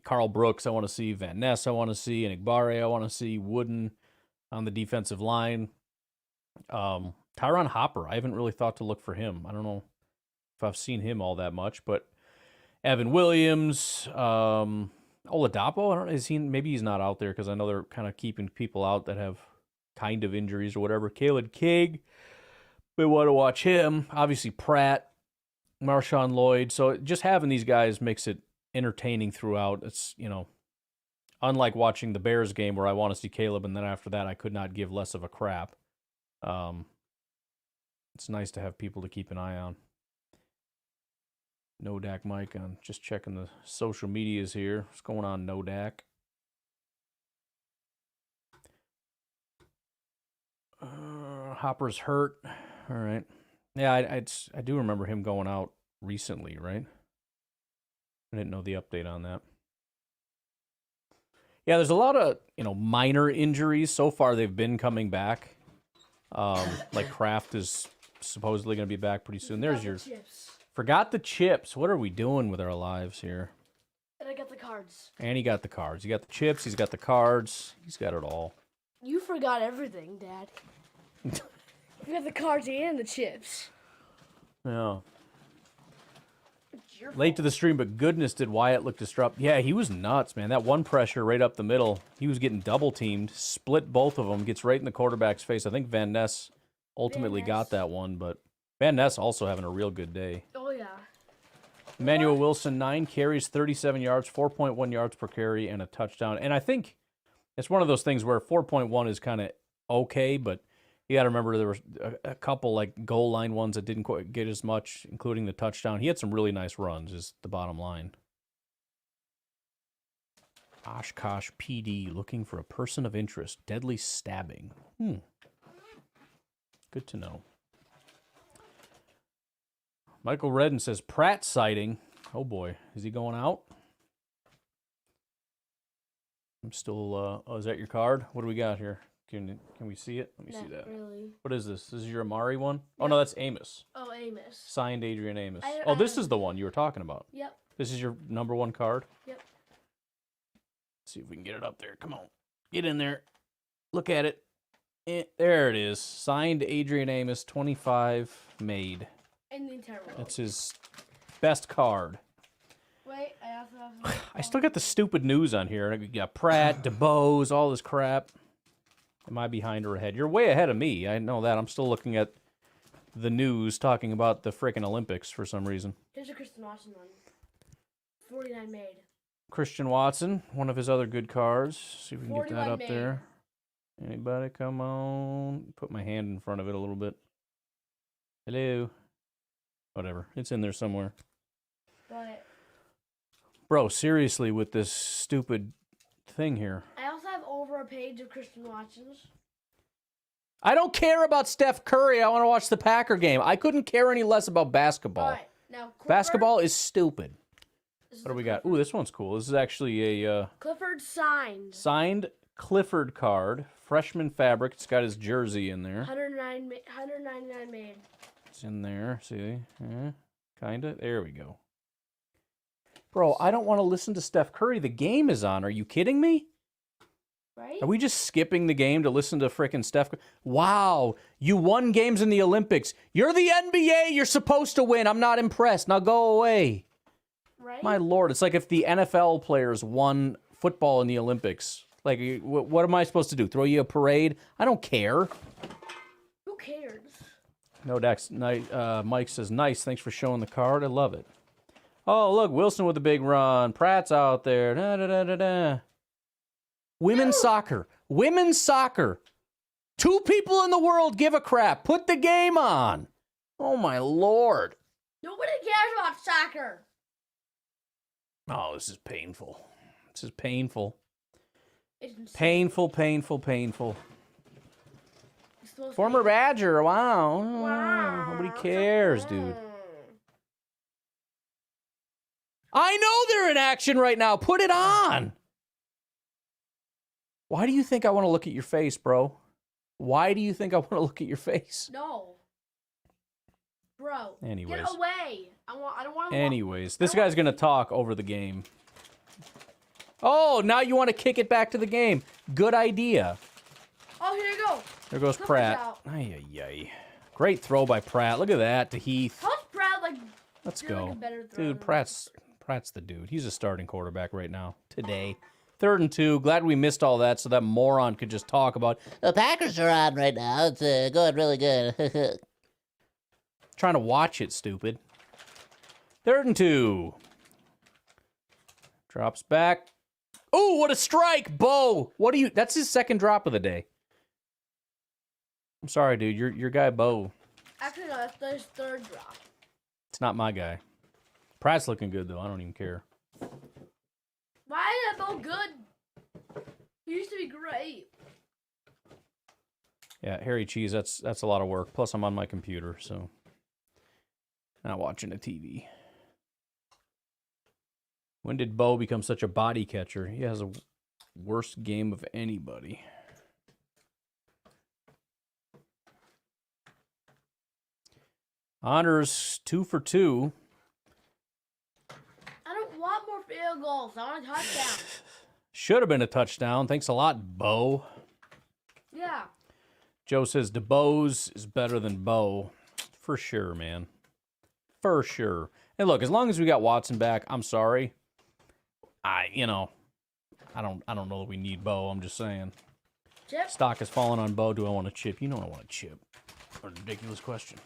Carl Brooks, I want to see. Van Ness, I want to see. Enigbare, I want to see. Wooden on the defensive line. Tyron Hopper, I haven't really thought to look for him. I don't know if I've seen him all that much, but Evan Williams, Oladapo, I don't know, maybe he's not out there, because I know they're kind of keeping people out that have kind of injuries or whatever. Kalen King, we want to watch him. Obviously Pratt, Marshawn Lloyd. So just having these guys makes it entertaining throughout. It's, unlike watching the Bears game where I want to see Caleb, and then after that I could not give less of a crap. It's nice to have people to keep an eye on. Nodak Mike, I'm just checking the social medias here. What's going on, Nodak? Hopper's hurt. All right. Yeah, I do remember him going out recently, right? I didn't know the update on that. Yeah, there's a lot of, minor injuries. So far, they've been coming back. Like Kraft is supposedly going to be back pretty soon. There's your... Forgot the chips. What are we doing with our lives here? And I got the cards. And he got the cards. He got the chips. He's got the cards. He's got it all. You forgot everything, Dad. You got the cards and the chips. Yeah. Late to the stream, but goodness, did Wyatt look disrupted. Yeah, he was nuts, man. That one pressure right up the middle. He was getting double-teamed. Split both of them. Gets right in the quarterback's face. I think Van Ness ultimately got that one, but Van Ness also having a real good day. Oh, yeah. Emmanuel Wilson, 9 carries, 37 yards, 4.1 yards per carry, and a touchdown. And I think it's one of those things where 4.1 is kind of okay, but you got to remember there were a couple like goal line ones that didn't quite get as much, including the touchdown. He had some really nice runs, is the bottom line. Oshkosh PD looking for a person of interest. Deadly stabbing. Good to know. Michael Redden says, Pratt sighting. Oh boy, is he going out? I'm still, oh, is that your card? What do we got here? Can we see it? Let me see that. Really. What is this? This is your Amari one? Oh, no, that's Amos. Oh, Amos. Signed Adrian Amos. This I is the one you were talking about. Yep. This is your number 1 card? Yep. Let's see if we can get it up there. Come on. Get in there. Look at it. There it is. Signed Adrian Amos, 25 made. In the entire world. That's his best card. Wait, I also have... I still got the stupid news on here. You got Pratt, DeBose, all this crap. Am I behind or ahead? You're way ahead of me. I know that. I'm still looking at the news talking about the freaking Olympics for some reason. Here's a Kristen Watson one. 49 made. Christian Watson, one of his other good cards. See if we can get that up made. there. Anybody? Come on. Put my hand in front of it a little bit. Hello. Whatever. It's in there somewhere. But... Bro, seriously, with this stupid thing here. I also have over a page of Kristen Watson's. I don't care about Steph Curry. I want to watch the Packer game. I couldn't care any less about basketball. All right, now Clifford, Basketball is stupid. What do we got? Clifford. Ooh, this one's cool. This is actually a Clifford signed. signed Clifford card, freshman fabric. It's got his jersey in there. 199 made. It's in there. See? Yeah, kind of. There we go. Bro, I don't want to listen to Steph Curry. The game is on. Are you kidding me? Right? Are we just skipping the game to listen to frickin' Steph? Wow, you won games in the Olympics. You're the NBA. You're supposed to win. I'm not impressed. Now go away. Right? My Lord, it's like if the NFL players won football in the Olympics. Like, what am I supposed to do? Throw you a parade? I don't care. Who cares? No, Dex. Mike says, nice. Thanks for showing the card. I love it. Oh, look, Wilson with a big run. Pratt's out there. Da-da-da-da-da. Women's soccer. Women's soccer. 2 people in the world give a crap. Put the game on. Oh, my Lord. Nobody cares about soccer. Oh, this is painful. This is painful. It's insane. Painful, painful, painful. It's the most Former painful. Badger. Wow. Wow. Nobody cares, dude. I know they're in action right now. Put it on. Why do you think I want to look at your face, bro? Why do you think I want to look at your face? No. Bro. Anyways. Get away. I don't want to. Anyways, this guy's going to talk over the game. Oh, now you want to kick it back to the game. Good idea. Oh, here you go. There goes Clippers Pratt. out. Ay, ay, ay. Great throw by Pratt. Look at that to Heath. How's Pratt like? Let's you're go. like a better thrower Dude, than Pratt's the dude. He's a starting quarterback right now, today. 3rd and 2. Glad we missed all that so that moron could just talk about, The Packers are on right now. It's going really good. trying to watch it, stupid. 3rd and 2. Drops back. Oh, what a strike, Bo. That's his 2nd drop of the day. I'm sorry, dude. Your guy, Bo. Actually, no, that's his 3rd drop. It's not my guy. Pratt's looking good, though. I don't even care. Why is that so good? He used to be great. Yeah, Harry Cheese, that's a lot of work. Plus, I'm on my computer, so not watching the TV. When did Bo become such a body catcher? He has a worst game of anybody. Honors 2 for 2. I don't want more field goals. I want a touchdown. Should have been a touchdown. Thanks a lot, Bo. Yeah. Joe says DeBose is better than Bo. For sure, man. For sure. And look, as long as we got Watson back, I'm sorry. I don't know that we need Bo. I'm just saying. Chip? Stock has fallen on Bo. Do I want a chip? You know I want a chip. What a ridiculous question.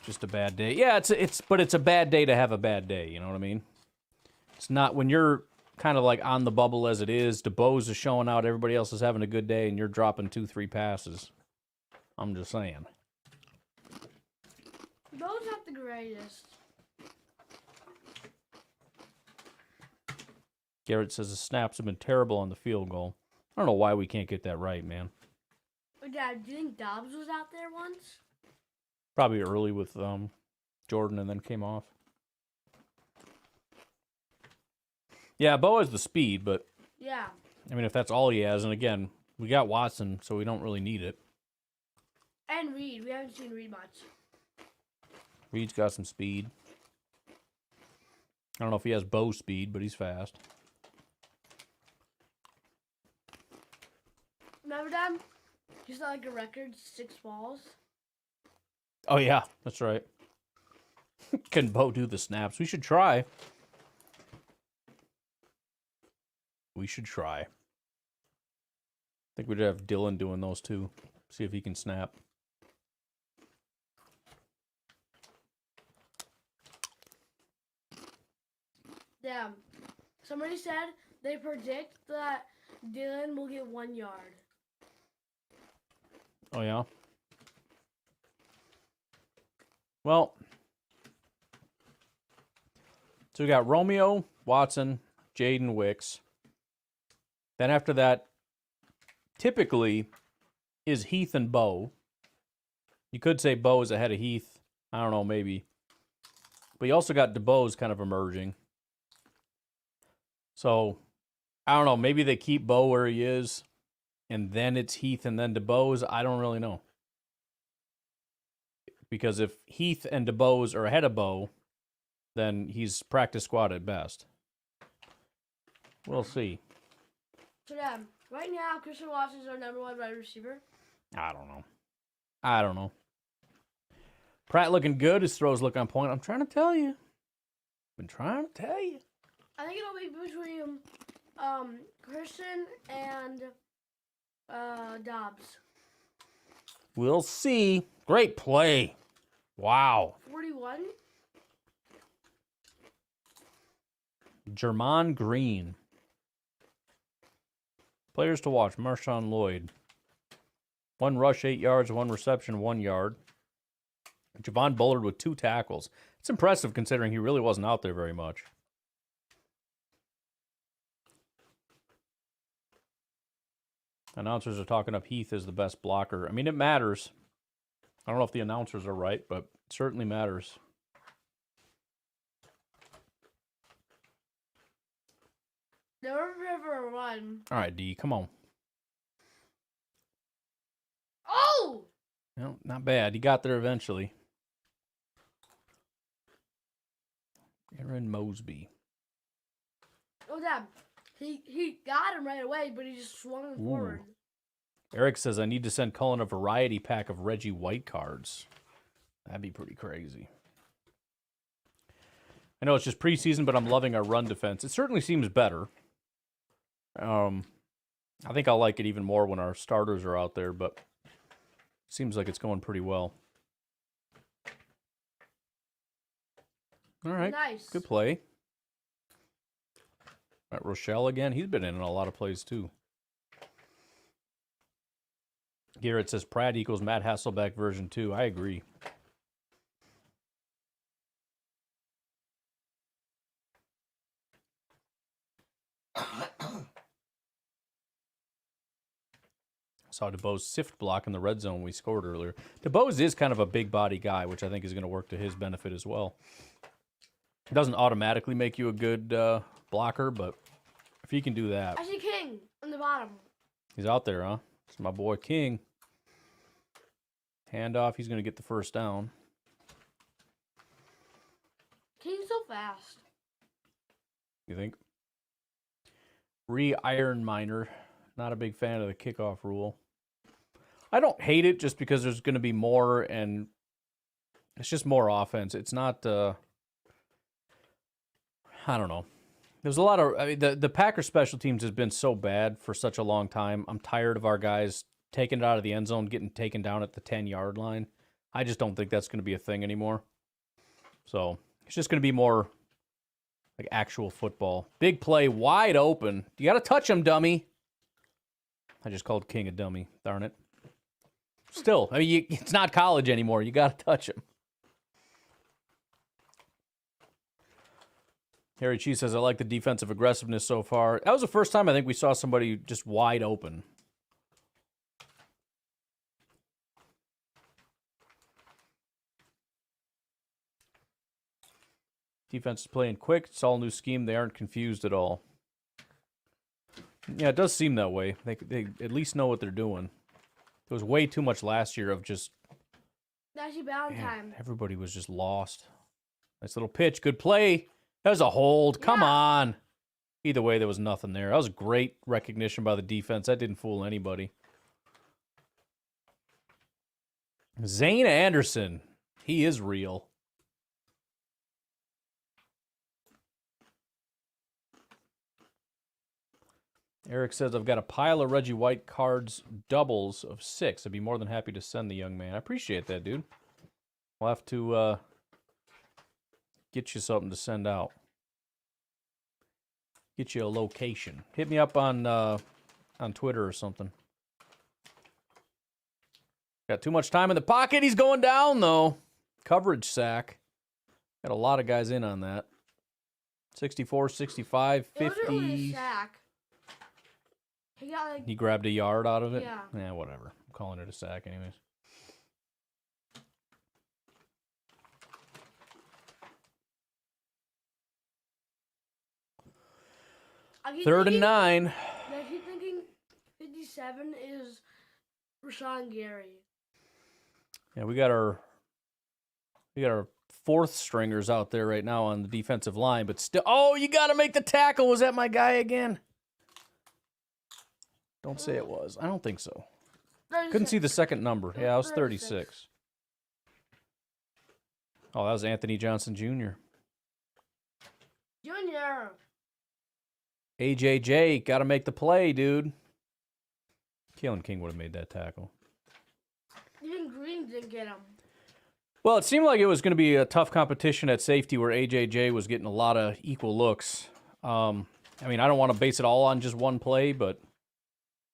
Just a bad day. Yeah, it's a bad day to have a bad day. You know what I mean? It's not when you're kind of like on the bubble as it is. DeBose is showing out. Everybody else is having a good day, and you're dropping 2-3 passes. I'm just saying. Bo's not the greatest. Garrett says the snaps have been terrible on the field goal. I don't know why we can't get that right, man. Dad, do you think Dobbs was out there once? Probably early with Jordan and then came off. Yeah, Bo has the speed, but Yeah. I mean, if that's all he has, and again, we got Watson, so we don't really need it. And Reed. We haven't seen Reed much. Reed's got some speed. I don't know if he has Bo speed, but he's fast. Remember, Dad? He's got like a record 6 balls. Oh, yeah, that's right. Can Bo do the snaps? We should try. We should try. I think we'd have Dylan doing those too. See if he can snap. Yeah. Somebody said they predict that Dylan will get 1 yard. Oh, yeah? Well, so we got Romeo, Watson, Jaden Wicks. Then after that, typically, is Heath and Bo. You could say Bo is ahead of Heath. I don't know, maybe. But you also got DeBose kind of emerging. So, I don't know. Maybe they keep Bo where he is, and then it's Heath and then DeBose. I don't really know. Because if Heath and DeBose are ahead of Bo, then he's practice squad at best. We'll see. So, Dad, right now, Christian Watson's our number 1 wide receiver. I don't know. Pratt looking good. His throws look on point. I'm trying to tell you. Been trying to tell you. I think it'll be between Christian and Dobbs. We'll see. Great play. Wow. 41? Jermon Green. Players to watch. Marshawn Lloyd. 1 rush, 8 yards. 1 reception, 1 yard. Javon Bullard with 2 tackles. It's impressive considering he really wasn't out there very much. Announcers are talking up Heath as the best blocker. I mean, it matters. I don't know if the announcers are right, but it certainly matters. Never ever run. All right, D, come on. Oh! No, not bad. He got there eventually. Aaron Mosby. Oh, Dad. He got him right away, but he just swung him forward. Eric says, I need to send Cullen a variety pack of Reggie White cards. That'd be pretty crazy. I know it's just preseason, but I'm loving our run defense. It certainly seems better. I think I'll like it even more when our starters are out there, but it seems like it's going pretty well. All right. Nice. Good play. All right, Rochelle again. He's been in a lot of plays, too. Garrett says Pratt equals Matt Hasselbeck version 2. I agree. Saw DeBose sift block in the red zone we scored earlier. DeBose is kind of a big body guy, which I think is going to work to his benefit as well. It doesn't automatically make you a good blocker, but if he can do that. I see King on the bottom. He's out there, huh? It's my boy King. Handoff, he's going to get the first down. King's so fast. You think? Iron Miner. Not a big fan of the kickoff rule. I don't hate it just because there's going to be more and it's just more offense. It's not, I don't know. There's a lot of, I mean, the Packers special teams has been so bad for such a long time. I'm tired of our guys taking it out of the end zone, getting taken down at the 10-yard line. I just don't think that's going to be a thing anymore. So it's just going to be more, Like actual football. Big play, wide open. You got to touch him, dummy. I just called King a dummy. Darn it. Still, I mean, it's not college anymore. You got to touch him. Harry Cheese says, I like the defensive aggressiveness so far. That was the first time I think we saw somebody just wide open. Defense is playing quick. It's all new scheme. They aren't confused at all. Yeah, it does seem that way. They at least know what they're doing. There was way too much last year of just... That's your Valentine. Man, everybody was just lost. Nice little pitch. Good play. That was a hold. Come on. Either way, there was nothing there. That was great recognition by the defense. That didn't fool anybody. Zane Anderson. He is real. Eric says, I've got a pile of Reggie White cards, doubles of 6. I'd be more than happy to send the young man. I appreciate that, dude. We'll have to get you something to send out. Get you a location. Hit me up on Twitter or something. Got too much time in the pocket. He's going down, though. Coverage sack. Got a lot of guys in on that. 64, 65, 50. It wasn't really a sack. He grabbed a yard out of it? Yeah. Yeah, whatever. I'm calling it a sack anyways. Third and 9. I keep thinking 57 is Rashawn Gary. Yeah, we got our fourth stringers out there right now on the defensive line, but still... Oh, you got to make the tackle. Was that my guy again? Don't say it was. I don't think so. 36. Couldn't see the second number. Yeah, it was 36. Oh, that was Anthony Johnson Jr. Junior. AJJ, got to make the play, dude. Kalen King would have made that tackle. Even Green didn't get him. Well, it seemed like it was going to be a tough competition at safety where AJJ was getting a lot of equal looks. I mean, I don't want to base it all on just one play, but...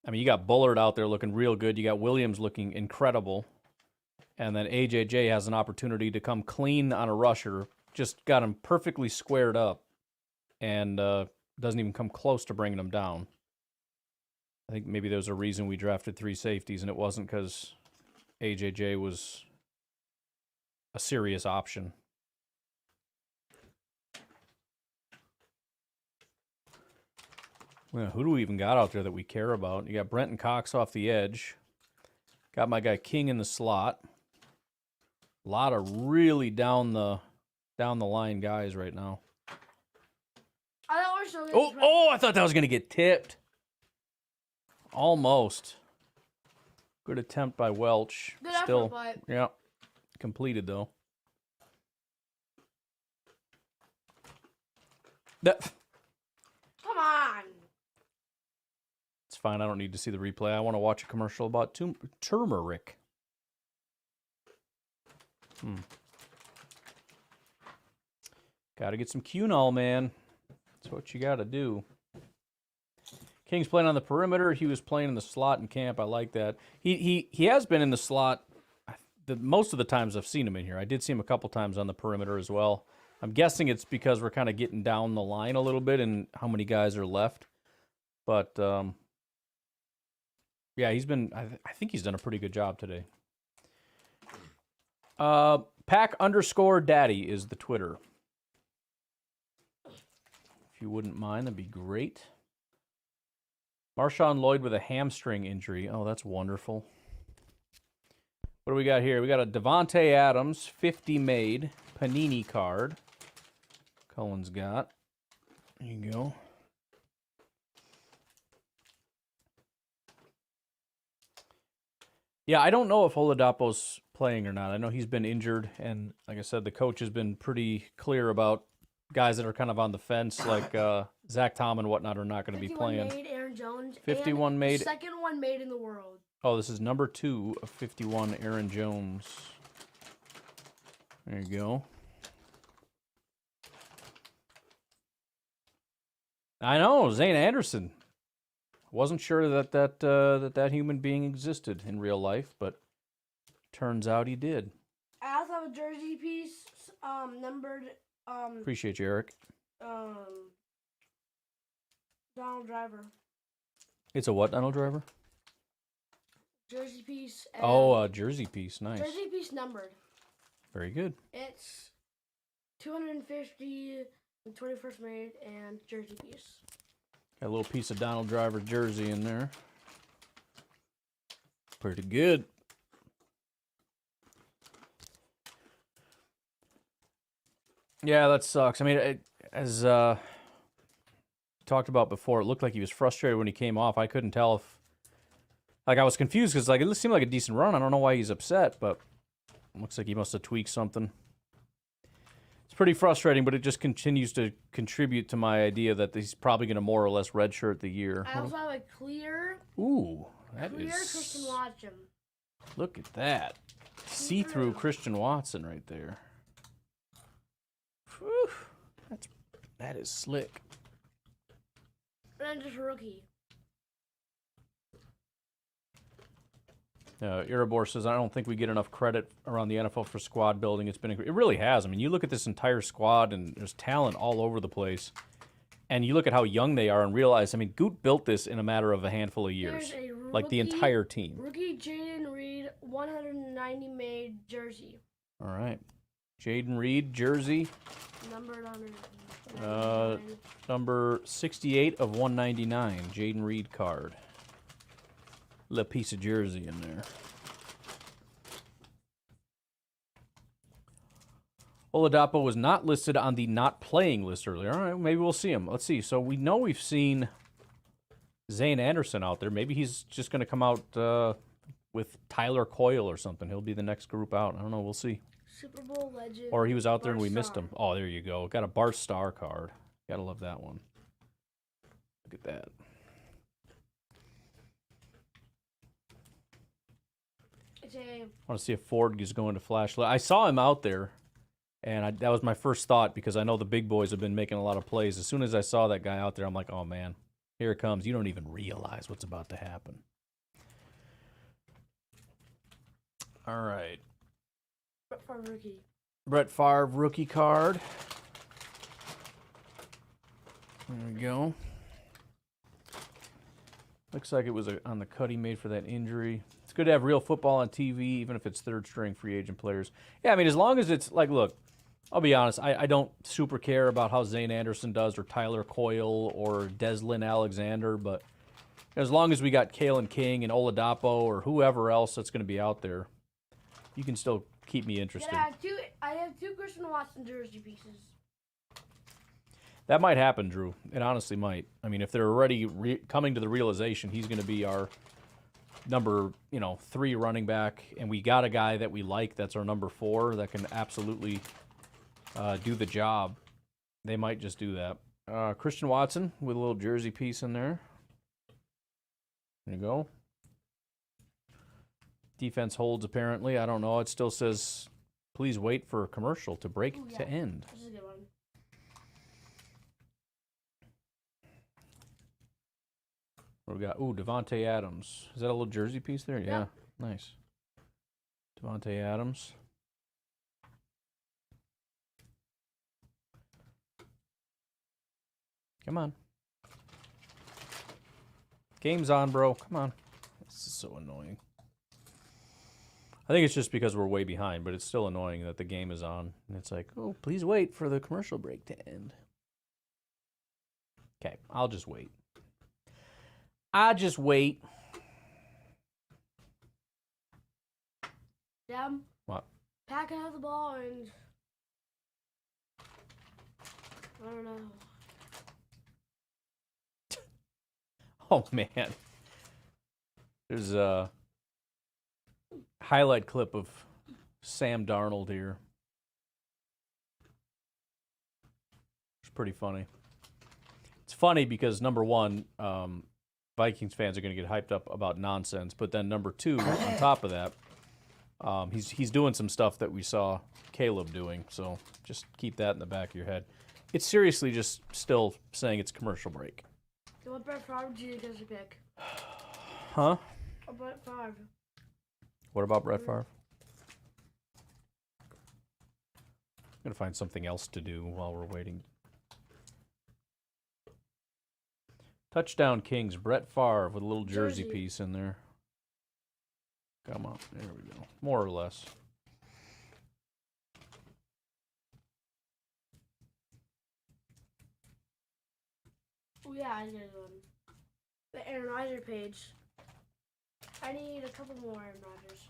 I mean, you got Bullard out there looking real good. You got Williams looking incredible. And then AJJ has an opportunity to come clean on a rusher. Just got him perfectly squared up. And doesn't even come close to bringing him down. I think maybe there's a reason we drafted 3 safeties, and it wasn't because AJJ was a serious option. Well, who do we even got out there that we care about? You got Brenton Cox off the edge. Got my guy King in the slot. A lot of really down the line guys right now. I thought that was going to get tipped. Almost. Good attempt by Welch. Good Still, effort, but... yeah, completed though. Come on. It's fine. I don't need to see the replay. I want to watch a commercial about turmeric. Got to get some Cunol, man. That's what you got to do. King's playing on the perimeter. He was playing in the slot in camp. I like that. He has been in the slot most of the times I've seen him in here. I did see him a couple times on the perimeter as well. I'm guessing it's because we're kind of getting down the line a little bit and how many guys are left. But, yeah, he's been... I think he's done a pretty good job today. Pack_daddy is the Twitter. If you wouldn't mind, that'd be great. Marshawn Lloyd with a hamstring injury. Oh, that's wonderful. What do we got here? We got a Devontae Adams 50 made Panini card. Cullen's got. There you go. Yeah, I don't know if Oladapo's playing or not. I know he's been injured, and like I said, the coach has been pretty clear about guys that are kind of on the fence, like Zach Tom and whatnot, are not going to be playing. 51 made Aaron Jones. 51 made. Second one made in the world. Oh, this is number 2 of 51, Aaron Jones. There you go. I know, Zane Anderson. Wasn't sure that human being existed in real life, but turns out he did. I also have a jersey piece, numbered. Appreciate you, Eric. Donald Driver. It's a what, Donald Driver? Jersey piece. Oh, a jersey piece. Nice. Jersey piece numbered. Very good. It's 250, 21st made, and jersey piece. Got a little piece of Donald Driver jersey in there. Pretty good. Yeah, that sucks. I mean, as talked about before, it looked like he was frustrated when he came off. I couldn't tell if... Like, I was confused because it seemed like a decent run. I don't know why he's upset, but it looks like he must have tweaked something. It's pretty frustrating, but it just continues to contribute to my idea that he's probably going to more or less redshirt the year. I also have a clear... Ooh, that clear is... Christian Watson. Look at that. See-through Christian Watson right there. Whew. That is slick. And just a rookie. Irabor says, I don't think we get enough credit around the NFL for squad building. It really has. I mean, you look at this entire squad, and there's talent all over the place. And you look at how young they are and realize, I mean, Goot built this in a matter of a handful of years. Like the entire team. Rookie Jaden Reed, 190 made jersey. All right. Jaden Reed, jersey. Numbered on number 68 of 199. Jaden Reed card. Little piece of jersey in there. Oladapo was not listed on the not playing list earlier. All right, maybe we'll see him. Let's see. So we know we've seen Zane Anderson out there. Maybe he's just going to come out with Tyler Coyle or something. He'll be the next group out. I don't know. We'll see. Super Bowl legend. Or he was out there and we missed him. Oh, there you go. Got a Bart Starr card. Gotta love that one. Look at that. I want to see if Ford is going to flashlight. I saw him out there, and that was my first thought because I know the big boys have been making a lot of plays. As soon as I saw that guy out there, I'm like, oh, man, here it comes. You don't even realize what's about to happen. All right. Brett Favre rookie. Brett Favre rookie card. There we go. Looks like it was on the cut he made for that injury. It's good to have real football on TV, even if it's third-string free agent players. Yeah, I mean, as long as it's, like, look, I'll be honest, I don't super care about how Zane Anderson does or Tyler Coyle or Deslin Alexander, but as long as we got Kalen King and Oladapo or whoever else that's going to be out there, you can still keep me interested. Yeah, I have two Christian Watson jersey pieces. That might happen, Drew. It honestly might. I mean, if they're already coming to the realization he's going to be our number, 3 running back, and we got a guy that we like that's our number 4 that can absolutely do the job, they might just do that. Christian Watson with a little jersey piece in there. There you go. Defense holds, apparently. I don't know. It still says, please wait for a commercial to break to end. This is a good one. What we got? Ooh, Devontae Adams. Is that a little jersey piece there? Yeah. Nice. Devontae Adams. Come on. Game's on, bro. Come on. This is so annoying. I think it's just because we're way behind, but it's still annoying that the game is on. And it's like, oh, please wait for the commercial break to end. Okay, I'll just wait. I just wait. Yeah. What? Packing out the ball and I don't know. Oh man. There's a highlight clip of Sam Darnold here. It's pretty funny. It's funny because number one, Vikings fans are going to get hyped up about nonsense. But then number two, on top of that, he's doing some stuff that we saw Caleb doing. So just keep that in the back of your head. It's seriously just still saying it's commercial break. So what Brett Favre do you guys pick? Huh? Brett Favre. What about Brett Favre? I'm going to find something else to do while we're waiting. Touchdown Kings, Brett Favre with a little jersey piece in there. Come on, there we go. More or less. Oh yeah, I get the Aaron Rodgers page. I need a couple more Aaron Rodgers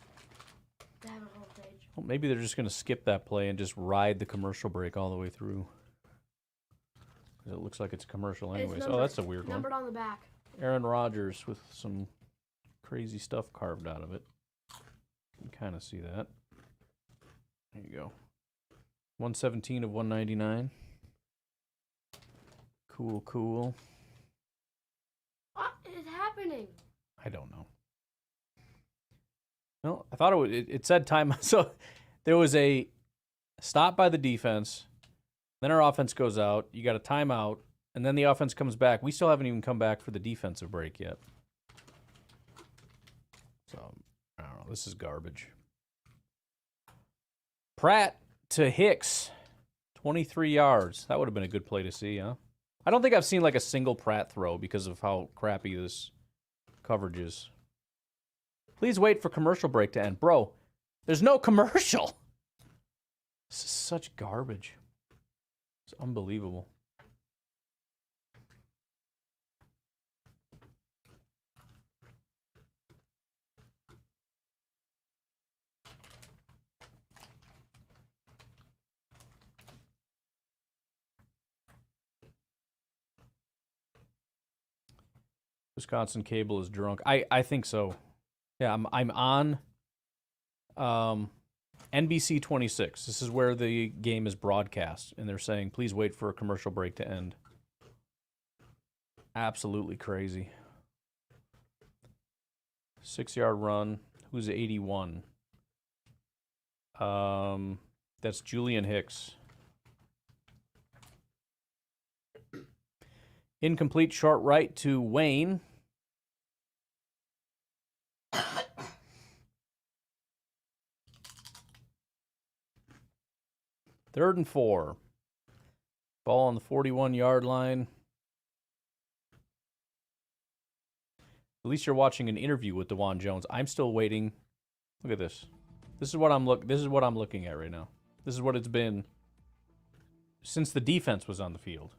to have a whole page. Well, maybe they're just going to skip that play and just ride the commercial break all the way through. It looks like it's a commercial anyways. Oh, that's a weird one. Numbered on the back. Aaron Rodgers with some crazy stuff carved out of it. You can kind of see that. There you go. 117 of 199. Cool, cool. What is happening? I don't know. Well, I thought it said time. So there was a stop by the defense. Then our offense goes out. You got a timeout. And then the offense comes back. We still haven't even come back for the defensive break yet. So, I don't know. This is garbage. Pratt to Hicks. 23 yards. That would have been a good play to see, huh? I don't think I've seen like a single Pratt throw because of how crappy this coverage is. Please wait for commercial break to end. Bro, there's no commercial. This is such garbage. It's unbelievable. Wisconsin cable is drunk. I think so. Yeah, I'm on NBC 26. This is where the game is broadcast, and they're saying, please wait for a commercial break to end. Absolutely crazy. 6-yard run. Who's 81? That's Julian Hicks. Incomplete short right to Wayne. Third and 4. Ball on the 41-yard line. At least you're watching an interview with DeJuan Jones. I'm still waiting. Look at this. This is what I'm looking at right now. This is what it's been since the defense was on the field.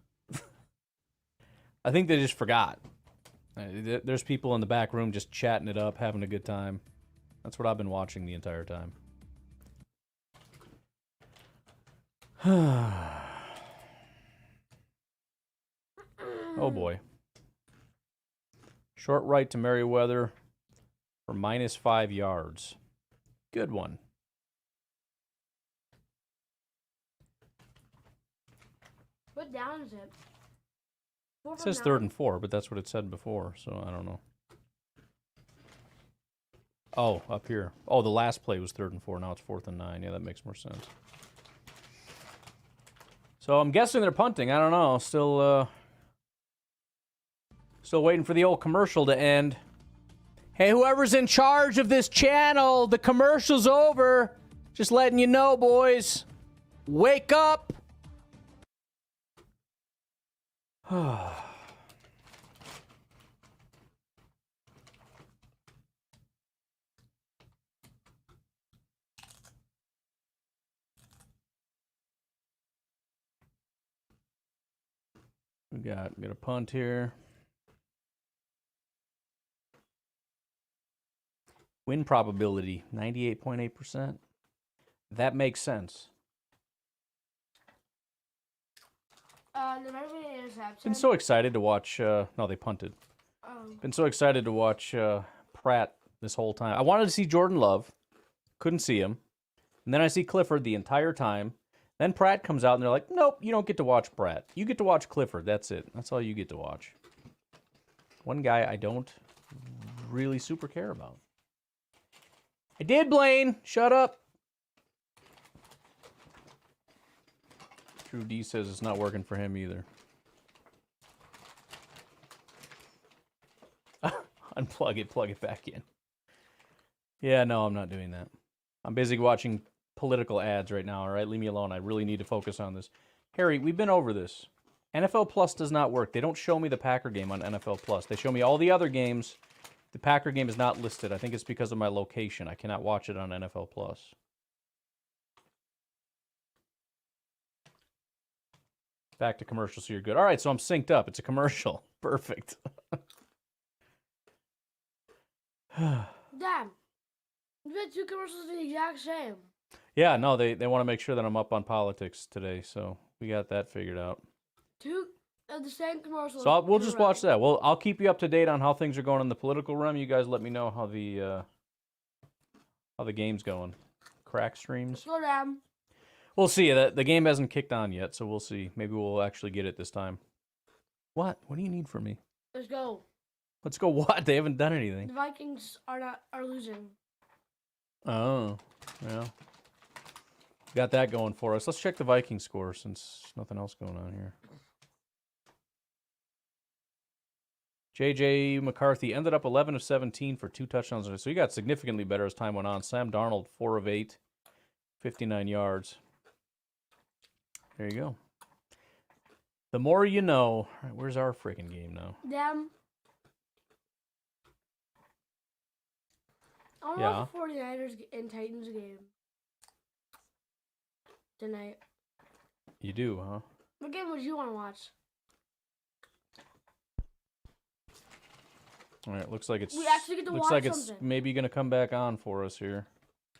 I think they just forgot. There's people in the back room just chatting it up, having a good time. That's what I've been watching the entire time. Oh boy. Short right to Merriweather for -5 yards. Good one. What down is it? It says 3rd and 4, but that's what it said before, so I don't know. Oh, up here. Oh, the last play was 3rd and 4. Now it's 4th and 9. Yeah, that makes more sense. So I'm guessing they're punting. I don't know. Still waiting for the old commercial to end. Hey, whoever's in charge of this channel, the commercial's over. Just letting you know, boys. Wake up. We got a punt here. Win probability, 98.8%. That makes sense. Been so excited to watch. No, they punted. Been so excited to watch Pratt this whole time. I wanted to see Jordan Love. Couldn't see him. And then I see Clifford the entire time. Then Pratt comes out and they're like, nope, you don't get to watch Pratt. You get to watch Clifford. That's it. That's all you get to watch. One guy I don't really super care about. I did, Blaine. Shut up. Drew D says it's not working for him either. Unplug it, plug it back in. Yeah, no, I'm not doing that. I'm busy watching political ads right now, all right? Leave me alone. I really need to focus on this. Harry, we've been over this. NFL Plus does not work. They don't show me the Packer game on NFL Plus. They show me all the other games. The Packer game is not listed. I think it's because of my location. I cannot watch it on NFL Plus. Back to commercial, so you're good. All right, so I'm synced up. It's a commercial. Perfect. Damn. You had 2 commercials the exact same. Yeah, no, they want to make sure that I'm up on politics today, so we got that figured out. 2 of the same commercials. So we'll just watch that. Well, I'll keep you up to date on how things are going in the political realm. You guys let me know how the game's going. Crack streams. Slow down. We'll see. The game hasn't kicked on yet, so we'll see. Maybe we'll actually get it this time. What? What do you need from me? Let's go. Let's go what? They haven't done anything. The Vikings are losing. Oh, yeah. Got that going for us. Let's check the Viking score since there's nothing else going on here. J.J. McCarthy ended up 11 of 17 for 2 touchdowns. So he got significantly better as time went on. Sam Darnold, 4 of 8, 59 yards. There you go. The more you know. All right, where's our freaking game now? Them. I want Yeah. the 49ers and Titans game tonight. You do, huh? What game would you want to watch? All right, looks like it's We actually get to looks watch like it's something. maybe gonna come back on for us here.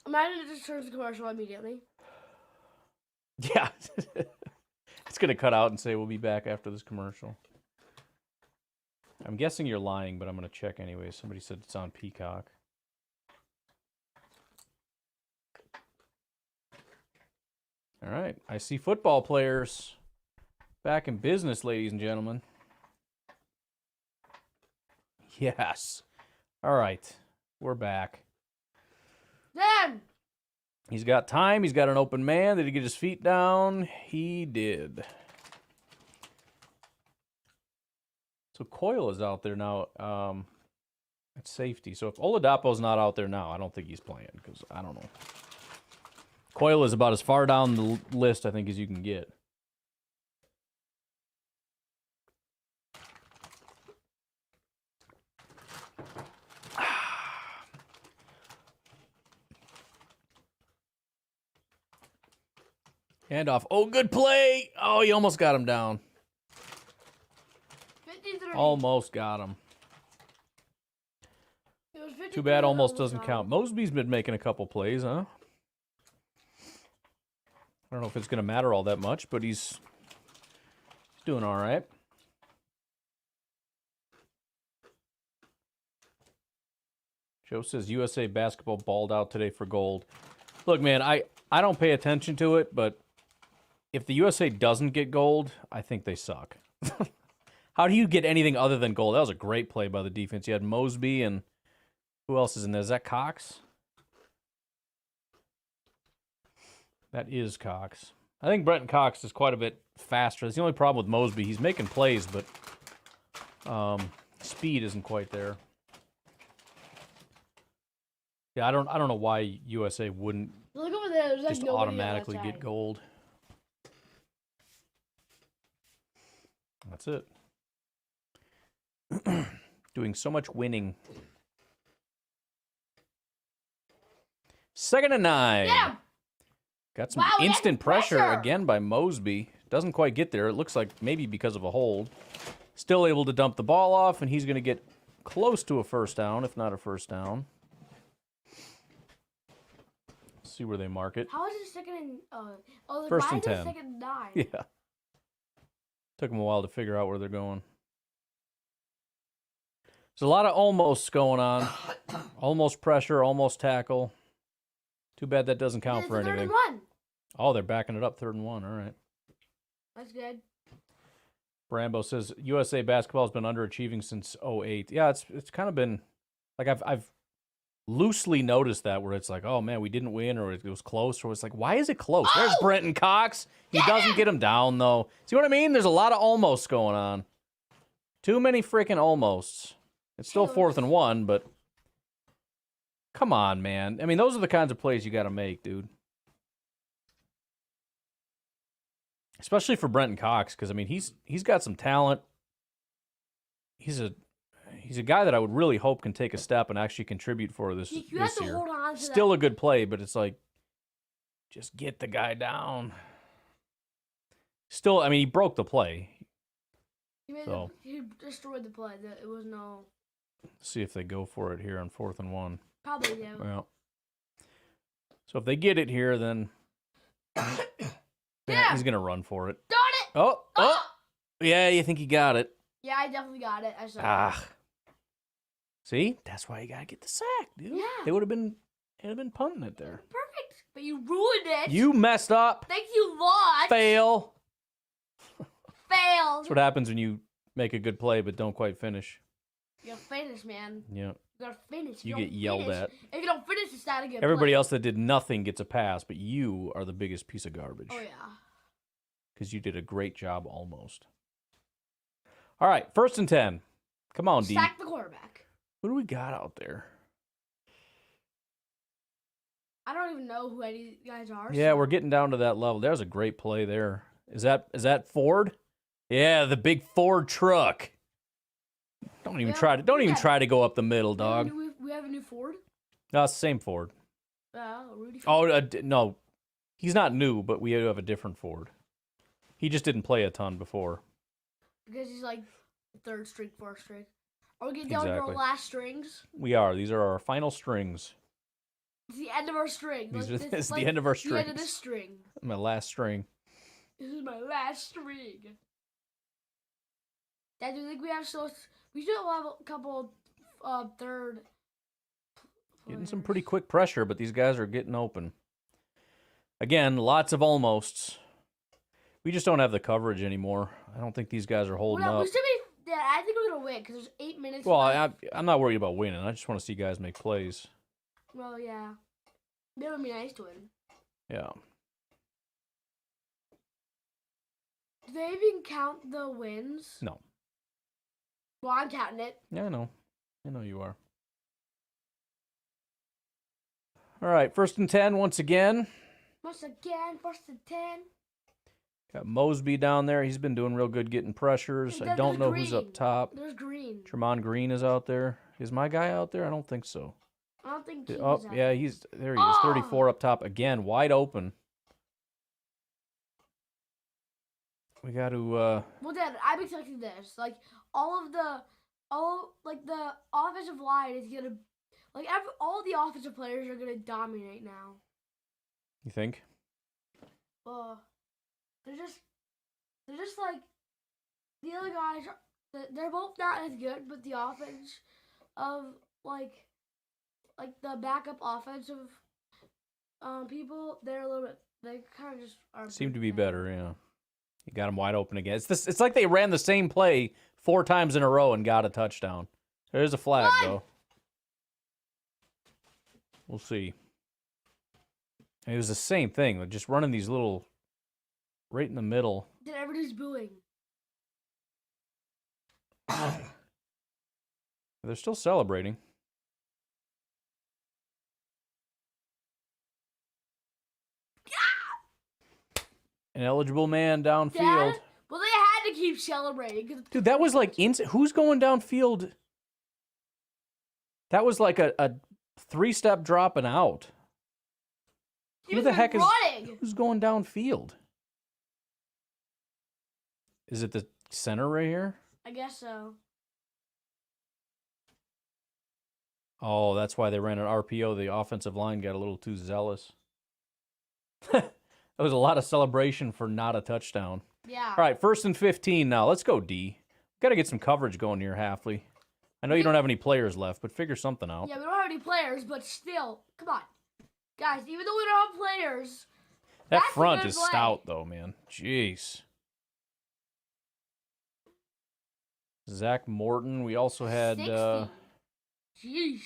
Imagine it just turns the commercial immediately. Yeah. It's gonna cut out and say we'll be back after this commercial. I'm guessing you're lying, but I'm gonna check anyway. Somebody said it's on Peacock. All right, I see football players back in business, ladies and gentlemen. Yes. All right, we're back. Then He's got time. He's got an open man. Did he get his feet down? He did. So Coyle is out there now at safety. So if Oladapo's not out there now, I don't think he's playing because I don't know. Coyle is about as far down the list, I think, as you can get. Handoff. Oh, good play. Oh, he almost got him down. 53. Almost got him. It was 53 Too bad almost almost doesn't got count. him. Mosby's been making a couple plays, huh? I don't know if it's going to matter all that much, but he's doing all right. Joe says USA basketball balled out today for gold. Look, man, I don't pay attention to it, but if the USA doesn't get gold, I think they suck. How do you get anything other than gold? That was a great play by the defense. You had Mosby and who else is in there? Is that Cox? That is Cox. I think Brenton Cox is quite a bit faster. That's the only problem with Mosby. He's making plays, but speed isn't quite there. Yeah, I don't know why USA wouldn't Look over there. There's like just nobody automatically on that get side. gold. That's it. Doing so much winning. 2nd and 9. Yeah. Got some Wow, we got instant some pressure pressure. again by Mosby. Doesn't quite get there. It looks like maybe because of a hold. Still able to dump the ball off, and he's going to get close to a first down, if not a first down. See where they mark it. How is it 2nd and First why and is it 10. 2nd and 9? Yeah. Took them a while to figure out where they're going. There's a lot of almosts going on. Almost pressure, almost tackle. Too bad that doesn't count It's for 3rd and anything. 1. Oh, they're backing it up 3rd and 1. All right. That's good. Brambo says USA basketball has been underachieving since 08. Yeah, it's kind of been like I've loosely noticed that where it's like, oh man, we didn't win, or it was close, or it's like, why is it close? There's Brenton Cox. He doesn't get him down though. See what I mean? There's a lot of almosts going on. Too many freaking almosts. It's still 4th and 1, but come on, man. I mean, those are the kinds of plays you got to make, dude. Especially for Brenton Cox, because I mean, he's got some talent. He's a guy that I would really hope can take a step and actually contribute for this You this have to year. hold on to Still that. a good play, but it's like, just get the guy down. Still, I mean, he broke the play. He destroyed the play. It was no. See if they go for it here on 4th and 1. Probably do. Well, so if they get it here, then Yeah. he's gonna run for it. Got it. Oh, yeah, you think he got it? Yeah, I definitely got it. I saw it. Ah, see, that's why you gotta get the sack, dude. Yeah. They would have been punting it there. Perfect. But you ruined it. You messed up. Thank you, lot. Fail. Failed. That's what happens when you make a good play but don't quite finish. You gotta finish, man. Yeah. You gotta finish. If You don't get yelled finish- at. If you don't finish, it's not a good Everybody play. else that did nothing gets a pass, but you are the biggest piece of garbage. Oh, yeah. Because you did a great job almost. All right, 1st and 10. Come on, D. Sack the quarterback. Who do we got out there? I don't even know who any of these guys are. Yeah, so- we're getting down to that level. There's a great play there. Is that Ford? Yeah, the big Ford truck. Don't even try to go up the middle, dog. We have a new Ford? No, it's the same Ford. Rudy Oh, Ford. no. He's not new, but we have a different Ford. He just didn't play a ton before. Because he's like 3rd string, 4th string. Are we getting down to Exactly. our last strings? We are. These are our final strings. It's the end of our string. These Like, are- this it's is the like end of our The end of strings. this string. My last string. This is my last string. Dad, do you think we have we should have a couple third Getting some pretty quick pressure, but these guys are getting open. Again, lots of almosts. We just don't have the coverage anymore. I don't think these guys are holding well, up. we should be. Yeah, I think we're gonna win because there's 8 minutes. Well, left. I'm not worried about winning. I just want to see guys make plays. Well, yeah. It would be nice to win. Yeah. Do they even count the wins? No. Well, I'm counting it. Yeah, I know. I know you are. All right, 1st and 10 once again. Once again, 1st and 10. Got Mosby down there. He's been doing real good getting pressures. I don't know who's up top. There's Green. Tremont Green is out there. Is my guy out there? I don't think so. I don't think King Oh, is out yeah, there. he's there. He is 34 up top again, wide open. We got to. Well, Dad, I'm expecting this. Like the offensive line is gonna, all the offensive players are gonna dominate now. You think? They're just like the other guys. They're both not as good, but the offense of like the backup offensive people, they're a little bit. They kind of just are. Seem to be better. Yeah. You got him wide open again. It's like they ran the same play 4 times in a row and got a touchdown. There's a flag though. We'll see. It was the same thing, like just running these little right in the middle. Then everybody's booing. They're still celebrating. An eligible man downfield. Dad? Well, they had to keep celebrating. Dude, that was like who's going downfield? That was like a 3-step drop and out. Who the heck who's going downfield? Is it the center right here? I guess so. Oh, that's why they ran an RPO. The offensive line got a little too zealous. That was a lot of celebration for not a touchdown. Yeah. All right, 1st and 15 now. Let's go, D. Got to get some coverage going here, Halfley. I know you don't have any players left, but figure something out. Yeah, we don't have any players, but still, come on, guys. Even though we don't have players, That that's a front good is play. stout, though, man. Jeez. Zach Morton. We also had 60. Jeez.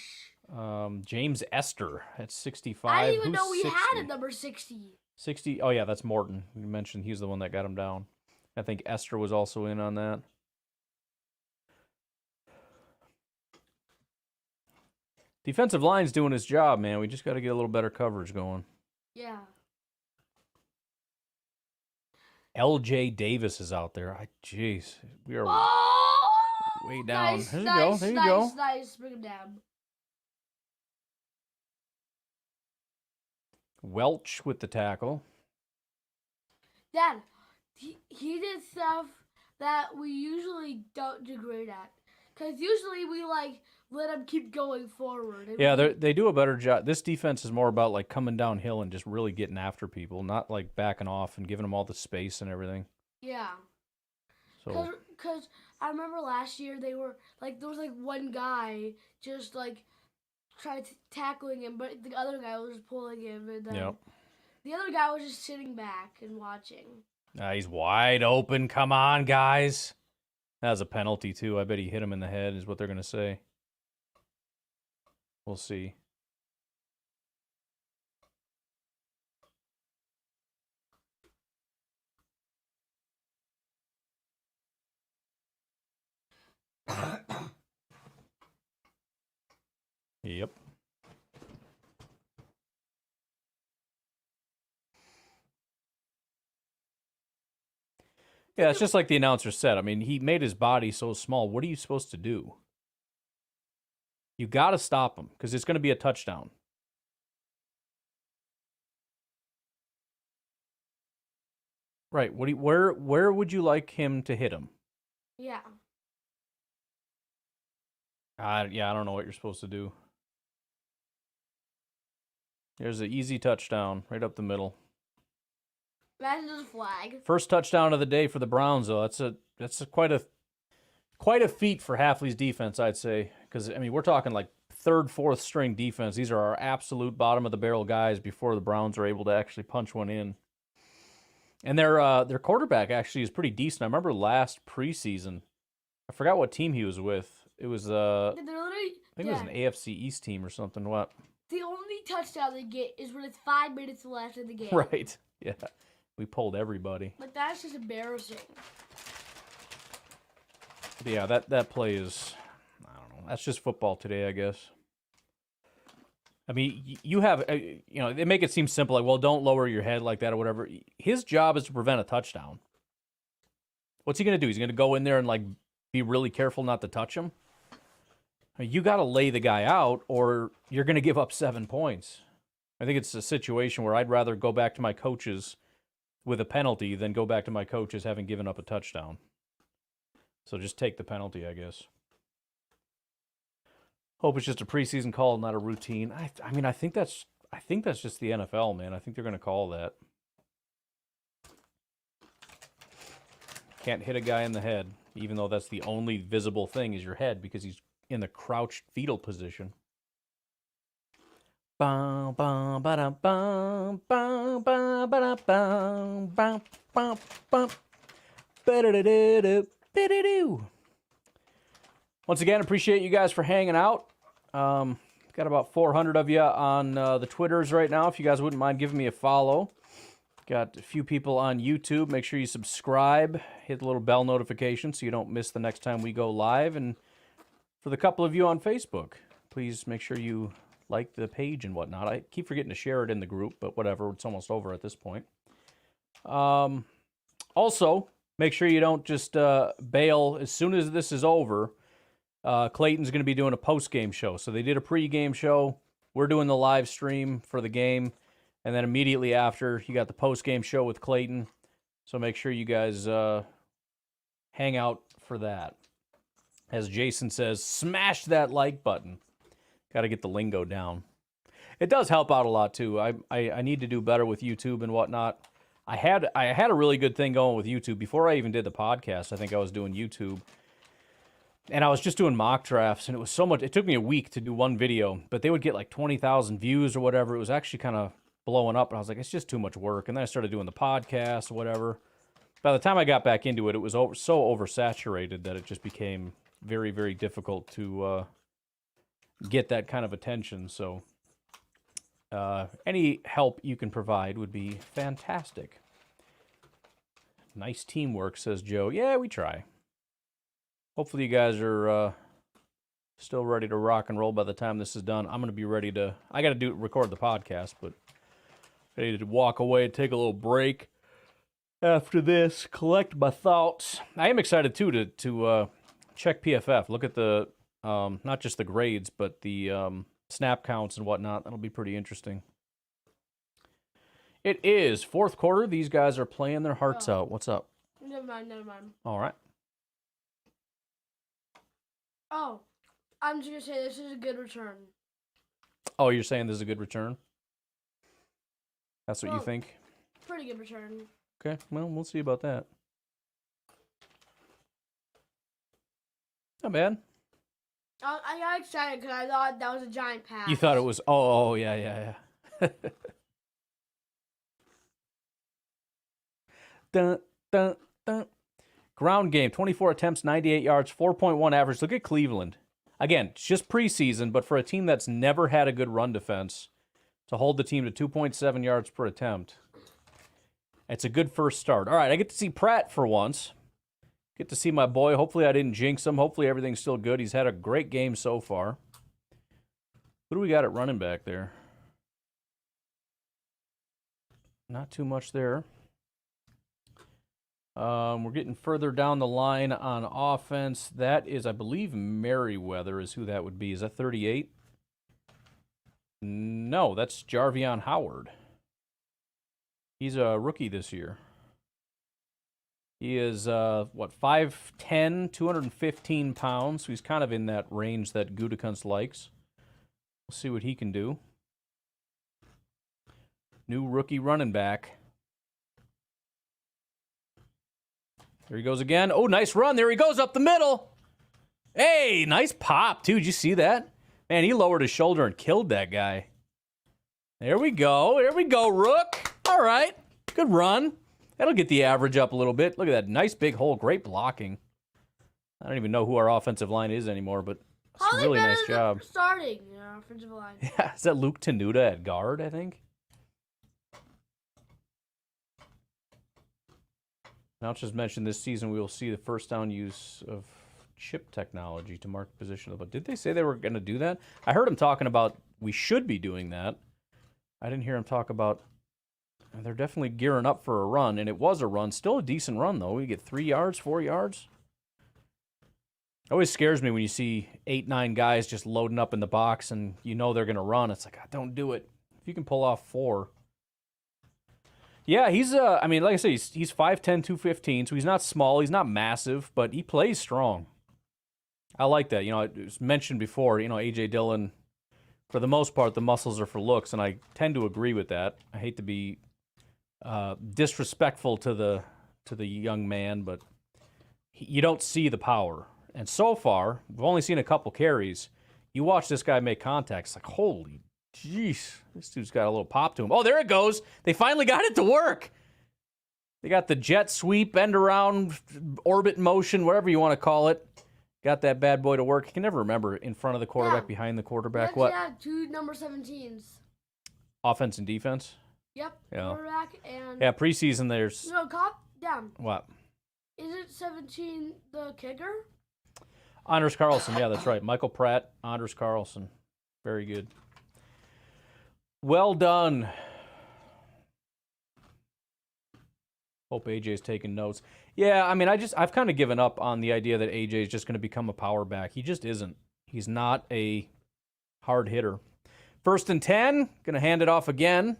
James Esther at 65. I didn't even Who's know we 60? had a number 60. 60. Oh, yeah, that's Morton. You mentioned he's the one that got him down. I think Esther was also in on that. Defensive line's doing his job, man. We just got to get a little better coverage going. Yeah. L.J. Davis is out there. Jeez, we are way down. Nice, There you nice, go. There you nice, go. nice. Bring him down. Welch with the tackle. Dad, he did stuff that we usually don't do great at. Because usually we, let him keep going forward. Yeah, they do a better job. This defense is more about, coming downhill and just really getting after people, not, backing off and giving them all the space and everything. Yeah. So. Because I remember last year they were, there was, one guy just, tried tackling him, but the other guy was just pulling him. And then the other guy was just sitting back and watching. He's wide open. Come on, guys. That was a penalty, too. I bet he hit him in the head, is what they're going to say. We'll see. Yep. Yeah, it's just like the announcer said. I mean, he made his body so small. What are you supposed to do? You got to stop him because it's going to be a touchdown. Right. Where would you like him to hit him? Yeah. I don't know what you're supposed to do. There's an easy touchdown right up the middle. Imagine there's a flag. First touchdown of the day for the Browns, though. That's quite a feat for Hafley's defense, I'd say. Because we're talking third, fourth string defense. These are our absolute bottom of the barrel guys before the Browns are able to actually punch one in. And their quarterback actually is pretty decent. I remember last preseason, I forgot what team he was with. It was I think it was an AFC East team or something. What? The only touchdown they get is when it's 5 minutes left in the game. Right. Yeah. We pulled everybody. That's just embarrassing. But yeah, that play is, I don't know. That's just football today, I guess. You have, they make it seem simple, don't lower your head like that or whatever. His job is to prevent a touchdown. What's he going to do? He's going to go in there and, be really careful not to touch him? You got to lay the guy out or you're going to give up 7 points. I think it's a situation where I'd rather go back to my coaches with a penalty than go back to my coaches having given up a touchdown. So just take the penalty, I guess. Hope it's just a preseason call, not a routine. I think that's just the NFL, man. I think they're going to call that. Can't hit a guy in the head, even though that's the only visible thing is your head because he's in the crouched fetal position. Bum, bum, ba-dum, bum, bum, bum, ba-dum, bum, bum, bum, bum. Ba-da-da-da-da, ba-da-doo. Once again, appreciate you guys for hanging out. Got about 400 of you on the Twitters right now. If you guys wouldn't mind giving me a follow. Got a few people on YouTube. Make sure you subscribe. Hit the little bell notification so you don't miss the next time we go live. And for the couple of you on Facebook, please make sure you like the page and whatnot. I keep forgetting to share it in the group, but whatever. It's almost over at this point. Also, make sure you don't just bail as soon as this is over. Clayton's going to be doing a post-game show. So they did a pre-game show. We're doing the live stream for the game. And then immediately after, you got the post-game show with Clayton. So make sure you guys hang out for that. As Jason says, smash that like button. Got to get the lingo down. It does help out a lot, too. I need to do better with YouTube and whatnot. I had a really good thing going with YouTube. Before I even did the podcast, I think I was doing YouTube. And I was just doing mock drafts, and it was so much. It took me a week to do one video, but they would get 20,000 views or whatever. It was actually kind of blowing up, and I was like, it's just too much work. And then I started doing the podcast or whatever. By the time I got back into it, it was so oversaturated that it just became very, very difficult to get that kind of attention. So any help you can provide would be fantastic. Nice teamwork, says Joe. Yeah, we try. Hopefully you guys are still ready to rock and roll by the time this is done. I'm going to be ready to... I got to record the podcast, but ready to walk away and take a little break after this, collect my thoughts. I am excited, too, to check PFF. Look at the... not just the grades, but the snap counts and whatnot. That'll be pretty interesting. It is fourth quarter. These guys are playing their hearts out. What's up? Never mind. All right. Oh, I'm just going to say this is a good return. Oh, you're saying this is a good return? That's what you think? Pretty good return. Okay, well, we'll see about that. Not bad. I got excited because I thought that was a giant pass. You thought it was... Oh, yeah. Dun, dun, dun. Ground game, 24 attempts, 98 yards, 4.1 average. Look at Cleveland. Again, it's just preseason, but for a team that's never had a good run defense, to hold the team to 2.7 yards per attempt, it's a good first start. All right, I get to see Pratt for once. Get to see my boy. Hopefully I didn't jinx him. Hopefully everything's still good. He's had a great game so far. Who do we got at running back there? Not too much there. We're getting further down the line on offense. That is, I believe, Merriweather is who that would be. Is that 38? No, that's Jarvion Howard. He's a rookie this year. He is, 5'10", 215 pounds. So he's kind of in that range that Gutekunst likes. We'll see what he can do. New rookie running back. There he goes again. Oh, nice run. There he goes up the middle. Hey, nice pop, too. Did you see that? Man, he lowered his shoulder and killed that guy. There we go. There we go, Rook. All right. Good run. That'll get the average up a little bit. Look at that nice big hole. Great blocking. I don't even know who our offensive line is anymore, but it's a really nice job. Starting offensive line. Yeah, is that Luke Tenuta at guard, I think? Now, just mentioned this season we will see the first down use of chip technology to mark position. But did they say they were going to do that? I heard him talking about we should be doing that. I didn't hear him talk about... They're definitely gearing up for a run, and it was a run. Still a decent run, though. We get 3 yards, 4 yards. It always scares me when you see 8, 9 guys just loading up in the box, and you know they're going to run. It's like, don't do it. If you can pull off 4... Yeah, he's, like I say, he's 5'10", 215, so he's not small, he's not massive, but he plays strong. I like that. It was mentioned before, A.J. Dillon, for the most part, the muscles are for looks, and I tend to agree with that. I hate to be disrespectful to the young man, but you don't see the power. And so far, we've only seen a couple carries. You watch this guy make contact, it's like, holy jeez, this dude's got a little pop to him. Oh, there it goes. They finally got it to work. They got the jet sweep, end around, orbit motion, whatever you want to call it. Got that bad boy to work. You can never remember in front of the quarterback, behind the quarterback. What? Yeah, 2 number 17s. Offense and defense? Yep. Yeah. Quarterback and... Yeah, preseason there's... No, cop down. What? Is it 17 the kicker? Anders Carlson. Yeah, that's right. Michael Pratt, Anders Carlson. Very good. Well done. Hope AJ's taking notes. Yeah, I've kind of given up on the idea that AJ is just going to become a power back. He just isn't. He's not a hard hitter. 1st and 10, going to hand it off again.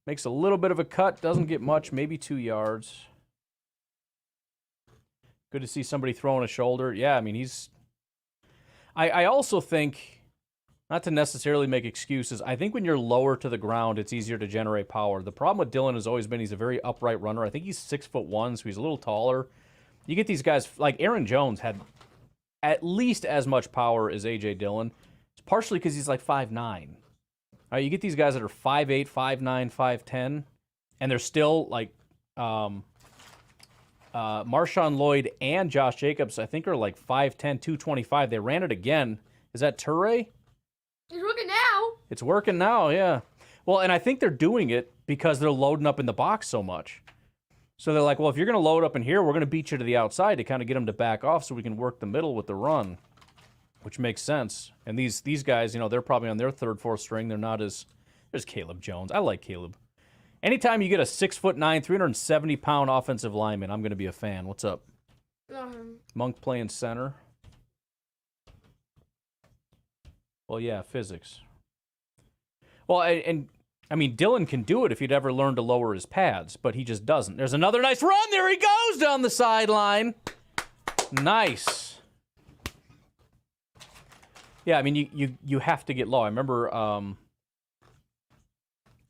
Makes a little bit of a cut, doesn't get much, maybe 2 yards. Good to see somebody throwing a shoulder. Yeah, he's... I also think... Not to necessarily make excuses. I think when you're lower to the ground, it's easier to generate power. The problem with Dillon has always been he's a very upright runner. I think he's 6'1", so he's a little taller. You get these guys, like Aaron Jones had at least as much power as A.J. Dillon. It's partially because he's like 5'9". All right, you get these guys that are 5'8", 5'9", 5'10", and they're still like Marshawn Lloyd and Josh Jacobs, I think, are like 5'10", 225. They ran it again. Is that Toure? It's working now. It's working now, yeah. Well, and I think they're doing it because they're loading up in the box so much. So they're like, well, if you're going to load up in here, we're going to beat you to the outside to kind of get them to back off so we can work the middle with the run, which makes sense. And these guys, you know, they're probably on their third, fourth string. They're not as... There's Caleb Jones. I like Caleb. Anytime you get a 6'9", 370-pound offensive lineman, I'm going to be a fan. What's up? Monk playing center. Well, yeah, physics. Well, and I mean, Dylan can do it if he'd ever learn to lower his pads, but he just doesn't. There's another nice run. There he goes down the sideline. Nice. Yeah, I mean, you have to get low. I remember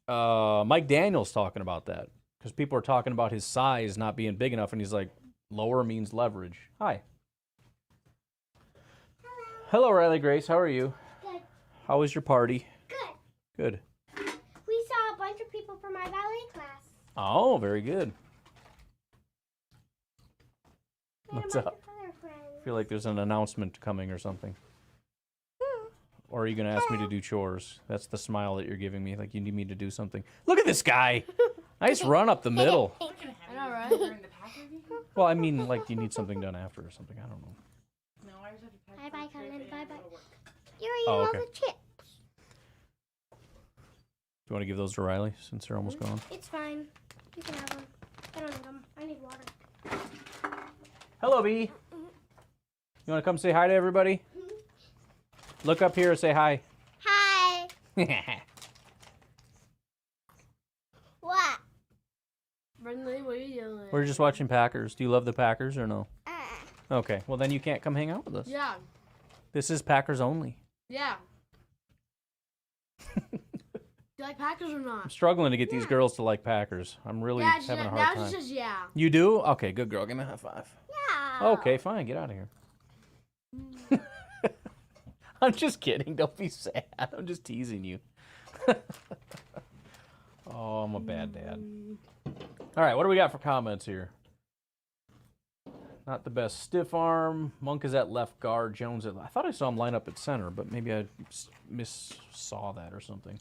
Mike Daniels talking about that because people are talking about his size not being big enough, and he's like, lower means leverage. Hi. Hello, Riley Grace. How are you? Good. How was your party? Good. Good. We saw a bunch of people from my ballet class. Oh, very good. And What's a bunch up? of other friends. I feel like there's an announcement coming or something. Or are you going to ask me to do chores? That's the smile that you're giving me, like you need me to do something. Look at this guy. Nice run up the middle. I know, right? Well, I mean, like you need something done after or something. I don't know. Bye-bye, Colin. Bye-bye. You're eating Oh, all okay. the chips. Do you want to give those to Riley since they're almost gone? It's fine. You can have them. I don't need them. I need water. Hello, B. You want to come say hi to everybody? Look up here and say hi. Hi. What? Brindley, what are you doing? We're just watching Packers. Do you love the Packers or no? Okay, well then you can't come hang out with us. Yeah. This is Packers only. Yeah. Do you like Packers or I'm not? struggling to get these girls to like Packers. I'm really Yeah, having a hard now time. she says yeah. You do? Okay, good girl. Give me a high five. Yeah. Okay, fine. Get out of here. I'm just kidding. Don't be sad. I'm just teasing you. Oh, I'm a bad dad. All right, what do we got for comments here? Not the best stiff arm. Monk is at left guard. Jones at... I thought I saw him line up at center, but maybe I missaw that or something.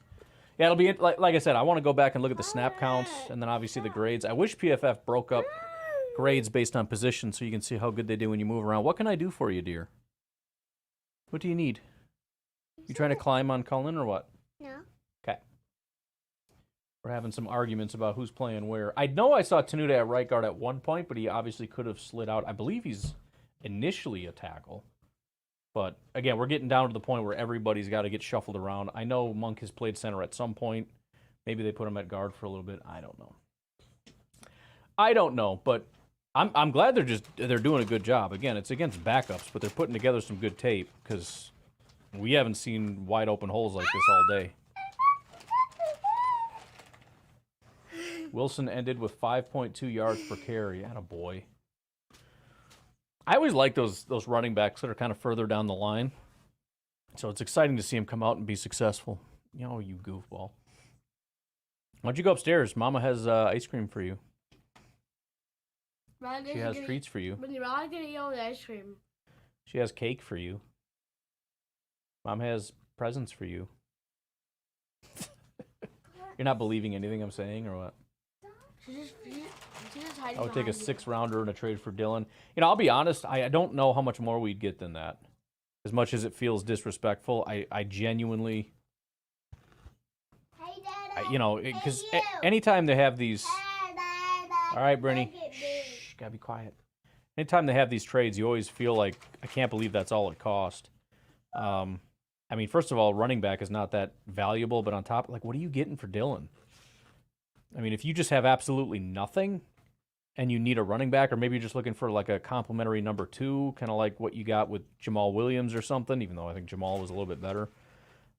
Yeah, it'll be... Like I said, I want to go back and look at the snap counts and then obviously the grades. I wish PFF broke up grades based on position so you can see how good they do when you move around. What can I do for you, dear? What do you need? You trying to climb on Cullen or what? No. Okay. We're having some arguments about who's playing where. I know I saw Tenuta at right guard at one point, but he obviously could have slid out. I believe he's initially a tackle. But, again, we're getting down to the point where everybody's got to get shuffled around. I know Monk has played center at some point. Maybe they put him at guard for a little bit. I don't know. But I'm glad they're doing a good job. Again, it's against backups, but they're putting together some good tape because we haven't seen wide open holes like this all day. Wilson ended with 5.2 yards per carry. Attaboy. I always like those running backs that are kind of further down the line. So it's exciting to see him come out and be successful. You know, you goofball. Why don't you go upstairs? Mama has ice cream for you. She has treats for you. But you're not going to eat all the ice cream. She has cake for you. Mom has presents for you. You're not believing anything I'm saying or what? She's just hiding I would take a behind you. 6-rounder and a trade for Dylan. You know, I'll be honest, I don't know how much more we'd get than that. As much as it feels disrespectful, I genuinely... Hey, Dad. you know, because anytime they have these... All right, Brenny. Shh, gotta be quiet. Anytime they have these trades, you always feel like, I can't believe that's all it cost. I mean, first of all, running back is not that valuable, but on top, like, what are you getting for Dylan? I mean, if you just have absolutely nothing and you need a running back, or maybe you're just looking for like a complimentary number 2, kind of like what you got with Jamal Williams or something, even though I think Jamal was a little bit better.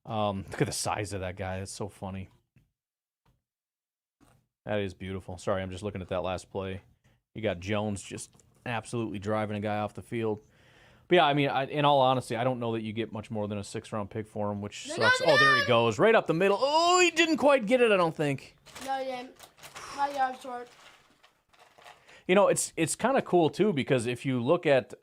Look at the size of that guy. That's so funny. That is beautiful. Sorry, I'm just looking at that last play. You got Jones just absolutely driving a guy off the field. But yeah, I mean, in all honesty, I don't know that you get much more than a 6-round pick for him, which sucks. Oh, there he goes. Right up the middle. Oh, he didn't quite get it, I don't think. No, yeah. Not yard short. You know, it's kind of cool, too, because if you look at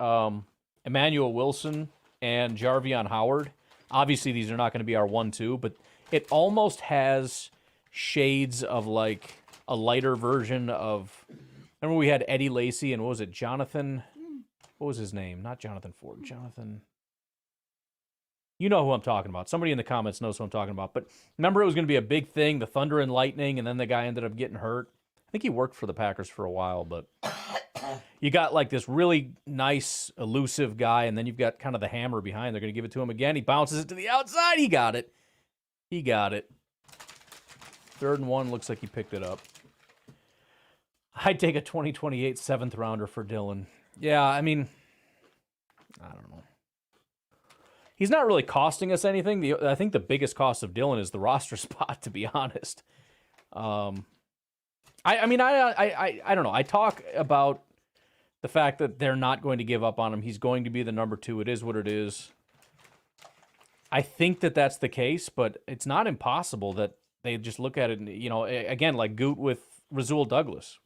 Emmanuel Wilson and Jarvion Howard, Obviously, these are not going to be our 1-2, but it almost has shades of like a lighter version of. Remember, we had Eddie Lacy and what was it, Jonathan? What was his name? Not Jonathan Ford. Jonathan. You know who I'm talking about. Somebody in the comments knows who I'm talking about. But remember, it was going to be a big thing, the Thunder and Lightning, and then the guy ended up getting hurt. I think he worked for the Packers for a while, but you got like this really nice, elusive guy, and then you've got kind of the hammer behind. They're going to give it to him again. He bounces it to the outside. He got it. He got it. 3rd and 1. Looks like he picked it up. I'd take a 2028 7th rounder for Dylan. Yeah, I mean, I don't know. He's not really costing us anything. I think the biggest cost of Dylan is the roster spot, to be honest. I don't know. I talk about the fact that they're not going to give up on him. He's going to be the number 2. It is what it is. I think that that's the case, but it's not impossible that they just look at it and, again, like Goot with Rasul Douglas.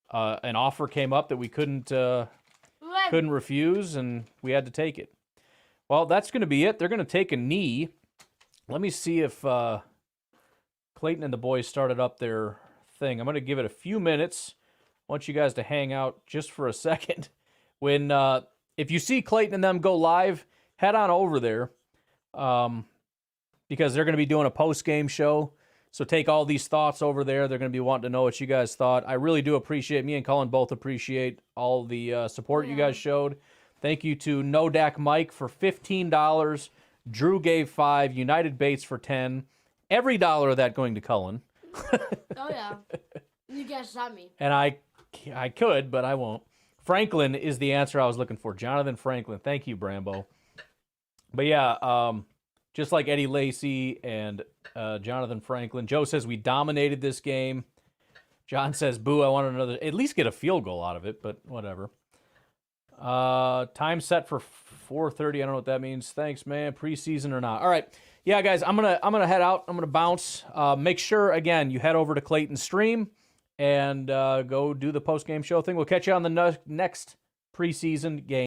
An offer came up that we couldn't refuse, and we had to take it. Well, that's going to be it. They're going to take a knee. Let me see if Clayton and the boys started up their thing. I'm going to give it a few minutes. I want you guys to hang out just for a second. When if you see Clayton and them go live, head on over there because they're going to be doing a post-game show. So take all these thoughts over there. They're going to be wanting to know what you guys thought. I really do appreciate, me and Cullen both appreciate all the support you guys showed. Thank you to No Dak Mike for $15. Drew gave $5. United Bates for $10. Every dollar of that going to Cullen. Oh, yeah. You guys saw me. And I could, but I won't. Franklin is the answer I was looking for. Jonathan Franklin. Thank you, Brambo. But yeah, just like Eddie Lacy and Jonathan Franklin. Joe says we dominated this game. John says, boo, I want another, at least get a field goal out of it, but whatever. Time set for 4:30. I don't know what that means. Thanks, man. Preseason or not. All right. Yeah, guys, I'm gonna head out. I'm gonna bounce. Make sure again you head over to Clayton's stream and go do the post game show thing. We'll catch you on the next preseason game.